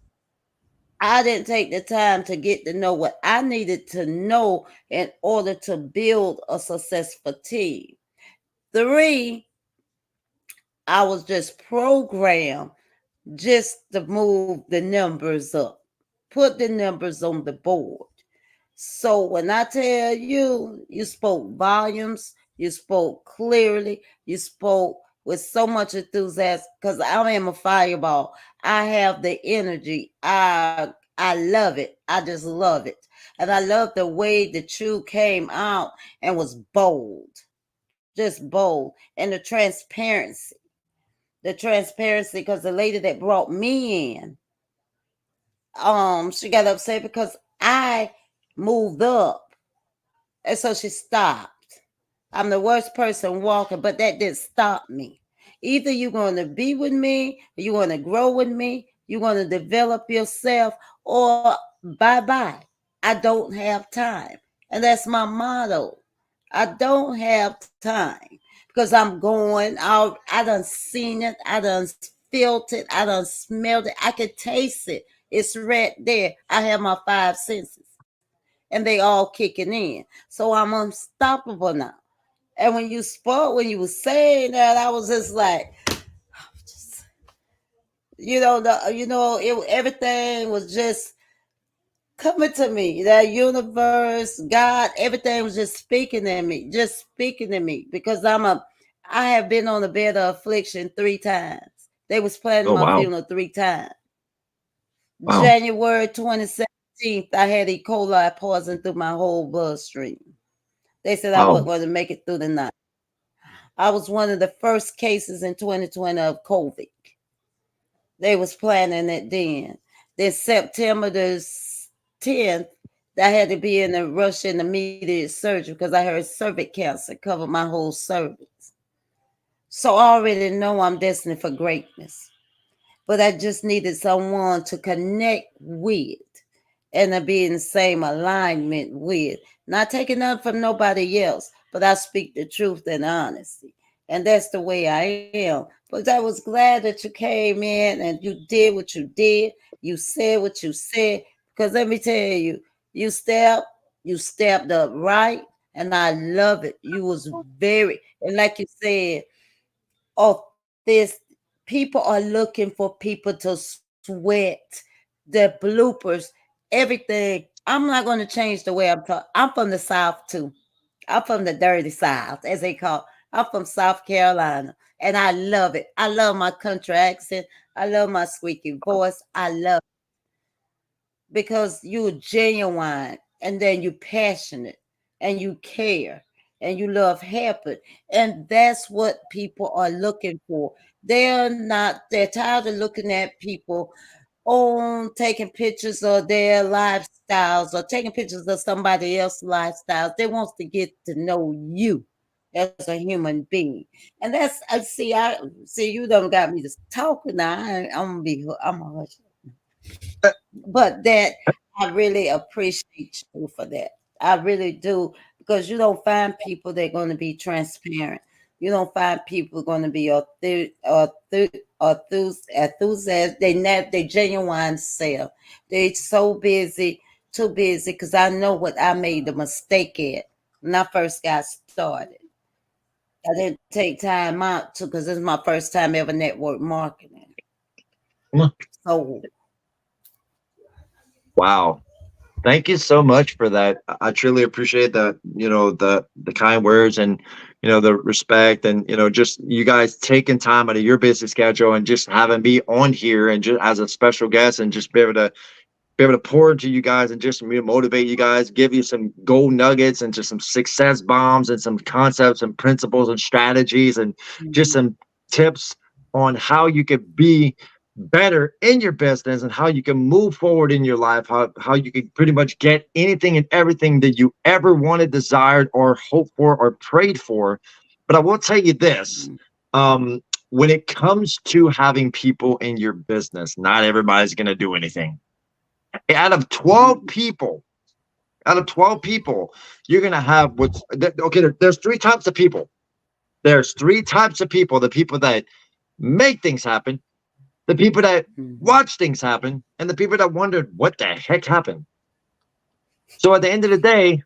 I didn't take the time to get to know what I needed to know in order to build a successful team. Three, I was just programmed just to move the numbers up, put the numbers on the board. So when I tell you, you spoke volumes, you spoke clearly, you spoke with so much enthusiasm because I am a fireball. I have the energy. I love it. I just love it. And I love the way that you came out and was bold, just bold. And the transparency. The transparency because the lady that brought me in, she got upset because I moved up. And so she stopped. I'm the worst person walking, but that didn't stop me. Either you're going to be with me, or you're going to grow with me, you're going to develop yourself, or bye bye. I don't have time. And that's my motto. I don't have time because I'm going out. I done seen it. I done felt it. I done smelled it. I can taste it. It's right there. I have my five senses and they all kicking in. So I'm unstoppable now. And when you spoke, when you were saying that, I was just like, just, everything was just coming to me. That universe, God, everything was just speaking at me, just speaking to me because I have been on the bed of affliction 3 times. They was planning Oh my wow. funeral 3 times. Wow. January 2017, I had E. coli poison through my whole bloodstream. They said I wasn't Wow. going to make it through the night. I was one of the first cases in 2020 of COVID. They was planning it then. Then September the 10th, I had to be in the rush in immediate surgery because I heard cervix cancer covered my whole cervix. So I already know I'm destined for greatness. But I just needed someone to connect with and to be in the same alignment with. Not taking nothing from nobody else, but I speak the truth and honesty. And that's the way I am. But I was glad that you came in and you did what you did. You said what you said. Because let me tell you, you stepped up right. And I love it. You was very, and like you said, of this, people are looking for people to sweat the bloopers, everything. I'm not going to change the way I'm talking. I'm from the South too. I'm from the dirty South, as they call. I'm from South Carolina, and I love it. I love my country accent. I love my squeaky voice. I love because you're genuine, and then you're passionate, and you care, and you love helping, and that's what people are looking for. They're tired of looking at people on taking pictures of their lifestyles or taking pictures of somebody else's lifestyles. They want to get to know you as a human being. And that's I see you done got me just talking now. I'm gonna hush. But that I really appreciate you for that. I really do because you don't find people that are going to be transparent. You don't find people going to be enthusiastic. They not they genuine self. They so busy, too busy. Because I know what I made the mistake at when I first got started. I didn't take time out to because this is my first time ever network marketing. So Wow. Thank you so much for that. I truly appreciate the, the kind words and, the respect and, just you guys taking time out of your busy schedule and just having me on here and just as a special guest and just be able to pour into you guys and just motivate you guys, give you some gold nuggets and just some success bombs and some concepts and principles and strategies and just some tips on how you could be better in your business and how you can move forward in your life, how you can pretty much get anything and everything that you ever wanted, desired, or hoped for or prayed for. But I will tell you this, when it comes to having people in your business, not everybody's going to do anything. Out of 12 people, you're going to have there's three types of people. There's three types of people: the people that make things happen, the people that watch things happen, and the people that wondered what the heck happened. So at the end of the day,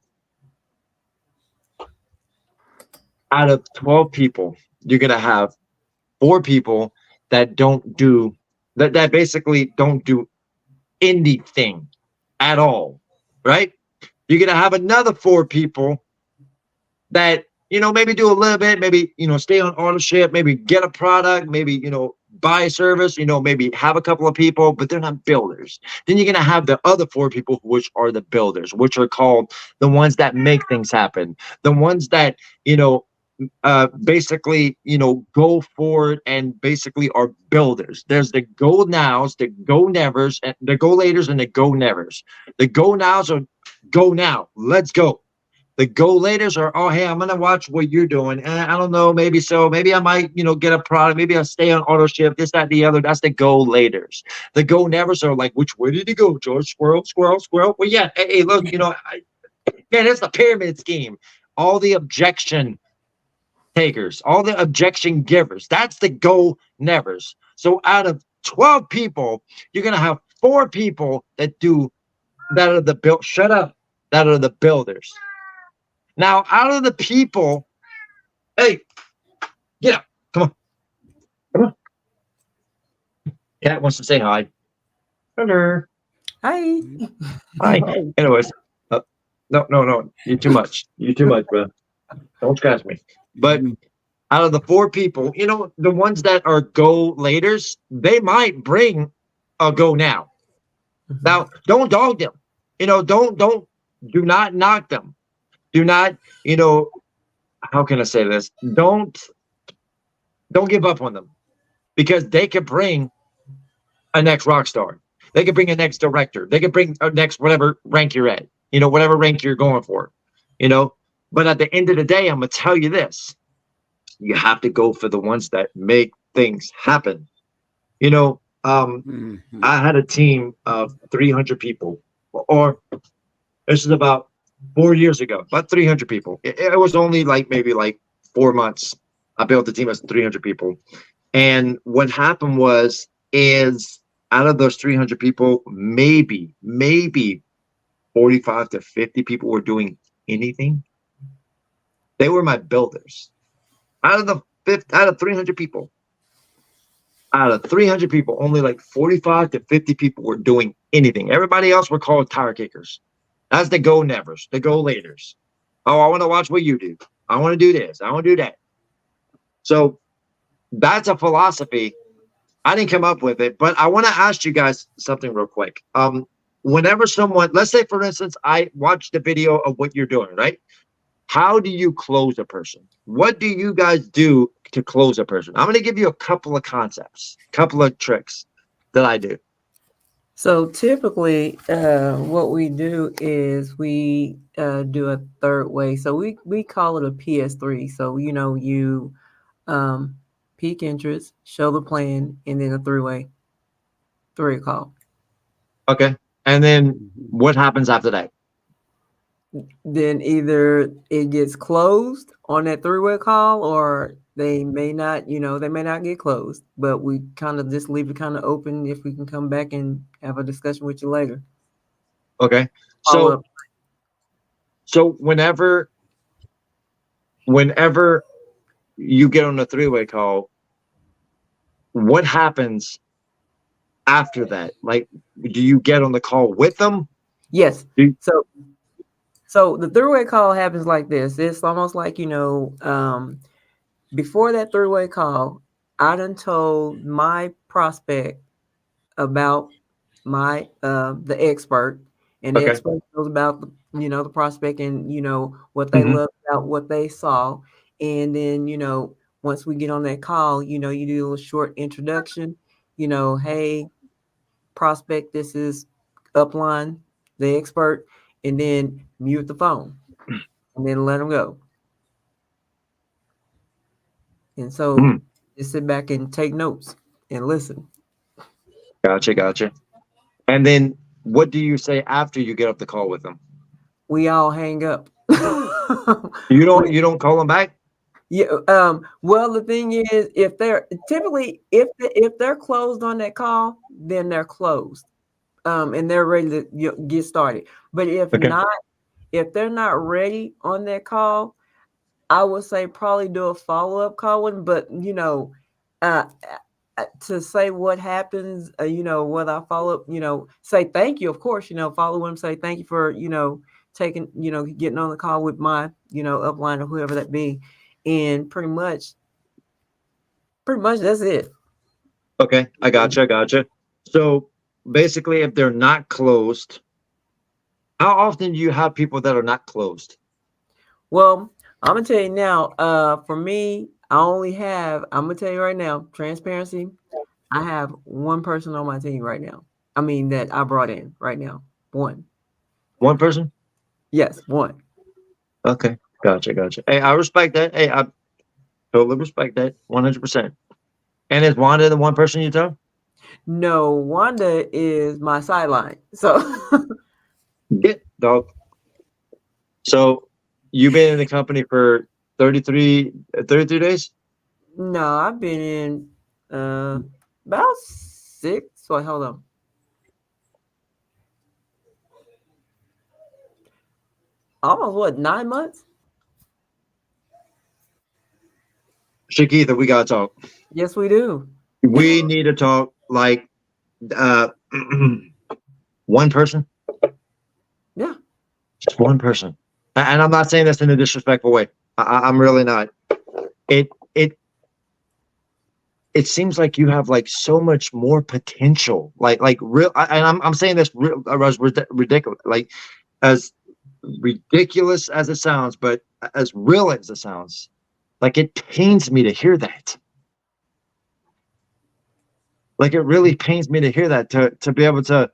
out of 12 people, you're going to have 4 people that that basically don't do anything at all, right? You're going to have another 4 people that, maybe do a little bit, maybe, stay on ownership, maybe get a product, maybe, buy a service, maybe have a couple of people, but they're not builders. Then you're going to have the other 4 people, which are the builders, which are called the ones that make things happen, the ones that, basically, go forward and basically are builders. There's the go nows, the go nevers, and the go laters and the go nevers. The go nows are go now, let's go. The go laters are, oh, hey, I'm going to watch what you're doing. And I don't know, maybe I might, get a product. Maybe I'll stay on auto ship, this, that, the other. That's the go laters. The go nevers are like, which way did he go, George? Squirrel, squirrel, squirrel. Well, yeah, hey, look, man, it's the pyramid scheme. All the objection takers, all the objection givers. That's the go nevers. So out of 12 people, you're going to have 4 people that are the build. Shut up. That are the builders. Now, out of the people, hey, get up. Come on. Cat wants to say hi. Hello. Hi. Hi. Anyways, no. You're too much. Bro. Don't scratch me. But out of the 4 people, the ones that are go laters, they might bring a go now. Now, don't dog them. Do not knock them. Do not, how can I say this? Don't give up on them, because they could bring a next rock star. They could bring a next director. They could bring a next whatever rank you're at, whatever rank you're going for, But at the end of the day, I'm going to tell you this. You have to go for the ones that make things happen. I had a team of 300 people, or this is about 4 years ago, about 300 people. It was only maybe 4 months. I built a team of 300 people. And what happened is out of those 300 people, maybe 45 to 50 people were doing anything. They were my builders. Out of 300 people, only 45 to 50 people were doing anything. Everybody else were called tire kickers. That's the go nevers, the go laters. Oh, I want to watch what you do. I want to do this. I want to do that. So that's a philosophy. I didn't come up with it, but I want to ask you guys something real quick. Whenever someone, let's say for instance, I watched the video of what you're doing, right? How do you close a person? What do you guys do to close a person? I'm going to give you a couple of concepts, couple of tricks that I do. So typically, what we do is we do a third way. So we call it a PS3. So you peak interest, show the plan, and then a three-way call. Okay. And then what happens after that? Then either it gets closed on that three-way call, or they may not get closed, but we kind of just leave it kind of open if we can come back and have a discussion with you later. Okay. Follow So up. so whenever you get on a three-way call, what happens after that? Like, do you get on the call with them? Yes. Do- So the three-way call happens like this. It's almost like, before that three-way call, I done told my prospect about my the expert, and the Okay. expert knows about the prospect, and what they Mhm. love about what they saw. And then once we get on that call, you do a short introduction. Hey, prospect, this is upline, the expert, and then mute the phone, and then let them go. And so Mhm. just sit back and take notes and listen. Gotcha. And then what do you say after you get off the call with them? We all hang up. You don't call them back? Yeah. Well, the thing is, if they're typically if they're closed on that call, then they're closed, and they're ready to get started. But if Okay. not, if they're not ready on that call, I would say probably do a follow-up call with them. But uh, to say what happens, whether I follow up, say thank you, of course, follow them, say thank you for taking, getting on the call with my upline or whoever that be, and pretty much that's it. Okay. I gotcha. So basically, if they're not closed, how often do you have people that are not closed? Well, I'm gonna tell you now. For me, I'm gonna tell you right now, transparency. I have one person on my team right now. I mean, that I brought in right now. One. One person? Yes, one. Okay. Gotcha. Hey, I respect that. Hey, I totally respect that. 100%. And is Wanda the one person you tell? No, Wanda is my sideline. So Get dog. So you've been in the company for 33 days? no, I've been in about 6. Wait, hold on. Almost what, 9 months? Shakitha, we gotta talk. Yes, we do. We need to talk like uh one person. Yeah. Just one person. And I'm not saying this in a disrespectful way. I'm really not. It seems like you have like so much more potential. Like real. And I'm saying this real, as ridiculous. Like as ridiculous as it sounds, but as real as it sounds. Like it pains me to hear that. Like it really pains me to hear that. To be able to.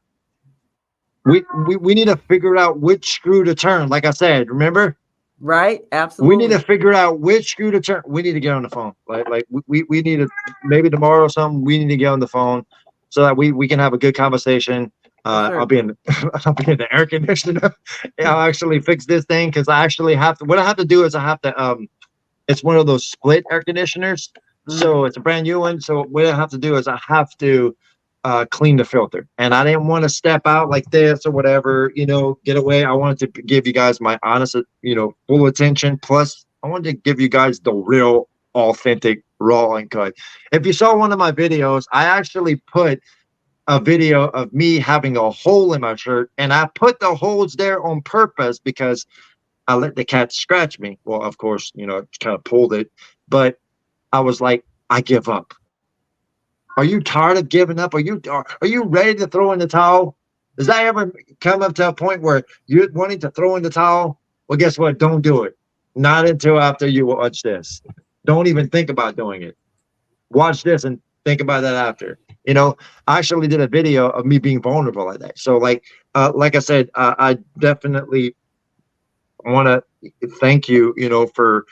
We need to figure out which screw to turn. Like I said, remember? Right? Absolutely. We need to figure out which screw to turn. We need to get on the phone. Like we need to, maybe tomorrow or something. We need to get on the phone so that we can have a good conversation. I'll be in the air conditioner. I'll actually fix this thing because I actually have to. What I have to do is I have to. It's one of those split air conditioners, so it's a brand new one. So what I have to do is I have to clean the filter, and I didn't want to step out like this or whatever, get away. I wanted to give you guys my honest, full attention. Plus, I wanted to give you guys the real, authentic, raw and cut. If you saw one of my videos, I actually put a video of me having a hole in my shirt, and I put the holes there on purpose because I let the cat scratch me. Well, of course, kind of pulled it, but I was like, I give up. Are you tired of giving up? Are you ready to throw in the towel? Does that ever come up to a point where you're wanting to throw in the towel? Well, guess what? Don't do it. Not until after you watch this. Don't even think about doing it. Watch this and think about that after. You know, I actually did a video of me being vulnerable like that. So like I said, I definitely want to thank you, you know, for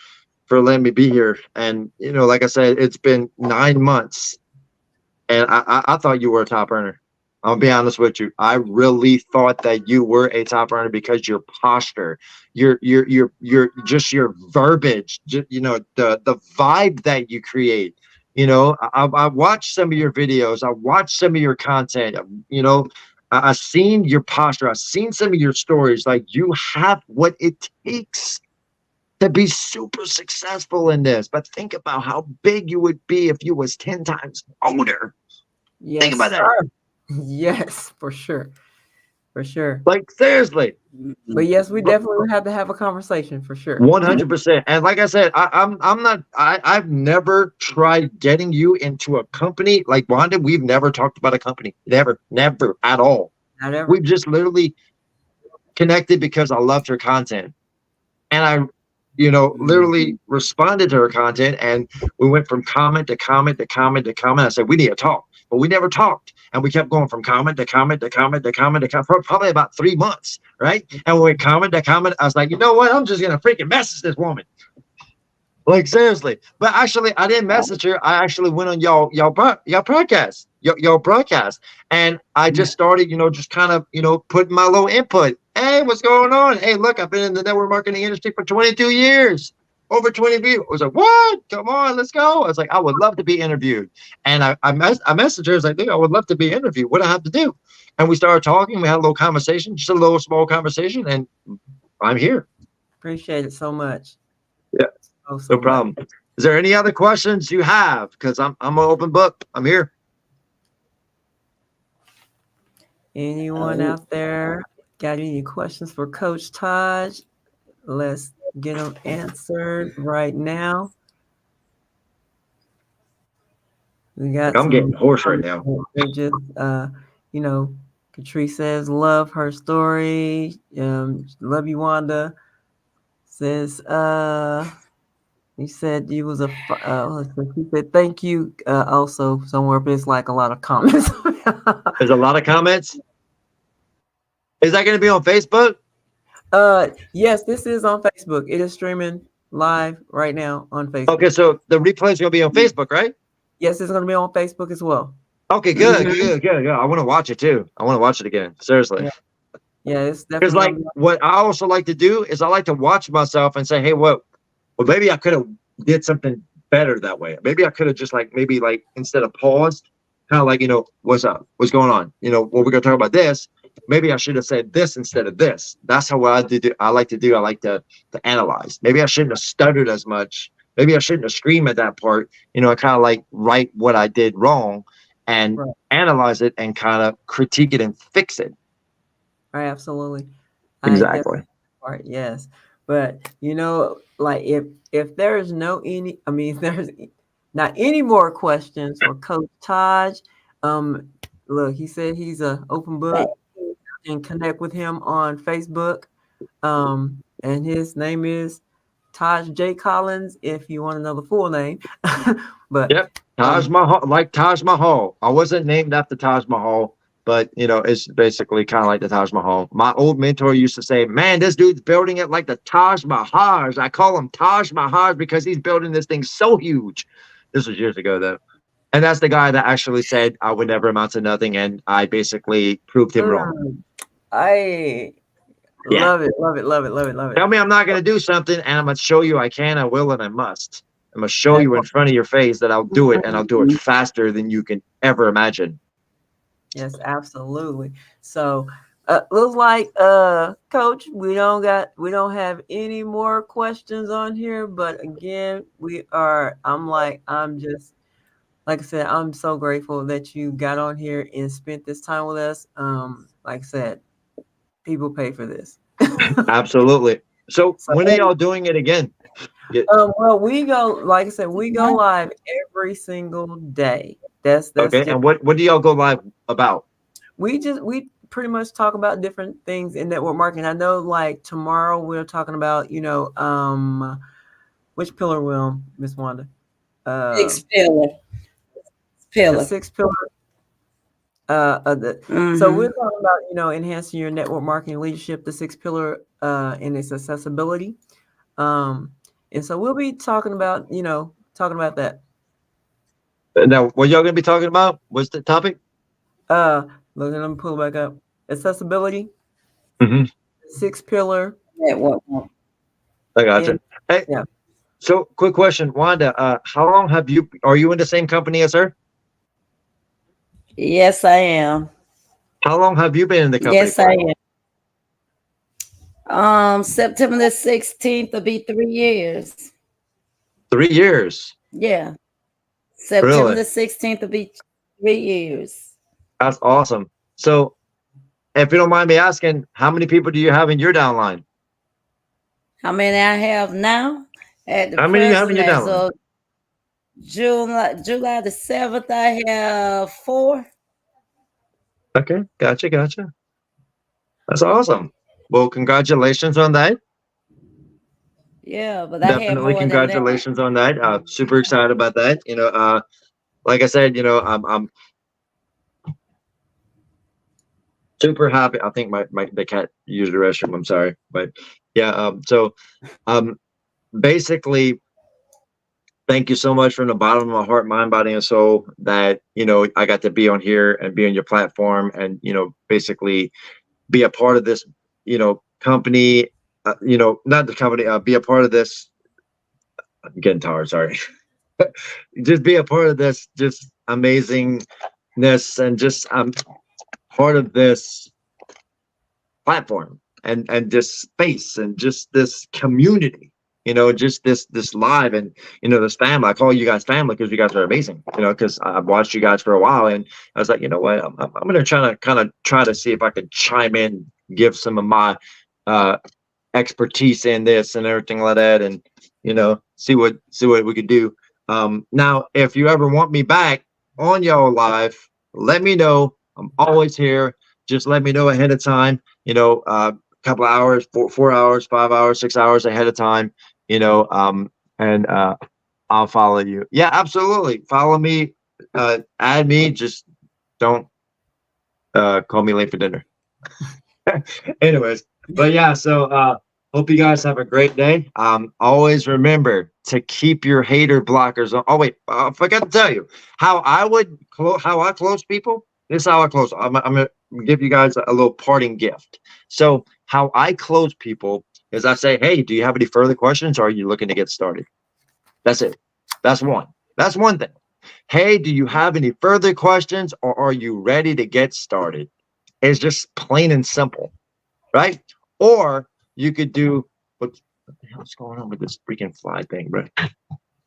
letting me be here. And, you know, like I said, it's been 9 months and I thought you were a top earner. I'll be honest with you. I really thought that you were a top earner because your posture, your just your verbiage, you know, the vibe that you create. You know, I watched some of your videos. I watched some of your content. You know, I've seen your posture. I've seen some of your stories. Like you have what it takes to be super successful in this. But think about how big you would be if you was 10 times older. Yes, Think about that. sir. Yes, for sure. For sure. Like seriously. But yes, we definitely have to have a conversation for sure. 100%. And like I said, I've never tried getting you into a company like Wanda. We've never talked about a company. Never at all. Not ever. We've just literally connected because I loved her content. And I, you know, literally responded to her content and we went from comment to comment to comment to comment. I said, we need to talk, but we never talked. And we kept going from comment to comment to comment to comment to comment for probably about 3 months, right? And when we comment to comment, I was like, you know what? I'm just gonna freaking message this woman. Like seriously. But actually, I didn't message her. I actually went on y'all broadcast, y'all broadcast, and I just started, you know, just kind of, you know, putting my little input. Hey, what's going on? Hey, look, I've been in the network marketing industry for 22 years. Over 20 views. I was like, what? Come on, let's go. I was like, I would love to be interviewed. And I messaged her. I was like, dude, I would love to be interviewed. What do I have to do? And we started talking. We had a little conversation, just a little small conversation. And I'm here. Appreciate it so much. Yeah, so no problem. much. Is there any other questions you have? Because I'm an open book. I'm here. Anyone out there got any questions for Coach Taj? Let's get them answered right now. We got. I'm getting hoarse right now. Just, you know, Catrice says, "Love her story." Love you, Wanda. Says, he said you was a. He said, "Thank you." Also, somewhere, but it's like a lot of comments. There's a lot of comments. Is that going to be on Facebook? Yes, this is on Facebook. It is streaming live right now on Facebook. Okay, so the replay is going to be on Facebook, right? Yes, it's going to be on Facebook as well. Okay, good. I want to watch it too. I want to watch it again. Seriously. Yeah, it's definitely. Because like what I also like to do is I like to watch myself and say, hey, well, maybe I could have did something better that way. Maybe I could have just maybe instead of paused, kind of like, you know, what's up? What's going on? You know, well, we're going to talk about this. Maybe I should have said this instead of this. That's how I like to analyze. Maybe I shouldn't have stuttered as much. Maybe I shouldn't have screamed at that part. You know, I kind of write what I did wrong and analyze it and kind of critique it and fix it. Right, absolutely. Exactly. Yes. But, you know, like if there's there's not any more questions for Coach Taj. Look, he said he's an open book. And connect with him on Facebook. And his name is Taj J. Collins, if you want to know the full name. But yep, Taj Mahal, like Taj Mahal. I wasn't named after Taj Mahal, but you know, it's basically kind of like the Taj Mahal. My old mentor used to say, man, this dude's building it like the Taj Mahal. I call him Taj Mahal because he's building this thing so huge. This was years ago though. And that's the guy that actually said I would never amount to nothing, and I basically proved him wrong. I love it. Tell me I'm not going to do something, and I'm going to show you I can, I will, and I must. I'm going to show you in front of your face that I'll do it, and I'll do it faster than you can ever imagine. Yes, absolutely. So, looks like, Coach, we don't have any more questions on here. But again, I'm just. Like I said, I'm so grateful that you got on here and spent this time with us. Like I said, people pay for this. Absolutely. So So, when are y'all doing it again? well, we go, like I said, we go live every single day. That's Okay, just and what do y'all go live about? we pretty much talk about different things in network marketing. I know, like tomorrow we're talking about, which pillar will Miss Wanda? Six pillar. The Pillar. six pillar. So we're talking about, enhancing your network marketing leadership, the six pillar, and its accessibility. And so we'll be talking about that. Now, what y'all gonna be talking about? What's the topic? Let me pull it back up. Accessibility, Mm-hmm. six pillar. Network. I gotcha. And Hey, yeah. so quick question, Wanda. How long are you in the same company as her? Yes, I am. How long have you been in the company Yes, for? I am. September the 16th will be 3 years. 3 years. Yeah. September Really? the 16th will be 3 years. That's awesome. So, if you don't mind me asking, how many people do you have in your downline? How many I have now? At the How many do you have in present, your as downline? of July the 7th, I have 4. Okay, gotcha. That's awesome. Well, congratulations on that. Yeah, but I had Definitely more than that. congratulations on that. Super excited about that. Like I said, I'm super happy. I think the cat used the restroom. I'm sorry, but yeah. So basically, thank you so much from the bottom of my heart, mind, body, and soul that I got to be on here and be on your platform, and basically be a part of this company. Not the company. Be a part of this. I'm getting tired. Sorry. Just be a part of this. Just amazingness, and just part of this platform and this space and just this community, just this live, and this family. I call you guys family because you guys are amazing, because I've watched you guys for a while, and I was like, you know what, I'm gonna try to see if I could chime in, give some of my expertise in this and everything like that, and see what we could do. Now if you ever want me back on y'all live, let me know. I'm always here. Just let me know ahead of time, a couple of hours, 4 hours, 5 hours, 6 hours ahead of time, and I'll follow you. Yeah, absolutely. Follow me, add me. Just don't call me late for dinner. Anyways, but yeah, so hope you guys have a great day. Always remember to keep your hater blockers on. Oh wait, I forgot to tell you how I close people. This is how I close. I'm gonna give you guys a little parting gift. So how I close people is I say, hey, do you have any further questions, or are you looking to get started? That's it. That's one thing. Hey, do you have any further questions, or are you ready to get started? It's just plain and simple, right? Or you could do what the hell's going on with this freaking fly thing, bro?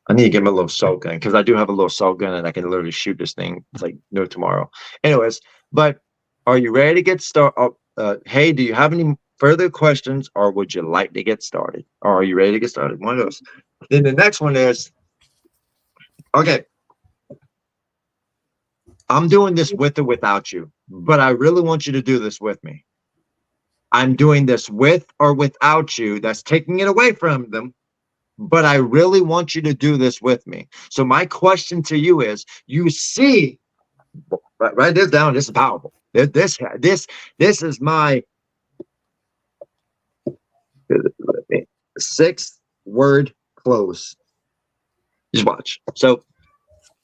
I need to get him a little salt gun, because I do have a little salt gun and I can literally shoot this thing. It's like no tomorrow. Anyways, but are you ready to get started? Hey, do you have any further questions, or would you like to get started? Or are you ready to get started? One of those. Then the next one is, okay, I'm doing this with or without you, but I really want you to do this with me. I'm doing this with or without you. That's taking it away from them, but I really want you to do this with me. So my question to you is, you see, write this down. This is powerful. This is my 6-word close. Just watch. So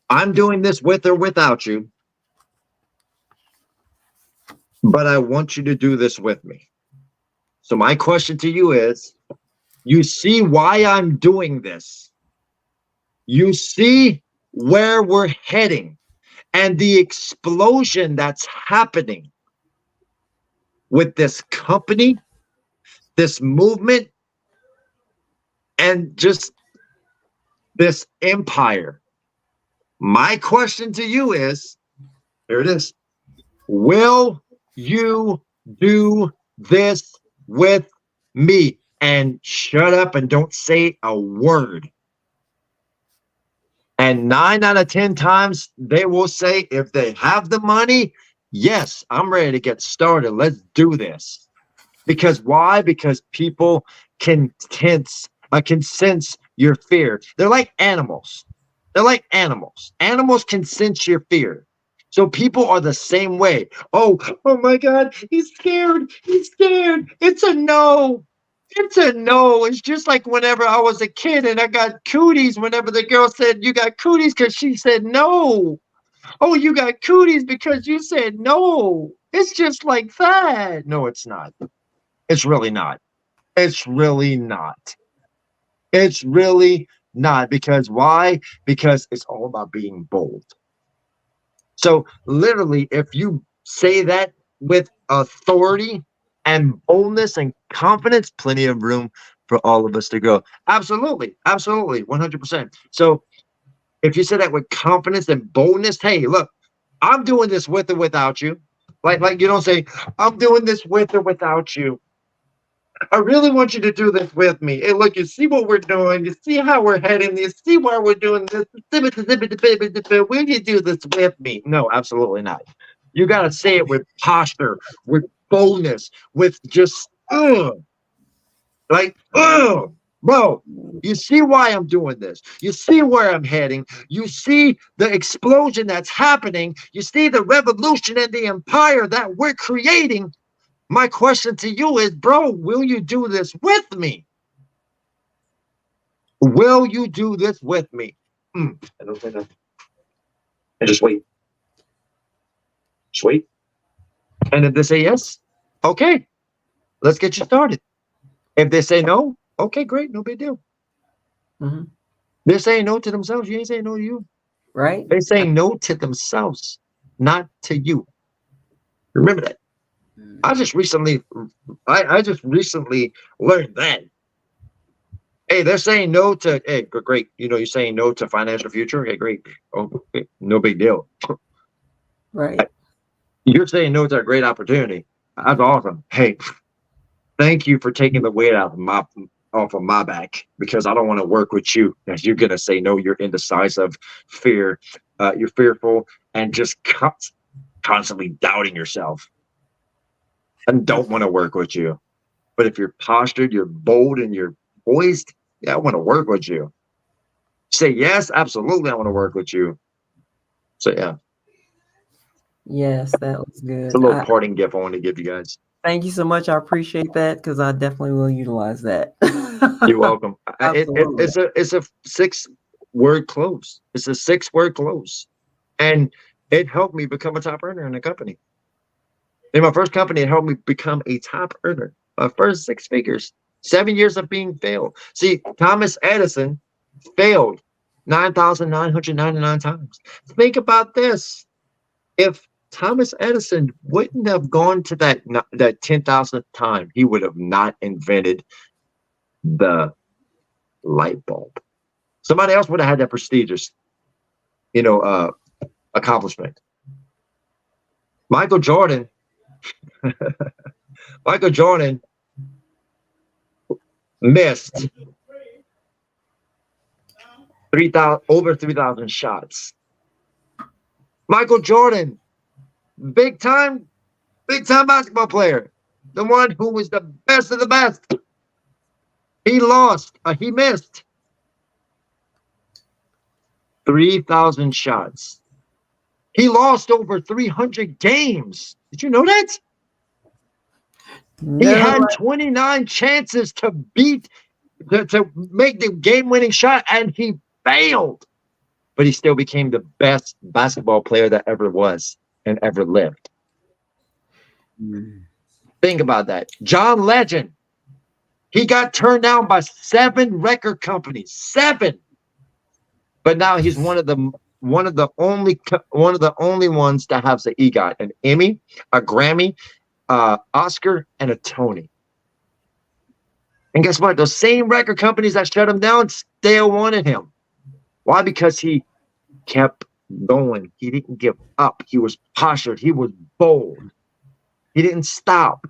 I'm doing this with or without you, but I want you to do this with me. So my question to you is, you see why I'm doing this. You see where we're heading and the explosion that's happening with this company, this movement, and just this empire. My question to you is, here it is. Will you do this with me? and shut up and don't say a word. And 9 out of 10 times they will say, if they have the money, yes, I'm ready to get started. Let's do this. Because why? Because people can sense your fear. They're like animals. They're like animals. Animals can sense your fear. So people are the same way. Oh my God, he's scared. He's scared. It's a no. It's a no. It's just like whenever I was a kid and I got cooties, whenever the girl said, you got cooties because she said no. Oh, you got cooties because you said no. It's just like that. No, it's not. It's really not. It's really not. It's really not. Because why? Because it's all about being bold. So literally, if you say that with authority and boldness and confidence, plenty of room for all of us to grow. Absolutely. Absolutely. 100%. So if you say that with confidence and boldness, hey, look, I'm doing this with or without you. Like you don't say, I'm doing this with or without you. I really want you to do this with me. Hey, look, you see what we're doing. You see how we're heading. You see why we're doing this. Will you do this with me? No, absolutely not. You got to say it with posture, with boldness, with just, like, bro, you see why I'm doing this. You see where I'm heading. You see the explosion that's happening. You see the revolution and the empire that we're creating. My question to you is, bro, will you do this with me? Will you do this with me? I don't say nothing. And just wait. Just wait. And if they say yes, okay, let's get you started. If they say no, okay, great, no big deal. Mm-hmm. They're saying no to themselves. You ain't saying no to you. Right. They're saying no to themselves, not to you. Remember that. I just recently learned that. Hey, they're saying no to, hey, great. You know, you're saying no to financial future. Okay, great. Oh, okay, no big deal. Right. You're saying no to a great opportunity. That's awesome. Hey, thank you for taking the weight off of my back, because I don't want to work with you. As you're gonna say no, you're indecisive, fear, you're fearful, and just constantly doubting yourself. I don't want to work with you. But if you're postured, you're bold, and you're poised, yeah, I want to work with you. Say yes, absolutely, I want to work with you. So yeah. Yes, that was good. It's a little parting gift I want to give you guys. Thank you so much. I appreciate that, because I definitely will utilize that. You're welcome. It's a 6-word close. It's a 6-word close. And it helped me become a top earner in the company. In my first company, it helped me become a top earner. My first 6 figures, 7 years of being failed. See, Thomas Edison failed 9,999 times. Think about this. If Thomas Edison wouldn't have gone to that 10,000th time, he would have not invented the light bulb. Somebody else would have had that prestigious, accomplishment. Michael Jordan missed over 3,000 shots. Michael Jordan, big time basketball player, the one who was the best of the best. He missed 3,000 shots. He lost over 300 games. Did you know that? No. He had 29 chances to make the game-winning shot, and he failed. But he still became the best basketball player that ever was and ever lived. Think about that. John Legend, he got turned down by 7 record companies. 7. But now he's one of the only ones that has an EGOT, an Emmy, a Grammy, Oscar, and a Tony. And guess what? Those same record companies that shut him down still wanted him. Why? Because he kept going. He didn't give up. He was postured. He was bold. He didn't stop.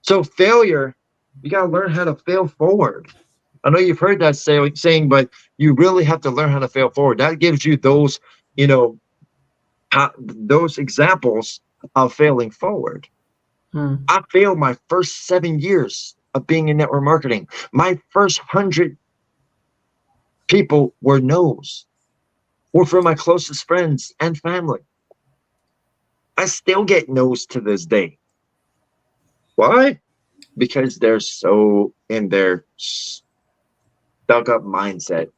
So failure You got to learn how to fail forward. I know you've heard that saying, but you really have to learn how to fail forward. That gives you those, you know, those examples of failing forward. Hmm. I failed my first 7 years of being in network marketing. My first 100 people were no's, were from my closest friends and family. I still get no's to this day. Why? Because they're so in their stuck up mindset.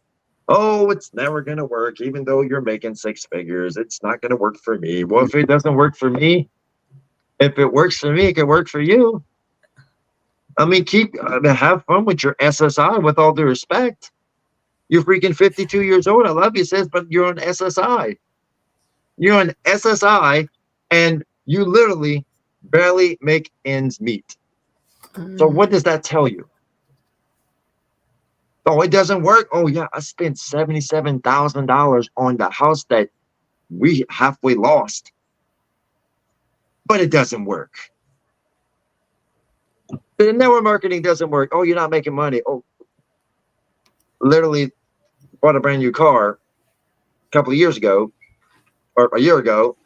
Oh, it's never going to work. Even though you're making 6 figures, it's not going to work for me. Well, if it doesn't work for me, if it works for me, it can work for you. I mean, have fun with your SSI with all due respect. You're freaking 52 years old. I love you, sis, but you're on SSI. You're on SSI and you literally barely make ends meet. So what does that tell you? Oh, it doesn't work. Oh, yeah, I spent $77,000 on the house that we halfway lost, but it doesn't work. The network marketing doesn't work. Oh, you're not making money. Oh, literally bought a brand new car a couple of years ago or a year ago,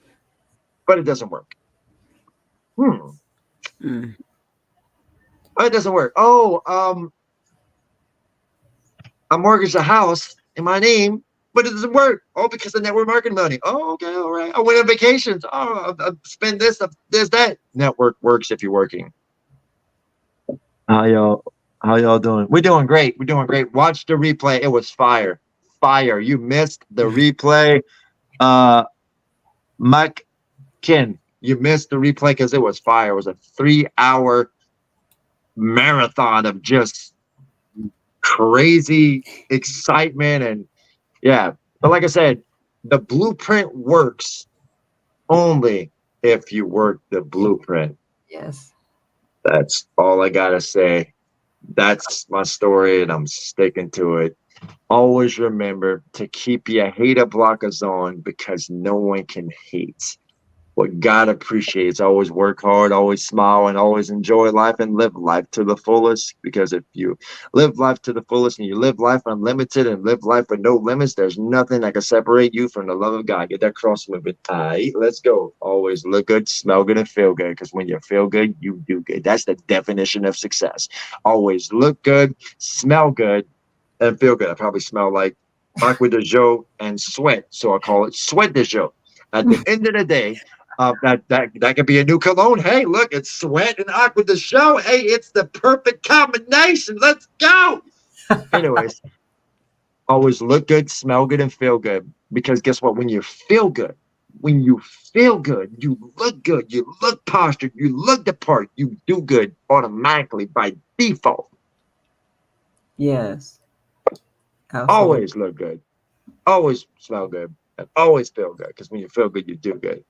but it doesn't work. Oh, it doesn't work. Oh, I mortgaged a house in my name, but it doesn't work. Oh, because of network marketing money. Oh, okay, all right. I went on vacations. Oh, I spend this, that. Network works if you're working. How y'all doing? We're doing great. We're doing great. Watch the replay. It was fire. Fire. You missed the replay. Mike Ken, you missed the replay because it was fire. It was a 3-hour marathon of just crazy excitement. And yeah, but like I said, the blueprint works only if you work the blueprint. Yes. That's all I gotta say. That's my story and I'm sticking to it. Always remember to keep your hater blockers on because no one can hate. What God appreciates, always work hard, always smile, and always enjoy life and live life to the fullest. Because if you live life to the fullest and you live life unlimited and live life with no limits, there's nothing that can separate you from the love of God. Get that cross moving. All right, let's go. Always look good, smell good, and feel good. Because when you feel good, you do good. That's the definition of success. Always look good, smell good, and feel good. I probably smell like Aqua de Joe and sweat, so I call it Sweat de Joe. At the end of the day, that could be a new cologne. Hey, look, it's Sweat and Aqua de Joe. Hey, it's the perfect combination. Let's go. Anyways, always look good, smell good, and feel good. Because guess what? When you feel good, you look good, you look postured, you look the part, you do good automatically by default. Yes. Absolutely. Always look good, always smell good, and always feel good. Because when you feel good, you do good.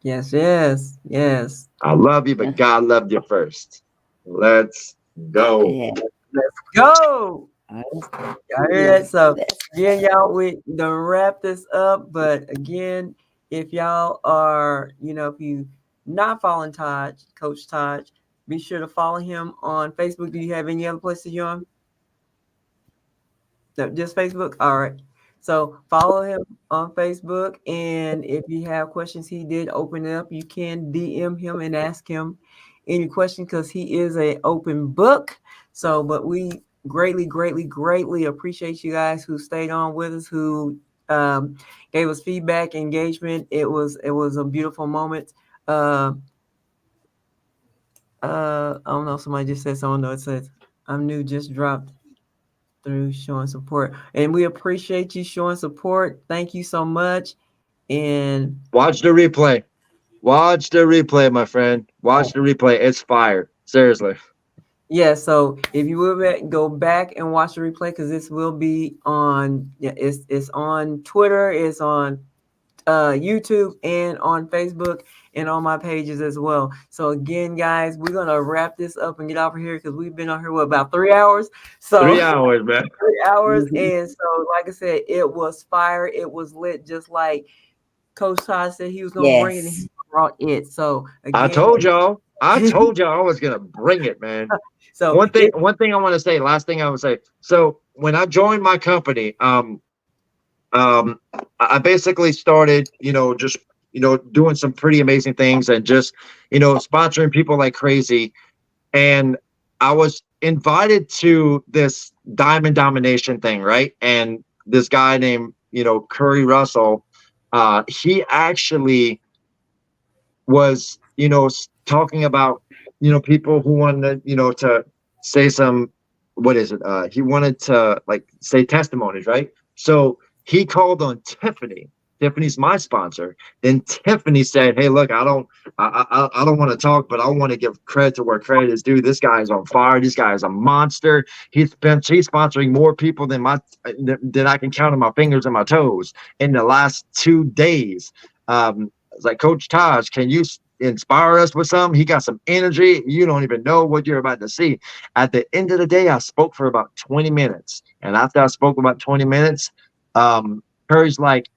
Yes, yes, yes. I love you, but God loved you first. Let's go. Yeah. Let's go. Y'all hear that? So again, y'all, we done wrap this up. But again, if y'all are, if you not following Coach Taj, be sure to follow him on Facebook. Do you have any other places you're on? No, just Facebook? All right. So follow him on Facebook. And if you have questions, he did open it up. You can DM him and ask him any question because he is an open book. So, but we greatly, greatly, greatly appreciate you guys who stayed on with us, who gave us feedback, engagement. It was a beautiful moment. I don't know. Somebody just said something. No, it says, I'm new, just dropped through showing support. And we appreciate you showing support. Thank you so much. And watch the replay. Watch the replay, my friend. Watch the replay. It's fire. Seriously. Yeah, so if you will go back and watch the replay, because this will be on, it's on Twitter, it's on YouTube, and on Facebook, and on my pages as well. So again, guys, we're gonna wrap this up and get off of here because we've been on here about 3 hours. So 3 hours, man. 3 hours, and so like I said, it was fire. It was lit, just like Coach Todd said he was gonna bring it, and he brought it. So again, I told y'all I was gonna bring it, man. So one thing I want to say, last thing I would say. So when I joined my company, I basically started, just doing some pretty amazing things and just sponsoring people like crazy. And I was invited to this Diamond Domination thing, right? And this guy named Curry Russell, he actually was talking about people who wanted to say some, what is it, he wanted to like say testimonies, right? So he called on Tiffany's my sponsor. Then Tiffany said, hey, look, I don't want to talk, but I want to give credit to where credit is due. This guy is on fire. This guy is a monster. He's sponsoring more people than I can count on my fingers and my toes in the last 2 days. It's like, Coach Taj, can you inspire us with something? He got some energy. You don't even know what you're about to see. At the end of the day, I spoke for about 20 minutes. And after I spoke about 20 minutes, Curry's like,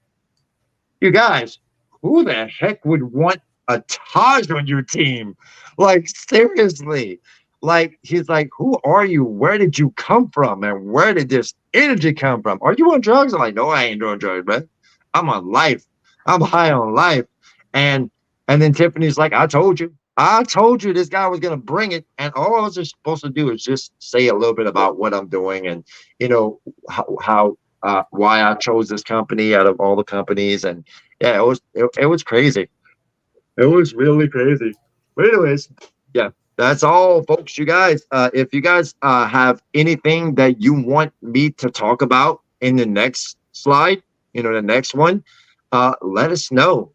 you guys, who the heck would want a Taj on your team? Like, seriously. Like, he's like, who are you? Where did you come from? And where did this energy come from? Are you on drugs? I'm like, no, I ain't doing drugs, man. I'm on life. I'm high on life. And then Tiffany's like, I told you this guy was gonna bring it, and all I was just supposed to do is just say a little bit about what I'm doing, and how why I chose this company out of all the companies. And yeah, it was crazy. It was really crazy. But anyways, yeah, that's all, folks. You guys, if you guys have anything that you want me to talk about in the next slide, the next one, let us know.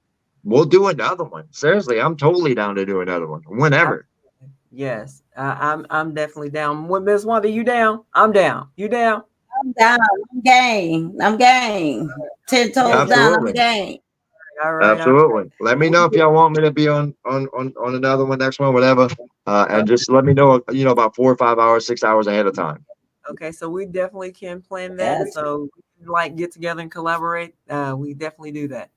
We'll do another one. Seriously, I'm totally down to do another one whenever. Yes, I'm definitely down. When Miss Wanda, you down? I'm down. You down? I'm down. I'm game. I'm game. 10 toes down. I'm Absolutely. game. All right. Absolutely. Let me know if y'all want me to be on another one, next one, whatever. And just let me know, about 4 or 5 hours, 6 hours ahead of time. Okay, so we definitely can plan that. Yes. So we can, like, get together and collaborate. We definitely do that.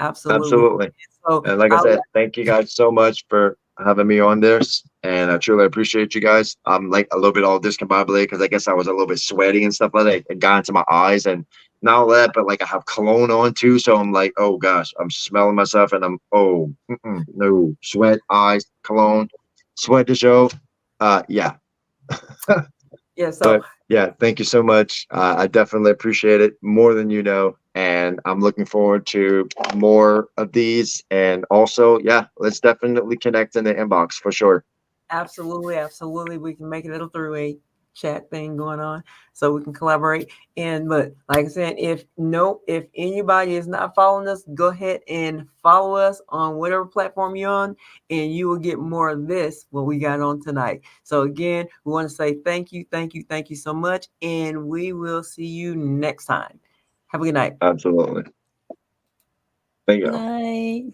Absolutely. Absolutely. So And like I said, thank you guys so much for having me on this. And I truly appreciate you guys. I'm like a little bit all discombobulated because I guess I was a little bit sweaty and stuff like that. It got into my eyes and not all that, but like I have cologne on too. So I'm like, oh gosh, I'm smelling myself and I'm, no, sweat, eyes, cologne, sweat to show. Yeah. yeah. So But yeah, thank you so much. I definitely appreciate it more than you know. And I'm looking forward to more of these. And also, yeah, let's definitely connect in the inbox for sure. absolutely, we can make it a little three-way chat thing going on, so we can collaborate. And but like I said, if anybody is not following us, go ahead and follow us on whatever platform you're on, and you will get more of this what we got on tonight. So again, we want to say thank you so much, and we will see you next time. Have a good night. Absolutely. Thank you. Night.